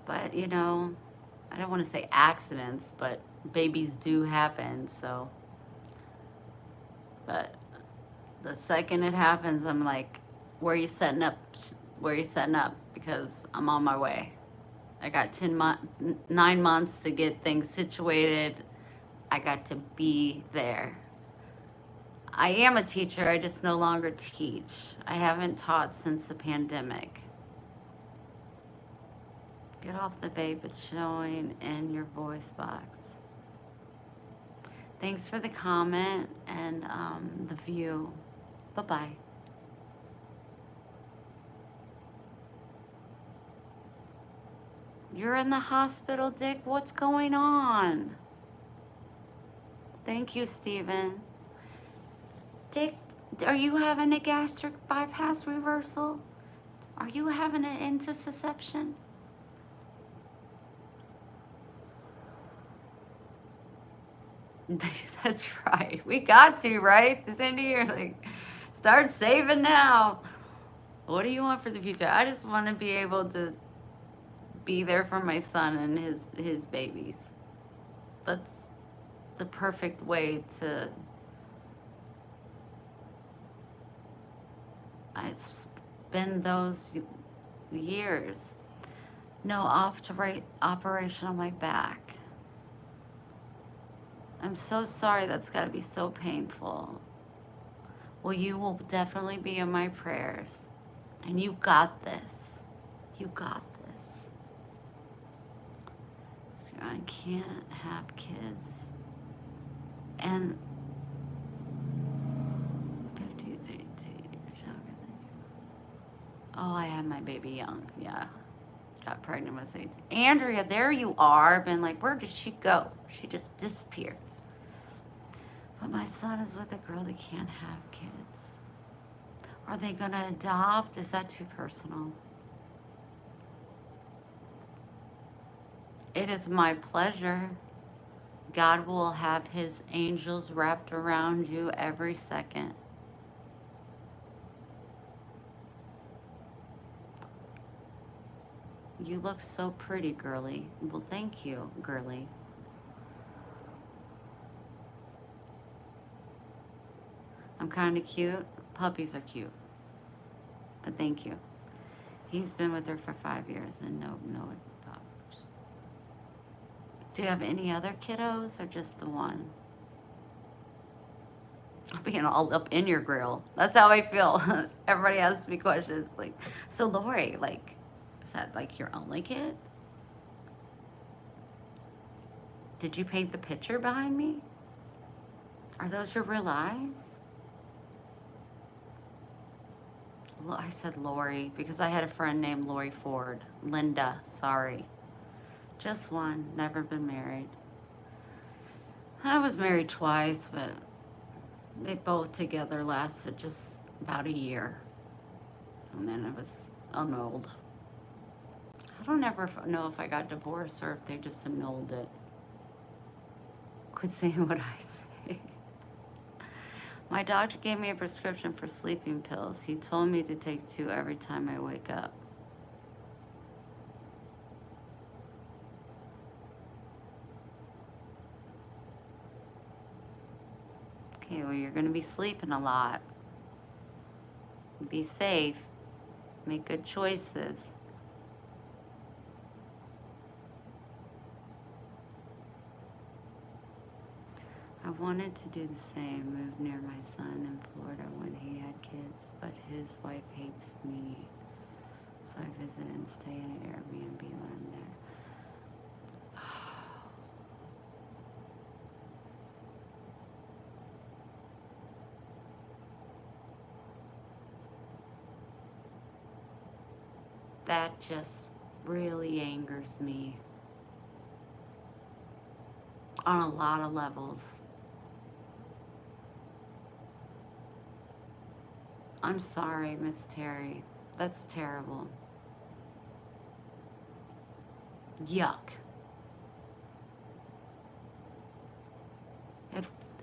But, you know, I don't want to say accidents, but babies do happen, so. But the second it happens, I'm like, where are you setting up? Where are you setting up? Because I'm on my way. I got 9 months to get things situated. I got to be there. I am a teacher, I just no longer teach. I haven't taught since the pandemic. Get off the vape, it's showing in your voice box. Thanks for the comment and the view. Bye-bye. You're in the hospital, Dick. What's going on? Thank you, Stephen. Dick, are you having a gastric bypass reversal? Are you having an intussusception? That's right. We got to, right? This end of year, like, start saving now. What do you want for the future? I just want to be able to be there for my son and his babies. That's the perfect way to. I spend those years. No, off to right operation on my back. I'm so sorry. That's got to be so painful. Well, you will definitely be in my prayers. And you got this. You got this. So I can't have kids. And 53 years younger than you. Oh, I had my baby young. Yeah. Got pregnant when I was 18. Andrea, there you are. I've been like, where did she go? She just disappeared. But my son is with a girl that can't have kids. Are they going to adopt? Is that too personal? It is my pleasure. God will have his angels wrapped around you every second. You look so pretty, girly. Well, thank you, girly. I'm kind of cute. Puppies are cute. But thank you. He's been with her for 5 years and no dogs. Do you have any other kiddos or just the one? I'm being all up in your grill. That's how I feel. Everybody asks me questions like, so Lori, like, is that like your only kid? Did you paint the picture behind me? Are those your real eyes? I said Lori because I had a friend named Lori Ford. Linda, sorry. Just one, never been married. I was married twice, but they both together lasted just about a year. And then I was annulled. I don't ever know if I got divorced or if they just annulled it. Quit saying what I say. My doctor gave me a prescription for sleeping pills. He told me to take 2 every time I wake up. Okay, well, you're going to be sleeping a lot. Be safe. Make good choices. I wanted to do the same, move near my son in Florida when he had kids, but his wife hates me. So I visit and stay in an Airbnb when I'm there. That just really angers me on a lot of levels. I'm sorry, Miss Terry. That's terrible. Yuck.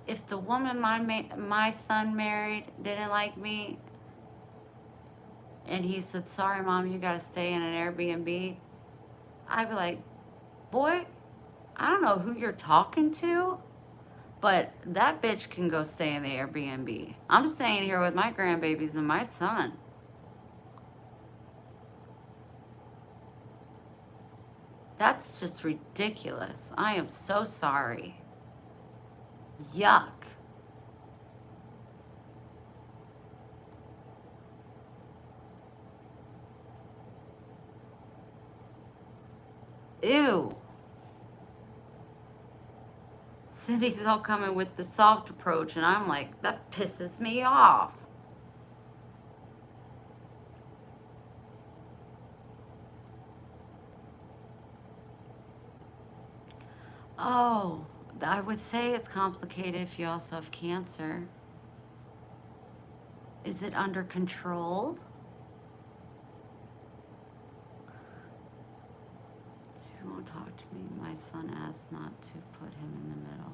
If the woman my son married didn't like me, and he said, "Sorry, Mom, you gotta stay in an Airbnb," I'd be like, "Boy, I don't know who you're talking to, but that bitch can go stay in the Airbnb. I'm staying here with my grandbabies and my son." That's just ridiculous. I am so sorry. Yuck. Ew. Cindy's all coming with the soft approach, and I'm like, that pisses me off. Oh, I would say it's complicated if you also have cancer. Is it under control? She won't talk to me. My son asked not to put him in the middle.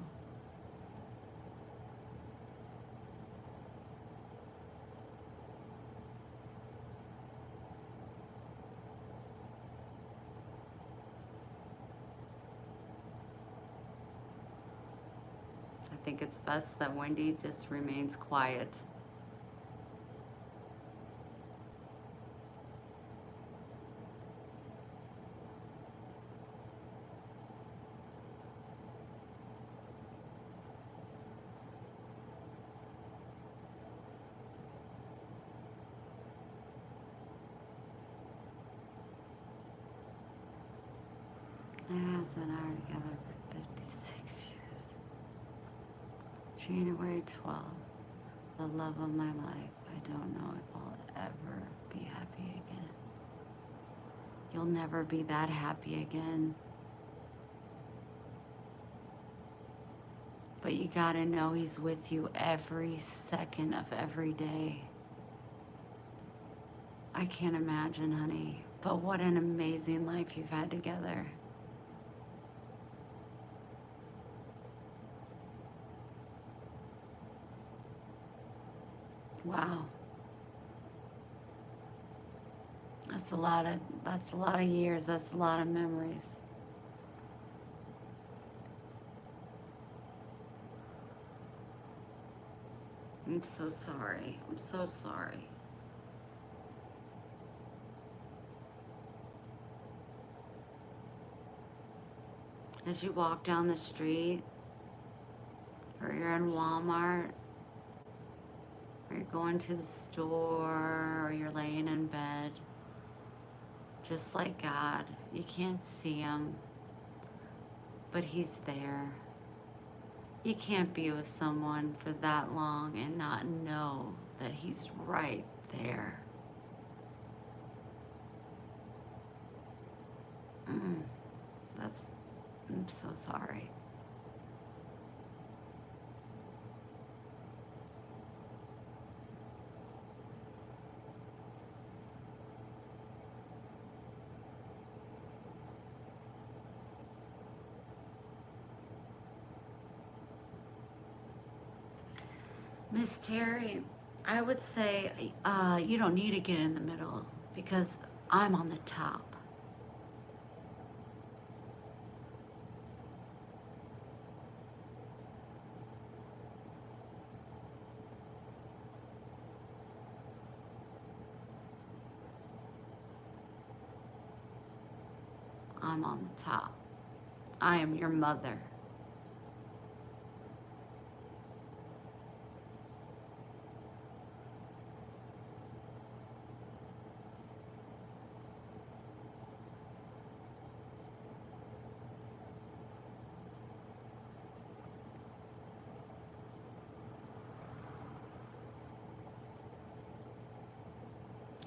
I think it's best that Wendy just remains quiet. My husband and I are together for 56 years. January 12th, the love of my life. I don't know if I'll ever be happy again. You'll never be that happy again. But you gotta know he's with you every second of every day. I can't imagine, honey, but what an amazing life you've had together. Wow. That's a lot of years. That's a lot of memories. I'm so sorry. I'm so sorry. As you walk down the street, or you're in Walmart, or you're going to the store, or you're laying in bed, just like God, you can't see him, but he's there. You can't be with someone for that long and not know that he's right there. I'm so sorry. Miss Terry, I would say you don't need to get in the middle because I'm on the top. I'm on the top. I am your mother.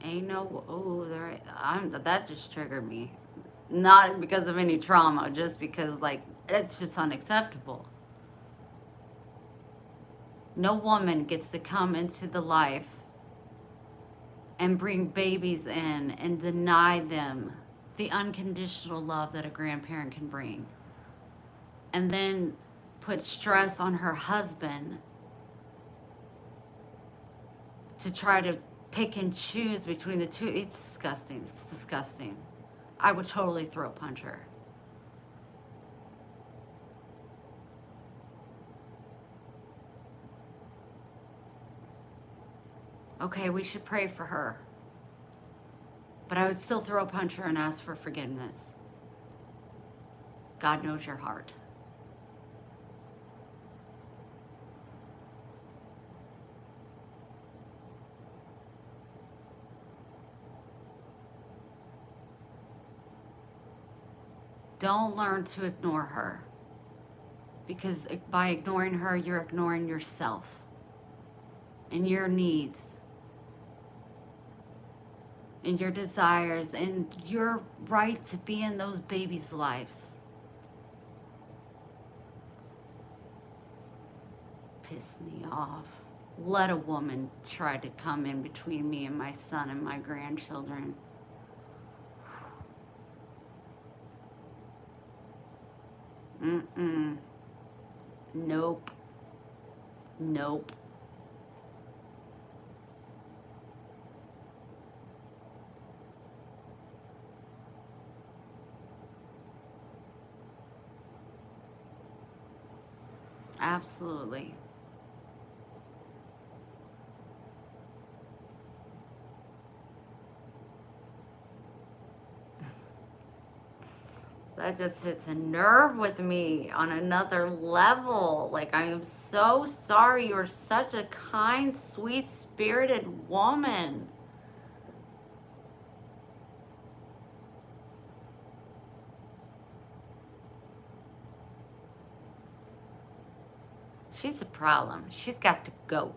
Ain't no, oh, that just triggered me. Not because of any trauma, just because, like, it's just unacceptable. No woman gets to come into the life and bring babies in and deny them the unconditional love that a grandparent can bring. And then put stress on her husband to try to pick and choose between the two. It's disgusting. It's disgusting. I would totally throat punch her. Okay, we should pray for her. But I would still throat punch her and ask for forgiveness. God knows your heart. Don't learn to ignore her. Because by ignoring her, you're ignoring yourself and your needs and your desires and your right to be in those babies' lives. Piss me off. Let a woman try to come in between me and my son and my grandchildren. Mm-mm. Nope. Nope. Absolutely. That just hits a nerve with me on another level. Like, I am so sorry. You're such a kind, sweet-spirited woman. She's the problem. She's got to go.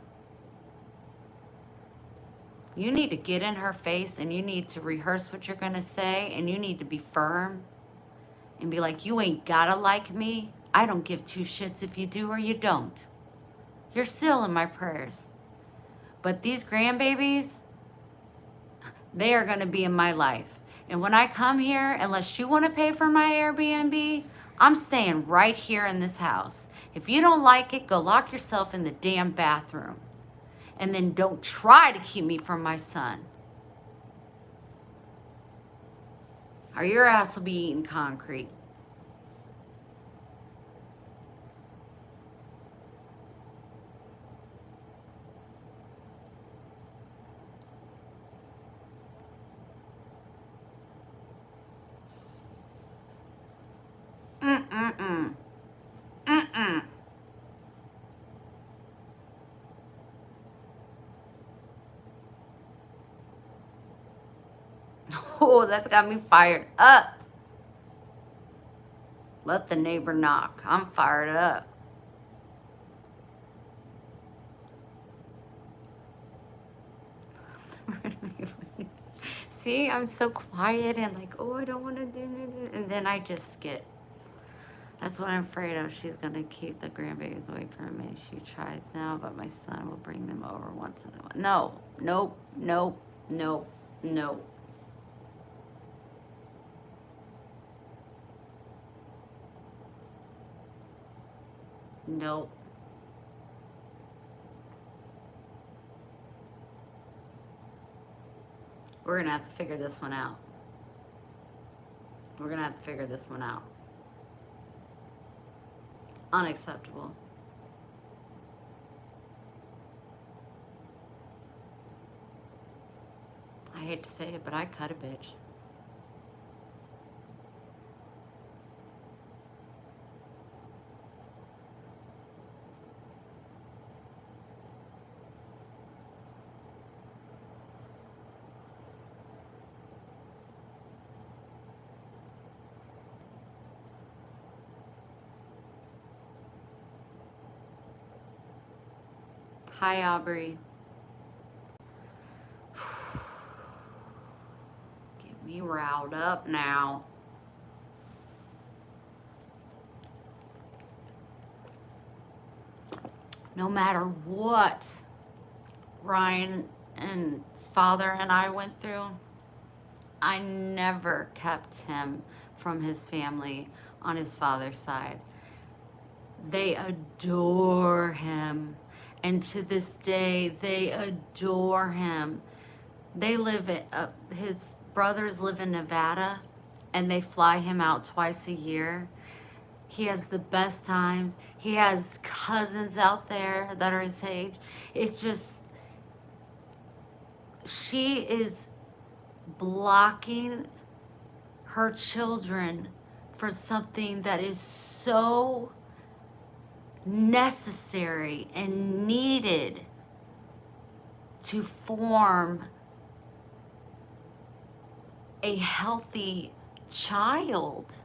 You need to get in her face and you need to rehearse what you're going to say and you need to be firm and be like, you ain't gotta like me. I don't give two shits if you do or you don't. You're still in my prayers. But these grandbabies, they are going to be in my life. And when I come here, unless you want to pay for my Airbnb, I'm staying right here in this house. If you don't like it, go lock yourself in the damn bathroom. And then don't try to keep me from my son. Or your ass will be eating concrete. Mm-mm-mm. Mm-mm. Oh, that's got me fired up. Let the neighbor knock. I'm fired up. See, I'm so quiet and like, oh, I don't want to do it. And then I just get, that's what I'm afraid of. She's going to keep the grandbabies away from me. She tries now, but my son will bring them over once in a while. No, nope, nope, nope, nope. Nope. We're going to have to figure this one out. We're going to have to figure this one out. Unacceptable. I hate to say it, but I cut a bitch. Hi, Aubrey. me riled up now. No matter what Ryan and his father and I went through, I never kept him from his family on his father's side. They adore him. And to this day, they adore him. They live at, his brothers live in Nevada, and they fly him out twice a year. He has the best times. He has cousins out there that are his age. It's just, she is blocking her children for something that is so necessary and needed to form a healthy child.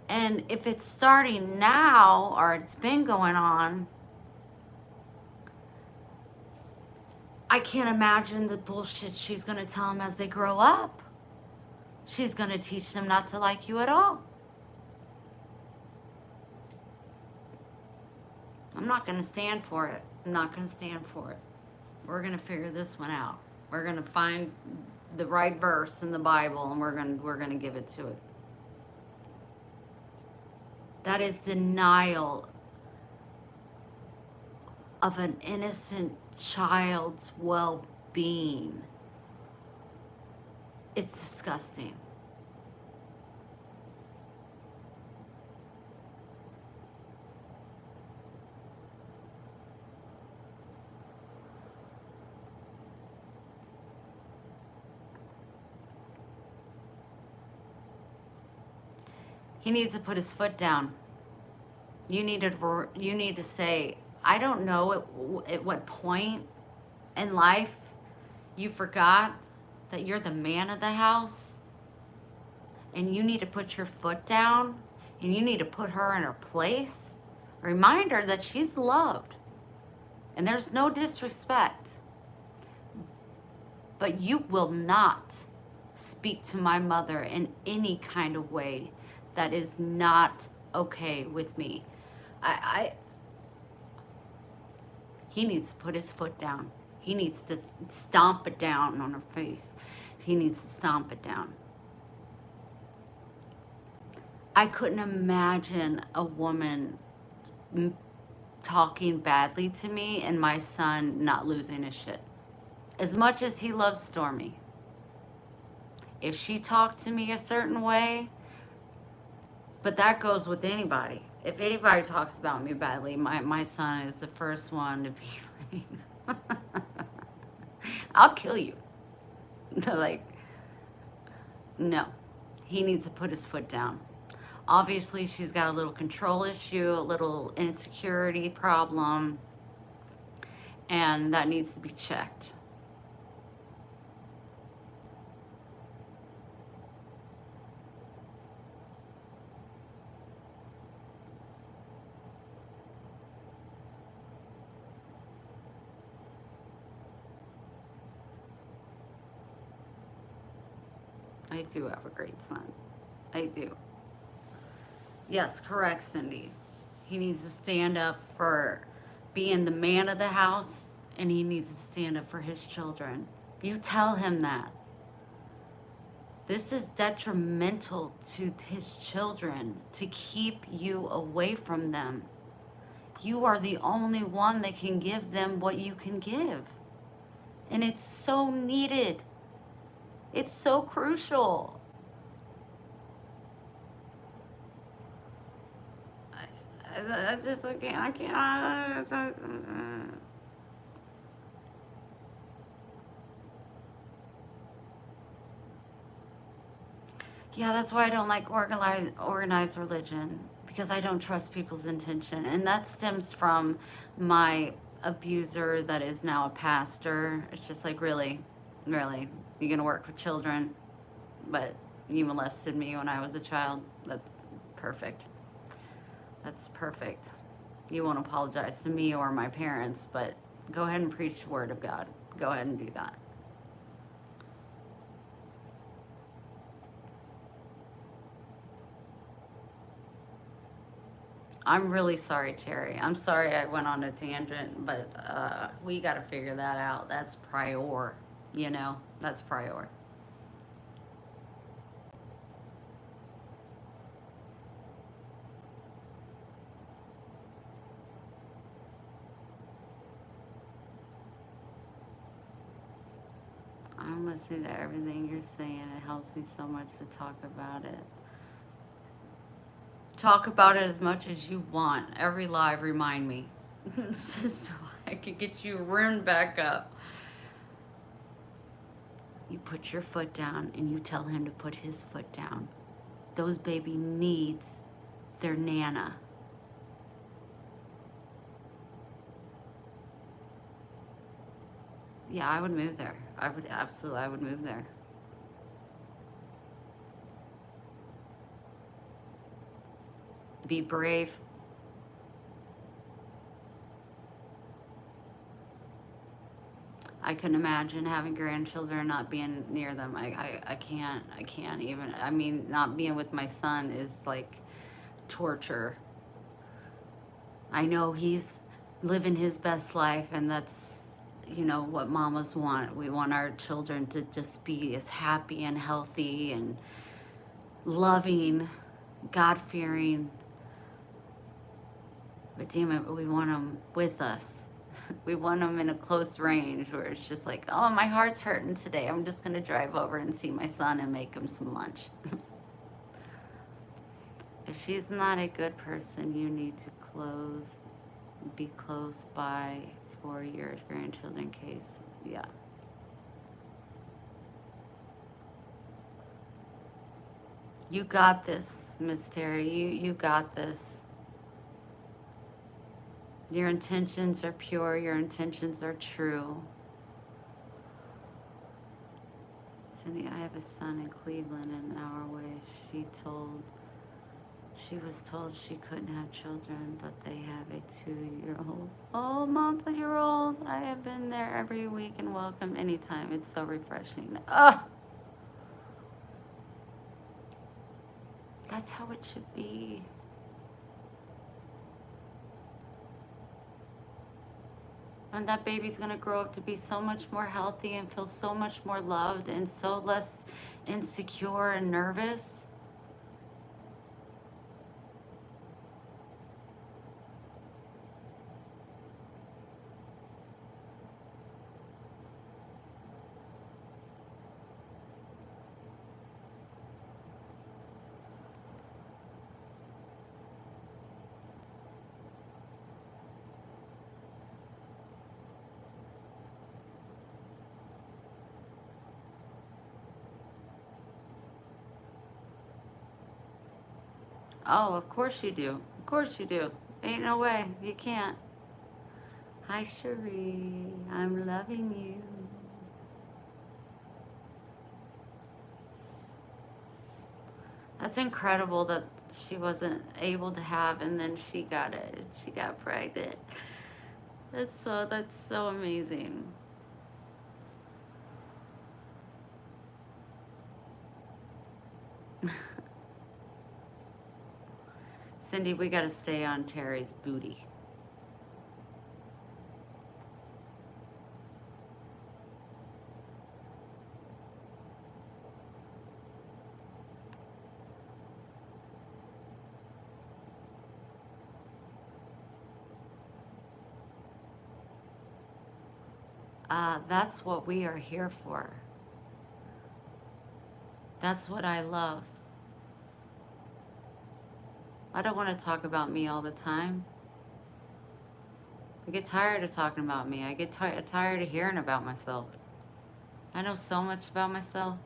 And if it's starting now, or it's been going on, I can't imagine the bullshit she's going to tell them as they grow up. She's going to teach them not to like you at all. I'm not going to stand for it. I'm not going to stand for it. We're going to figure this one out. We're going to find the right verse in the Bible, and we're going to give it to it. That is denial of an innocent child's well-being. It's disgusting. He needs to put his foot down. You need to say, I don't know at what point in life you forgot that you're the man of the house, and you need to put your foot down, and you need to put her in her place. Remind her that she's loved, and there's no disrespect. But you will not speak to my mother in any kind of way that is not okay with me. He needs to put his foot down. He needs to stomp it down on her face. He needs to stomp it down. I couldn't imagine a woman talking badly to me and my son not losing his shit. As much as he loves Stormy, if she talked to me a certain way, but that goes with anybody. If anybody talks about me badly, my son is the first one to be like, I'll kill you. Like, no. He needs to put his foot down. Obviously, she's got a little control issue, a little insecurity problem, and that needs to be checked. I do have a great son. I do. Yes, correct, Cindy. He needs to stand up for being the man of the house, and he needs to stand up for his children. You tell him that. This is detrimental to his children, to keep you away from them. You are the only one that can give them what you can give. And it's so needed. It's so crucial. I just, I can't. Yeah, that's why I don't like organized religion, because I don't trust people's intention. And that stems from my abuser that is now a pastor. It's just like, really, you're going to work with children, but you molested me when I was a child. That's perfect. That's perfect. You won't apologize to me or my parents, but go ahead and preach the word of God. Go ahead and do that. I'm really sorry, Terry. I'm sorry I went on a tangent, but we got to figure that out. That's prior, you know? That's prior. I'm listening to everything you're saying. It helps me so much to talk about it. Talk about it as much as you want. Every live, remind me. So I can get you roomed back up. You put your foot down and you tell him to put his foot down. Those baby needs their nana. Yeah, I would move there. I would move there. Be brave. I couldn't imagine having grandchildren and not being near them. I can't even. I mean, not being with my son is like torture. I know he's living his best life, and that's, you know, what mamas want. We want our children to just be as happy and healthy and loving, God-fearing. But damn it, we want them with us. We want them in a close range where it's just like, oh, my heart's hurting today. I'm just going to drive over and see my son and make him some lunch. If she's not a good person, you need to be close by for your grandchildren case. Yeah. You got this, Miss Terry. You got this. Your intentions are pure. Your intentions are true. Cindy, I have a son in Cleveland in our way. She was told she couldn't have children, but they have a 2-year-old. Oh, month-year-old. I have been there every week and welcome anytime. It's so refreshing. Oh, that's how it should be. And that baby's gonna grow up to be so much more healthy and feel so much more loved and so less insecure and nervous. Oh, of course you do. Of course you do. Ain't no way. You can't. Hi, Cherie. I'm loving you. That's incredible that she wasn't able to have and then she got it. She got pregnant. That's so amazing. Cindy, we got to stay on Terry's booty. That's what we are here for. That's what I love. I don't want to talk about me all the time. I get tired of talking about me. I get tired of hearing about myself. I know so much about myself.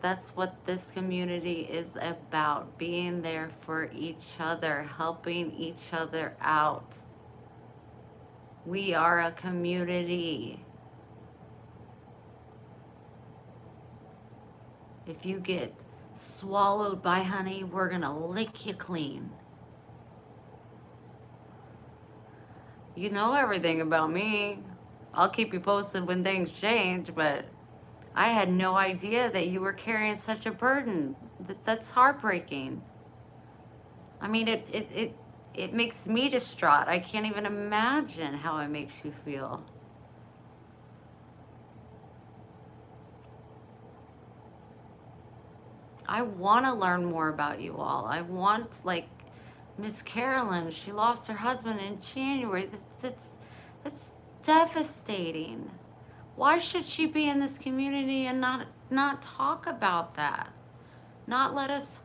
That's what this community is about. Being there for each other, helping each other out. We are a community. If you get swallowed by honey, we're gonna lick you clean. You know everything about me. I'll keep you posted when things change, but I had no idea that you were carrying such a burden. That's heartbreaking. I mean, it makes me distraught. I can't even imagine how it makes you feel. I want to learn more about you all. I want, like, Miss Carolyn, she lost her husband in January. That's devastating. Why should she be in this community and not talk about that? Not let us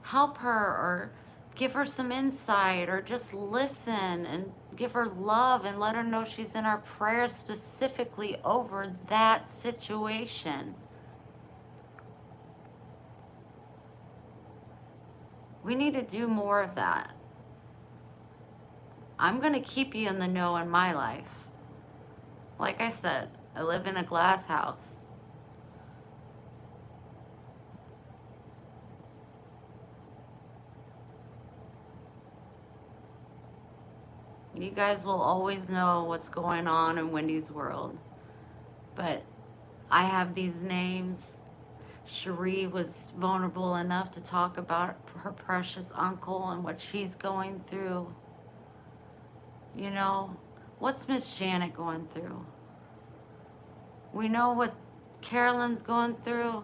help her or give her some insight or just listen and give her love and let her know she's in our prayers specifically over that situation. We need to do more of that. I'm going to keep you in the know in my life. Like I said, I live in a glass house. You guys will always know what's going on in Wendy's world. But I have these names. Cherie was vulnerable enough to talk about her precious uncle and what she's going through. You know, what's Miss Janet going through? We know what Carolyn's going through.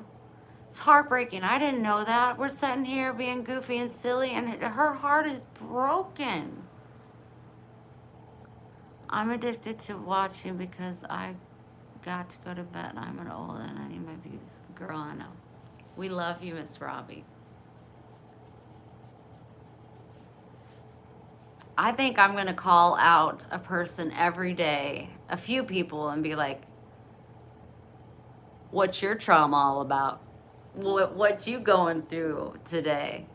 It's heartbreaking. I didn't know that. We're sitting here being goofy and silly, and her heart is broken. I'm addicted to watching because I got to go to bed. I'm an old and I need my views. Girl, I know. We love you, Miss Robbie. I think I'm going to call out a person every day, a few people, and be like, what's your trauma all about? What you going through today?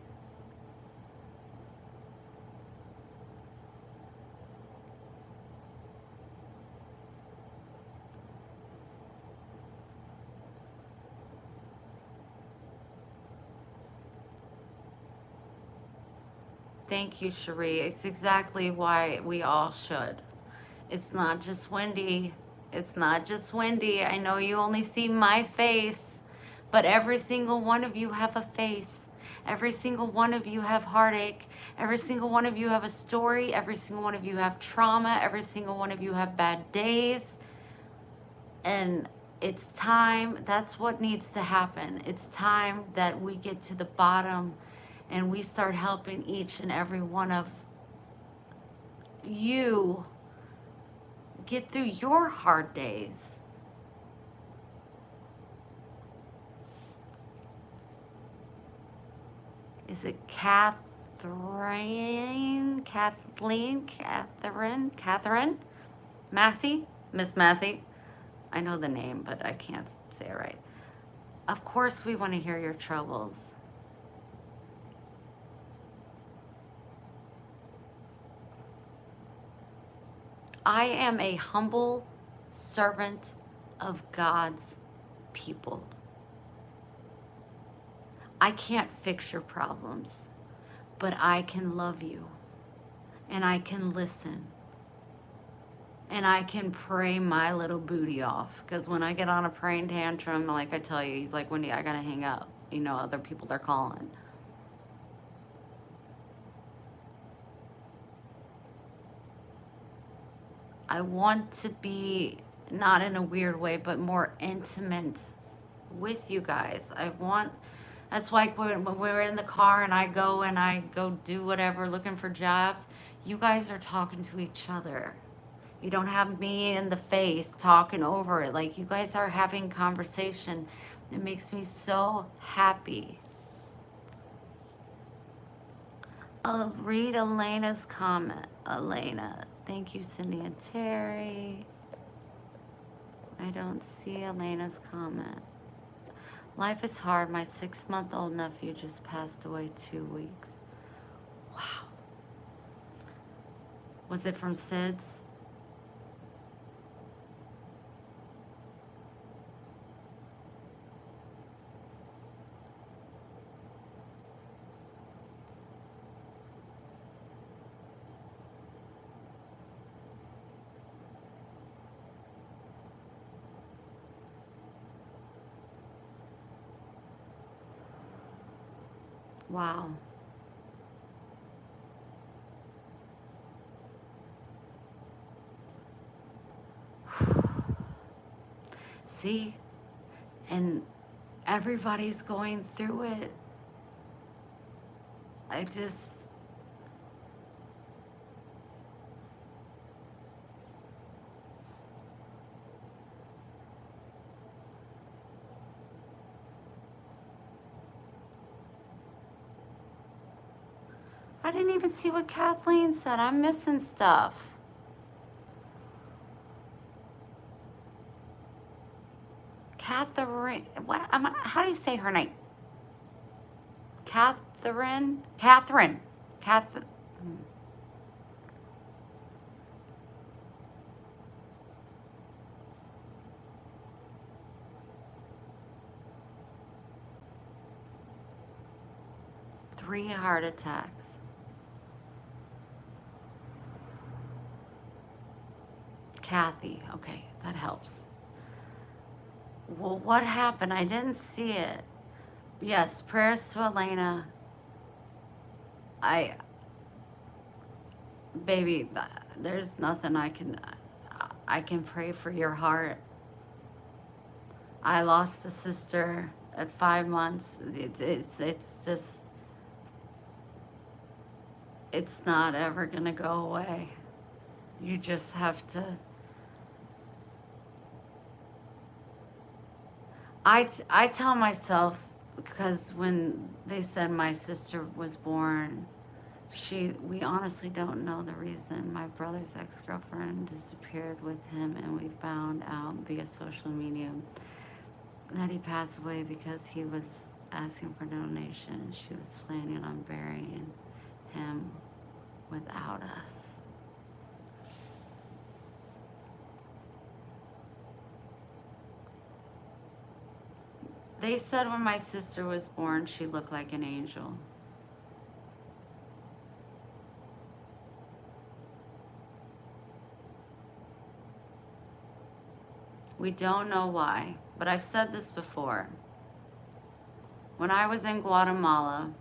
Thank you, Cherie. It's exactly why we all should. It's not just Wendy. It's not just Wendy. I know you only see my face, but every single one of you have a face. Every single one of you have heartache. Every single one of you have a story. Every single one of you have trauma. Every single one of you have bad days. And it's time. That's what needs to happen. It's time that we get to the bottom and we start helping each and every one of you get through your hard days. Is it Catherine? Kathleen? Catherine? Massey? Miss Massey? I know the name, but I can't say it right. Of course we want to hear your troubles. I am a humble servant of God's people. I can't fix your problems, but I can love you, and I can listen, and I can pray my little booty off. Because when I get on a praying tantrum, like I tell you, he's like, Wendy, I gotta hang up. You know, other people, they're calling. I want to be, not in a weird way, but more intimate with you guys. That's why when we're in the car and I go do whatever, looking for jobs, you guys are talking to each other. You don't have me in the face talking over it. Like, you guys are having conversation. It makes me so happy. I'll read Elena's comment. Elena, thank you, Cindy and Terry. I don't see Elena's comment. Life is hard. My 6-month-old nephew just passed away 2 weeks. Wow. Was it from SIDS? Wow. See? And everybody's going through it. I just, I didn't even see what Kathleen said. I'm missing stuff. Catherine, what? How do you say her name? Catherine? Catherine. Catherine. 3 heart attacks. Kathy, okay, that helps. Well, what happened? I didn't see it. Yes, prayers to Elena. Baby, there's nothing I can pray for your heart. I lost a sister at 5 months. It's just, it's not ever gonna go away. You just have to. I tell myself, because when they said my sister was born, we honestly don't know the reason. My brother's ex-girlfriend disappeared with him, and we found out via social media that he passed away because he was asking for donation. She was planning on burying him without us. They said when my sister was born, she looked like an angel. We don't know why, but I've said this before. When I was in Guatemala,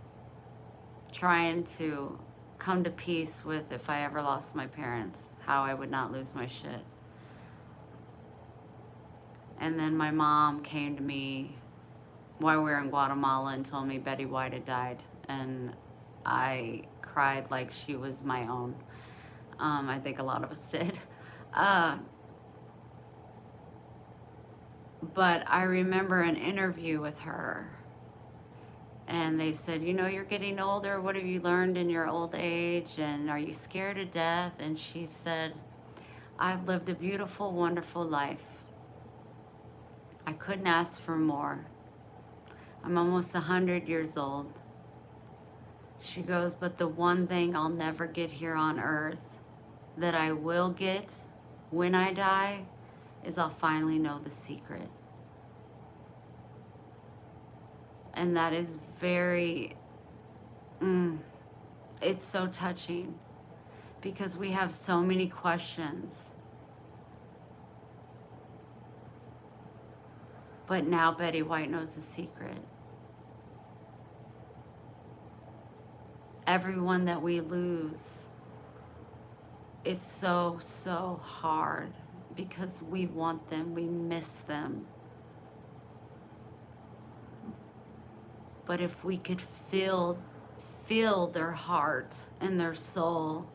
trying to come to peace with if I ever lost my parents, how I would not lose my shit. And then my mom came to me while we were in Guatemala and told me Betty White had died. And I cried like she was my own. I think a lot of us did. But I remember an interview with her, and they said, you know, you're getting older. What have you learned in your old age? And are you scared of death? And she said, I've lived a beautiful, wonderful life. I couldn't ask for more. I'm almost 100 years old. She goes, but the one thing I'll never get here on earth that I will get when I die is I'll finally know the secret. And that is very, it's so touching because we have so many questions. But now Betty White knows the secret. Everyone that we lose, it's so, so hard because we want them, we miss them. But if we could feel their heart and their soul,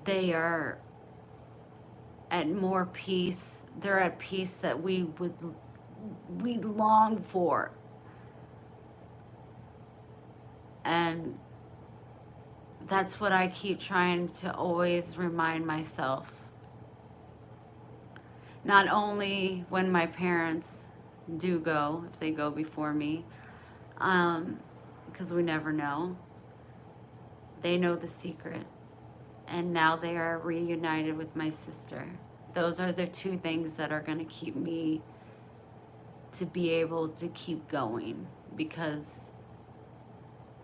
they are at more peace. They're at peace that we long for. And that's what I keep trying to always remind myself. Not only when my parents do go, if they go before me, because we never know. They know the secret. And now they are reunited with my sister. Those are the 2 things that are going to keep me to be able to keep going, because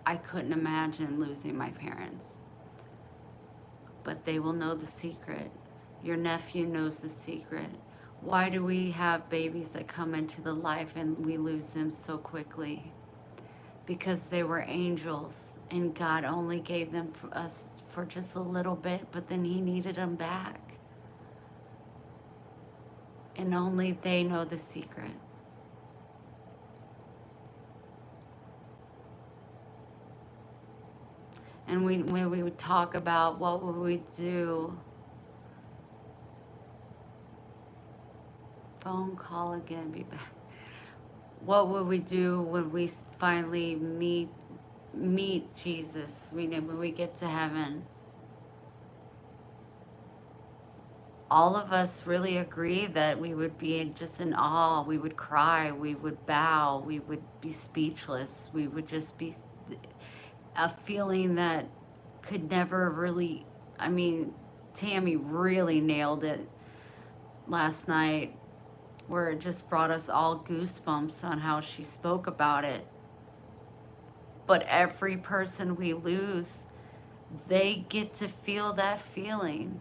I couldn't imagine losing my parents. But they will know the secret. Your nephew knows the secret. Why do we have babies that come into the life and we lose them so quickly? Because they were angels and God only gave them for us for just a little bit, but then he needed them back. And only they know the secret. And when we would talk about what would we do, phone call again, be back. What would we do when we finally meet Jesus? When we get to heaven, all of us really agree that we would be just in awe. We would cry. We would bow. We would be speechless. We would just be a feeling that could never really, I mean, Tammy really nailed it last night, where it just brought us all goosebumps on how she spoke about it. But every person we lose, they get to feel that feeling.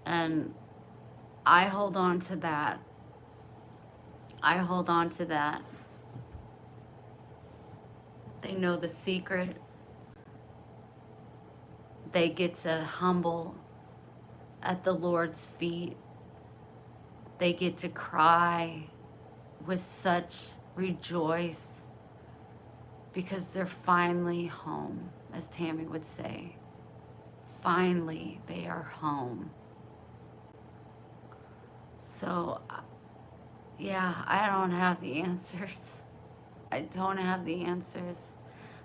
And I hold on to that. I hold on to that. They know the secret. They get to humble at the Lord's feet. They get to cry with such rejoice because they're finally home, as Tammy would say. Finally, they are home. So, yeah, I don't have the answers. I don't have the answers.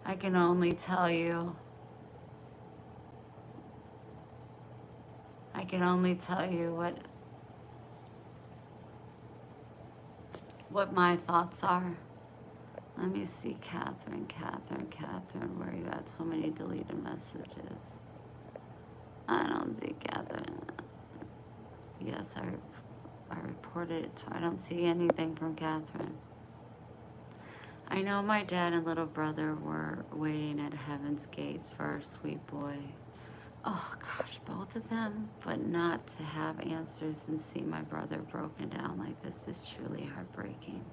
I can only tell you. I can only tell you what my thoughts are. Let me see, Catherine, where are you at? So many deleted messages. I don't see Catherine. Yes, I reported it. I don't see anything from Catherine. I know my dad and little brother were waiting at heaven's gates for our sweet boy. Oh gosh, both of them, but not to have answers and see my brother broken down like this is truly heartbreaking.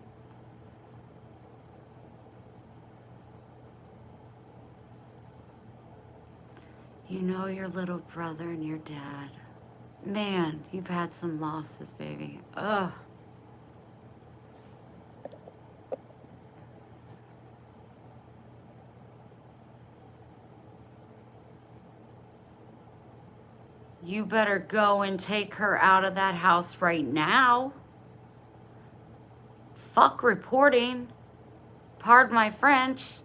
You know your little brother and your dad. Man, you've had some losses, baby. Ugh. You better go and take her out of that house right now. Fuck reporting. Pardon my French.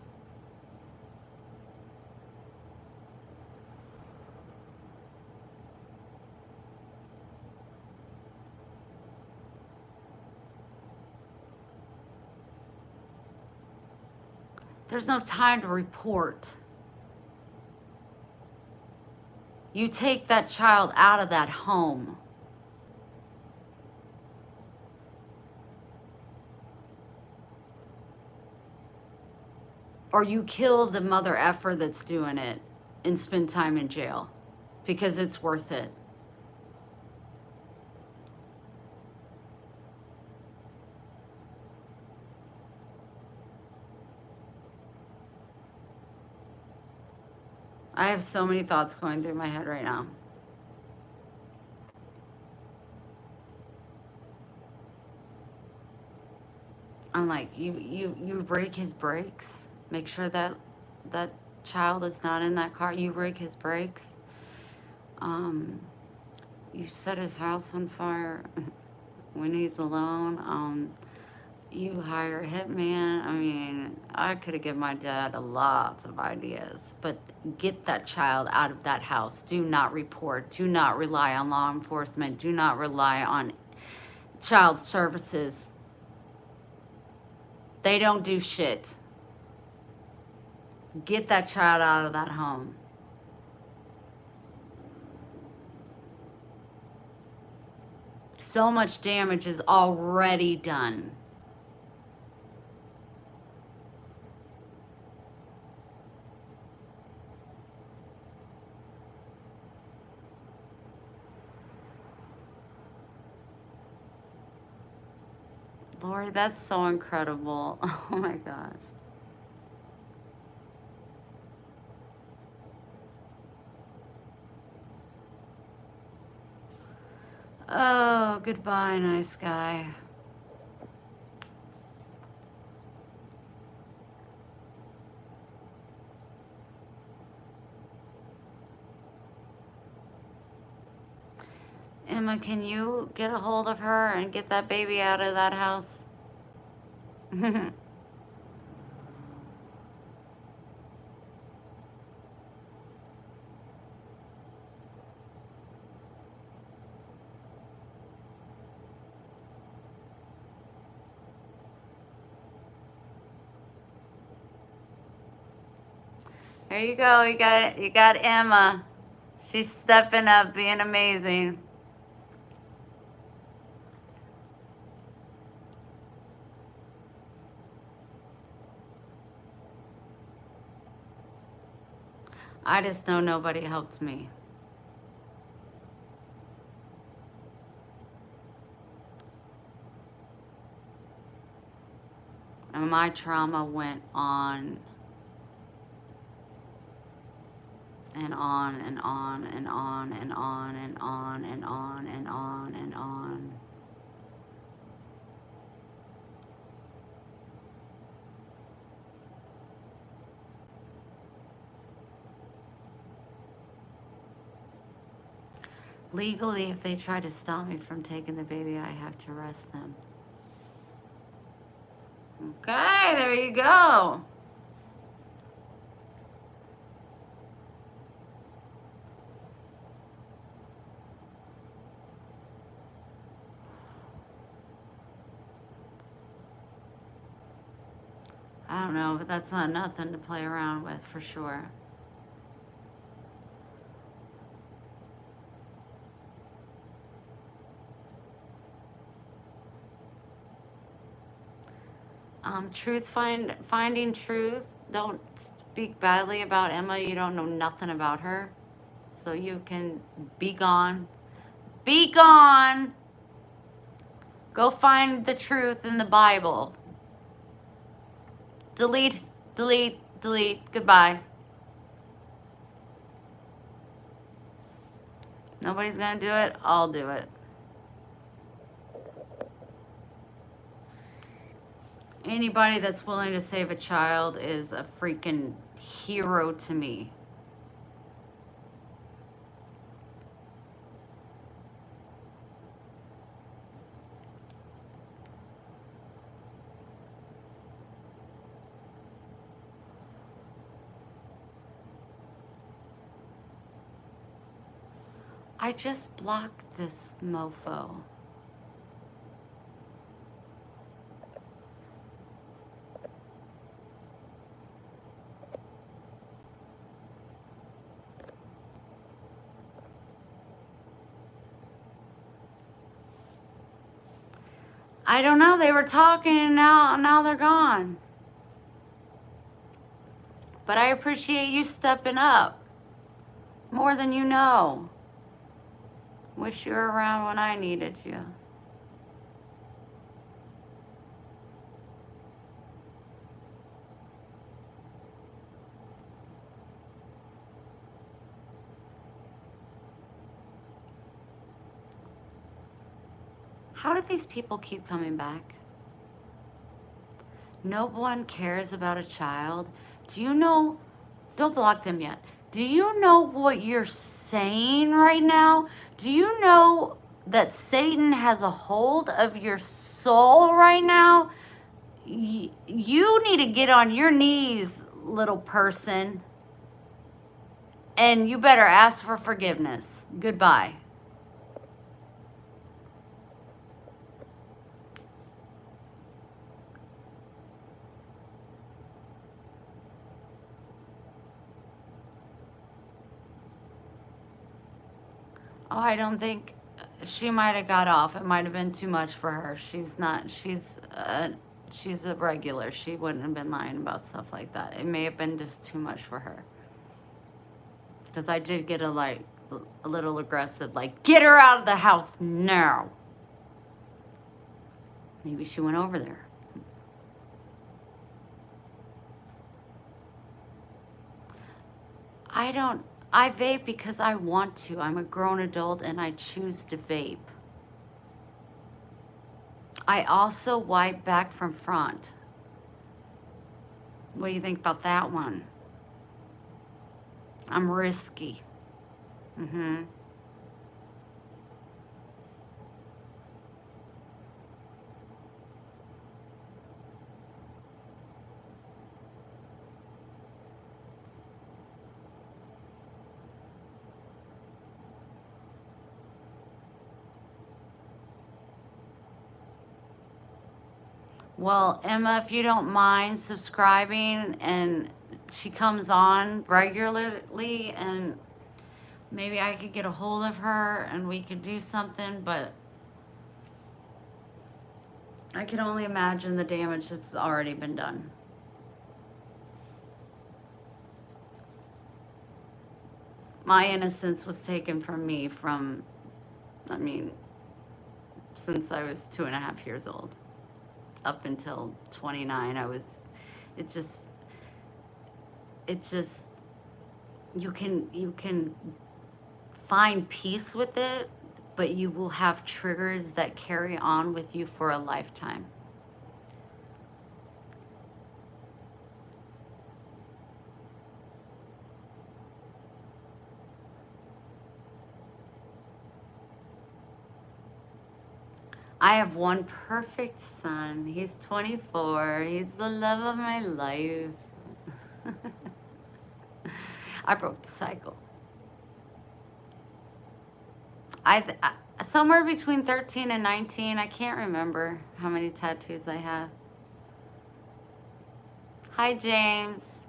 There's no time to report. You take that child out of that home. Or you kill the mother effer that's doing it and spend time in jail because it's worth it. I have so many thoughts going through my head right now. I'm like, you break his brakes. Make sure that that child is not in that car. You break his brakes. You set his house on fire when he's alone. You hire a hitman. I mean, I could have given my dad lots of ideas, but get that child out of that house. Do not report. Do not rely on law enforcement. Do not rely on child services. They don't do shit. Get that child out of that home. So much damage is already done. Lori, that's so incredible. Oh my gosh. Oh Oh, goodbye, nice guy. Emma, can you get a hold of her and get that baby out of that house? There you go. You got it. You got Emma. She's stepping up, being amazing. I just know nobody helped me. And my trauma went on and on and on and on and on and on and on and on and on. Legally, if they try to stop me from taking the baby, I have to arrest them. Okay, there you go. I don't know, but that's not nothing to play around with for sure. Finding truth. Don't speak badly about Emma. You don't know nothing about her. So you can be gone. Be gone. Go find the truth in the Bible. Delete, delete, delete. Goodbye. Nobody's gonna do it. I'll do it. Anybody that's willing to save a child is a freaking hero to me. I just blocked this mofo. I don't know. They were talking and now they're gone. But I appreciate you stepping up. More than you know. Wish you were around when I needed you. How do these people keep coming back? No one cares about a child. Do you know? Don't block them yet. Do you know what you're saying right now? Do you know that Satan has a hold of your soul right now? You need to get on your knees, little person. And you better ask for forgiveness. Goodbye. Oh, I don't think she might have got off. It might have been too much for her. She's a regular. She wouldn't have been lying about stuff like that. It may have been just too much for her. Because I did get a little aggressive, like, get her out of the house now. Maybe she went over there. I vape because I want to. I'm a grown adult and I choose to vape. I also wipe back from front. What do you think about that one? I'm risky. Mm-hmm. Well, Emma, if you don't mind subscribing and she comes on regularly and maybe I could get a hold of her and we could do something, but I can only imagine the damage that's already been done. My innocence was taken from me I mean, since I was 2.5 years old. Up until 29, it's just, it's just, you can find peace with it, but you will have triggers that carry on with you for a lifetime. I have one perfect son. He's 24. He's the love of my life. I broke the cycle. I somewhere between 13 and 19. I can't remember how many tattoos I have. Hi, James.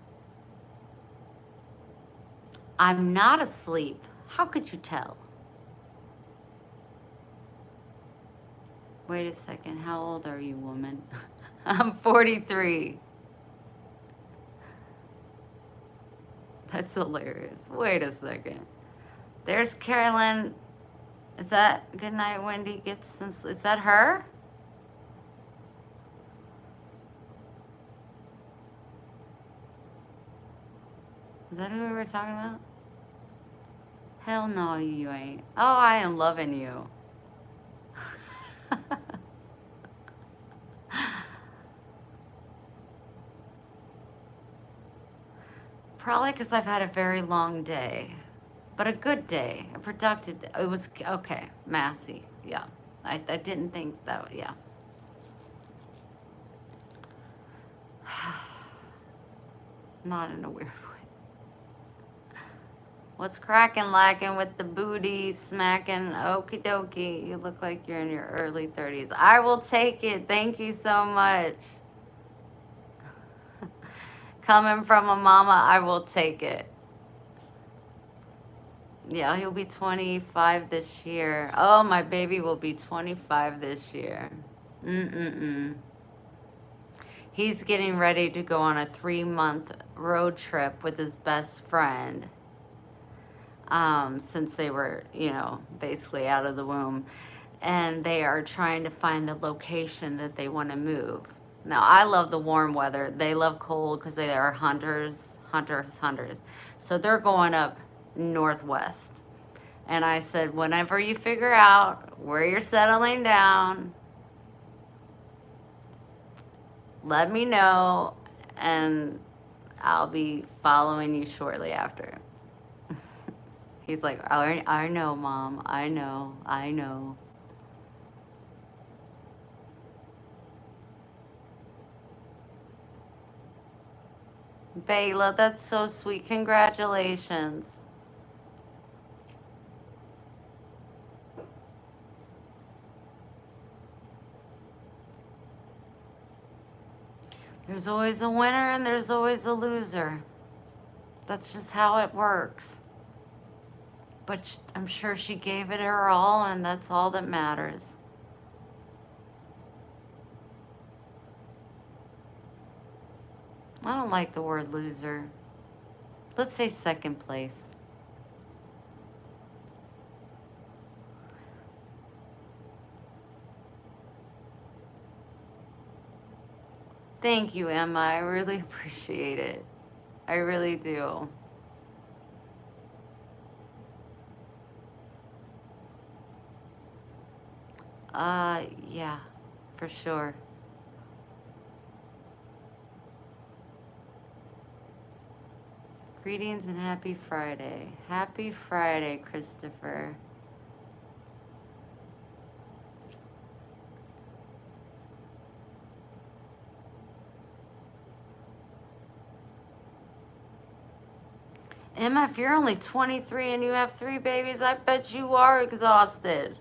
I'm not asleep. How could you tell? Wait a second. How old are you, woman? I'm 43. That's hilarious. Wait a second. There's Carolyn. Is that good night, Wendy? Get some sleep. Is that her? Is that who we were talking about? Hell no, you ain't. Oh, I am loving you. Probably because I've had a very long day, but a good day, a productive day. It was okay, Massey. Yeah, I didn't think that. Yeah, not in a weird way. What's cracking, lacking with the booty smacking? Okie dokie. You look like you're in your early 30s. I will take it. Thank you so much. Coming from a mama, I will take it. Yeah, he'll be 25 this year. Oh, my baby will be 25 this year. Mm-mm-mm. He's getting ready to go on a 3-month road trip with his best friend. Since they were, basically out of the womb. And they are trying to find the location that they want to move. Now, I love the warm weather. They love cold because they are hunters. So they're going up northwest. And I said, whenever you figure out where you're settling down, let me know, and I'll be following you shortly after. He's like, I know, Mom. I know. Bayla, that's so sweet. Congratulations. There's always a winner and there's always a loser. That's just how it works. But I'm sure she gave it her all, and that's all that matters. I don't like the word loser. Let's say second place. Thank you, Emma. I really appreciate it. I really do. Yeah. for sure. Greetings and happy Friday. Happy Friday, Christopher. Emma, if you're only 23 and you have 3 babies, I bet you are exhausted.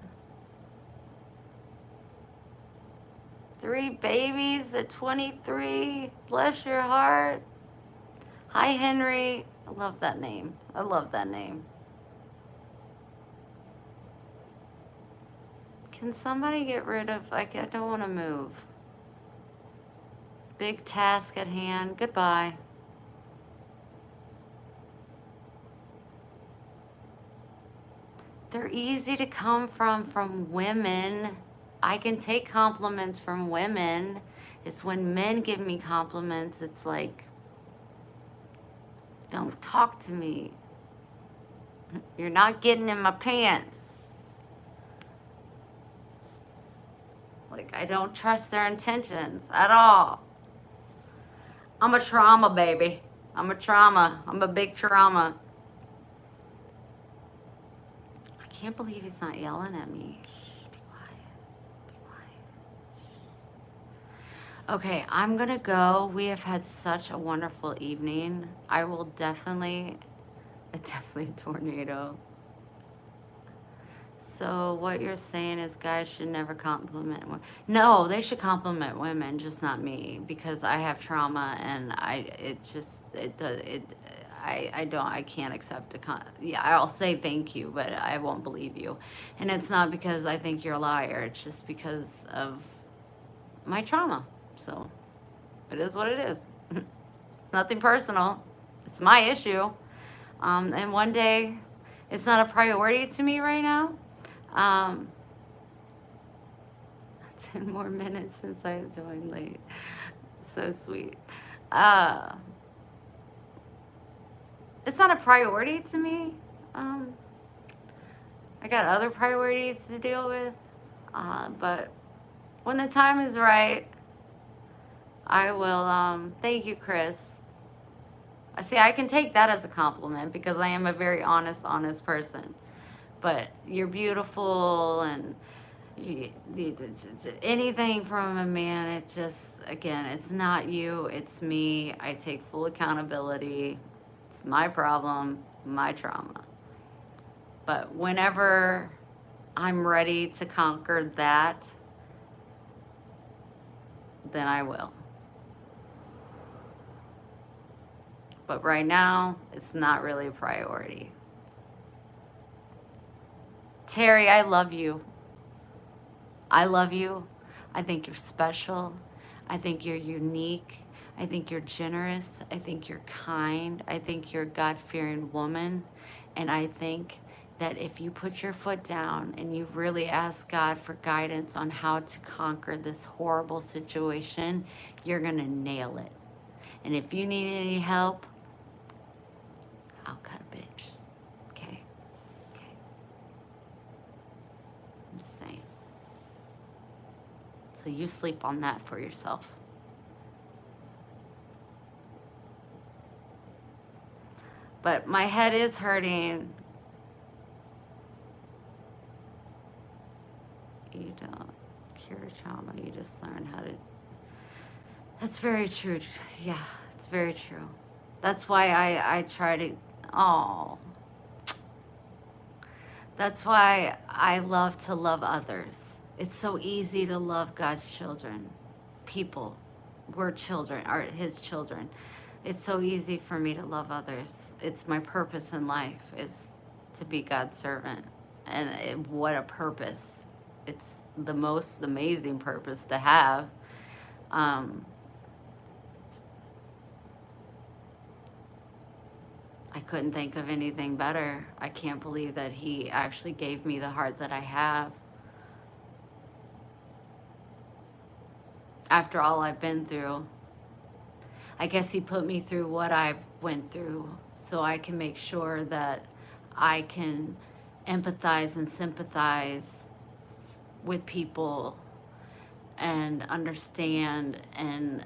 3 babies at 23. Bless your heart. Hi, Henry. I love that name. I love that name. Can somebody get rid of, I don't want to move. Big task at hand. Goodbye. They're easy to come from women. I can take compliments from women. It's when men give me compliments, it's like, don't talk to me. You're not getting in my pants. Like, I don't trust their intentions at all. I'm a trauma, baby. I'm a trauma. I'm a big trauma. I can't believe he's not yelling at me. Shh, be quiet. Be quiet. Shh. Okay, I'm gonna go. We have had such a wonderful evening. I will definitely a tornado. So what you're saying is guys should never compliment women. No, they should compliment women, just not me, because I have trauma and I can't accept yeah, I'll say thank you, but I won't believe you. And it's not because I think you're a liar. It's just because of my trauma. So it is what it is. It's nothing personal. It's my issue. And one day, it's not a priority to me right now. 10 more minutes since I joined late. So sweet. It's not a priority to me. I got other priorities to deal with. But when the time is right, I will, thank you, Chris. See, I can take that as a compliment because I am a very honest person. But you're beautiful and anything from a man, it just, again, it's not you, it's me. I take full accountability. It's my problem, my trauma. But whenever I'm ready to conquer that, then I will. But right now, it's not really a priority. Terry, I love you. I love you. I think you're special. I think you're unique. I think you're generous. I think you're kind. I think you're a God-fearing woman. And I think that if you put your foot down and you really ask God for guidance on how to conquer this horrible situation, you're going to nail it. And if you need any help, I'll cut a bitch. Okay? Okay. I'm just saying. So you sleep on that for yourself. But my head is hurting. You don't cure trauma, you just learn how to. That's very true. Yeah, it's very true. That's why I try to, that's why I love to love others. It's so easy to love God's children. People, we're children, are His children. It's so easy for me to love others. It's my purpose in life is to be God's servant. And what a purpose. It's the most amazing purpose to have. I couldn't think of anything better. I can't believe that He actually gave me the heart that I have. After all I've been through, I guess He put me through what I went through so I can make sure that I can empathize and sympathize with people and understand and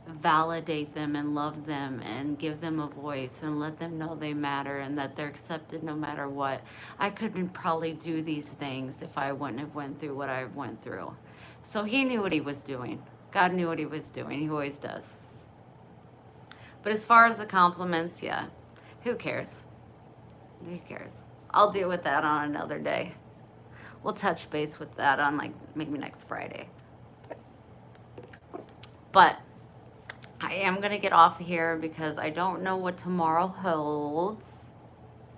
validate them and love them and give them a voice and let them know they matter and that they're accepted no matter what. I couldn't probably do these things if I wouldn't have went through what I went through. So he knew what he was doing. God knew what he was doing. He always does. But as far as the compliments, yeah, who cares? Who cares? I'll deal with that on another day. We'll touch base with that on like maybe next Friday. But I am going to get off of here because I don't know what tomorrow holds.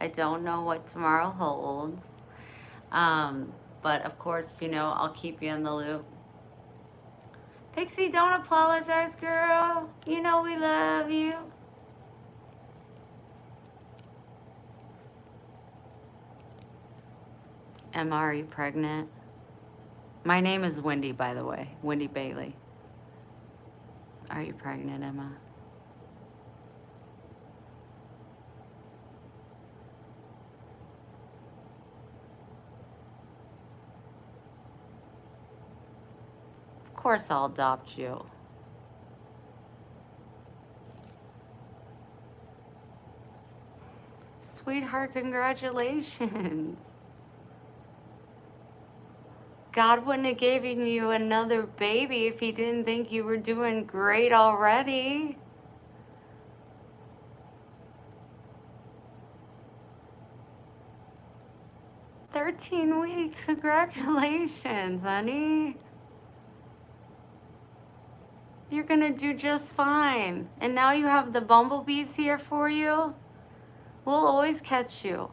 I don't know what tomorrow holds. But of course, you know, I'll keep you in the loop. Pixie, don't apologize, girl. You know we love you. Emma, are you pregnant? My name is Wendy, by the way. Wendy Bailey. Are you pregnant, Emma? Of course I'll adopt you. Sweetheart, congratulations. God wouldn't have given you another baby if he didn't think you were doing great already. "13 weeks, congratulations, honey. You're gonna do just fine. And now you have the bumblebees here for you. We'll always catch you.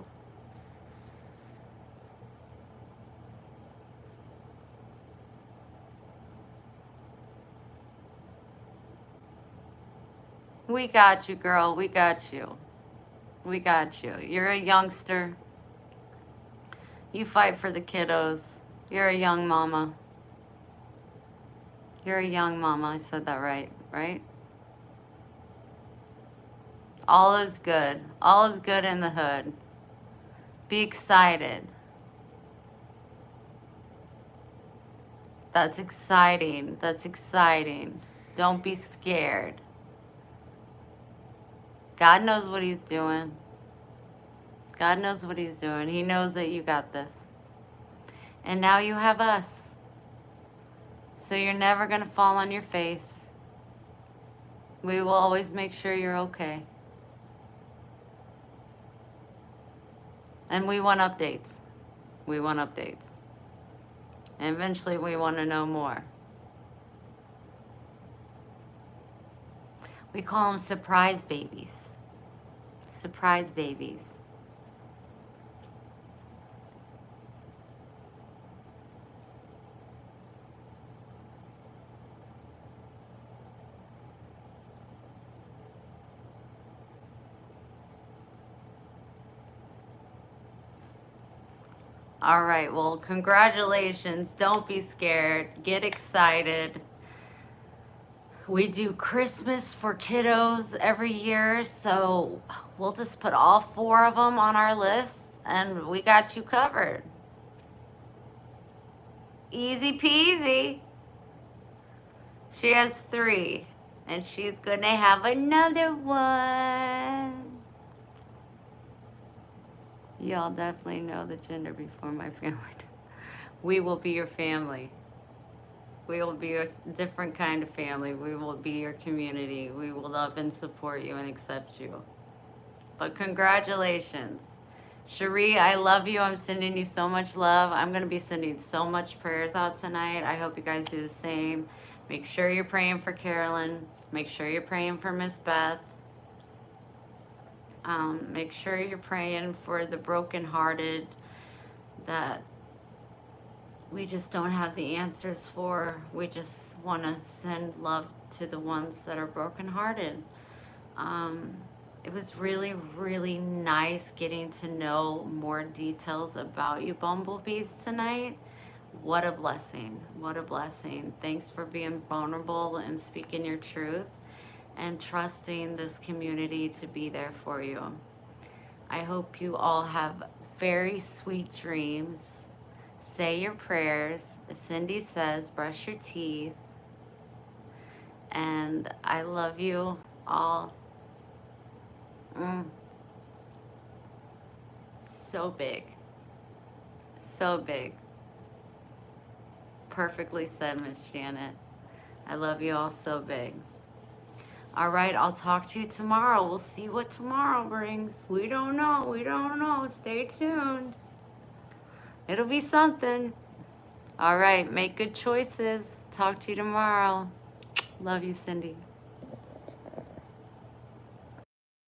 We got you, girl. We got you. We got you. You're a youngster. You fight for the kiddos. You're a young mama. You're a young mama. I said that right, right? All is good. All is good in the hood. Be excited. That's exciting. That's exciting. Don't be scared. God knows what he's doing. God knows what he's doing. He knows that you got this. And now you have us. So you're never going to fall on your face. We will always make sure you're okay. And we want updates. We want updates. And eventually we want to know more. We call them surprise babies. Surprise babies. All right, well, congratulations. Don't be scared. Get excited. We do Christmas for kiddos every year, so we'll just put all 4 of them on our list, and we got you covered. Easy peasy. She has 3, and she's gonna have another one. Y'all definitely know the gender before my family. We will be your family. We will be a different kind of family. We will be your community. We will love and support you and accept you. But congratulations. Cherie, I love you. I'm sending you so much love. I'm going to be sending so much prayers out tonight. I hope you guys do the same. Make sure you're praying for Carolyn. Make sure you're praying for Miss Beth. Make sure you're praying for the brokenhearted that we just don't have the answers for. We just want to send love to the ones that are brokenhearted. It was really, really nice getting to know more details about you bumblebees tonight. What a blessing. What a blessing. Thanks for being vulnerable and speaking your truth and trusting this community to be there for you. I hope you all have very sweet dreams. say your prayers. Cindy says, brush your teeth. And I love you all. So big. So big. Perfectly said, Miss Janet. I love you all so big. All right, I'll talk to you tomorrow. We'll see what tomorrow brings. We don't know. We don't know. Stay tuned. It'll be something. All right, make good choices. Talk to you tomorrow. Love you, Cindy.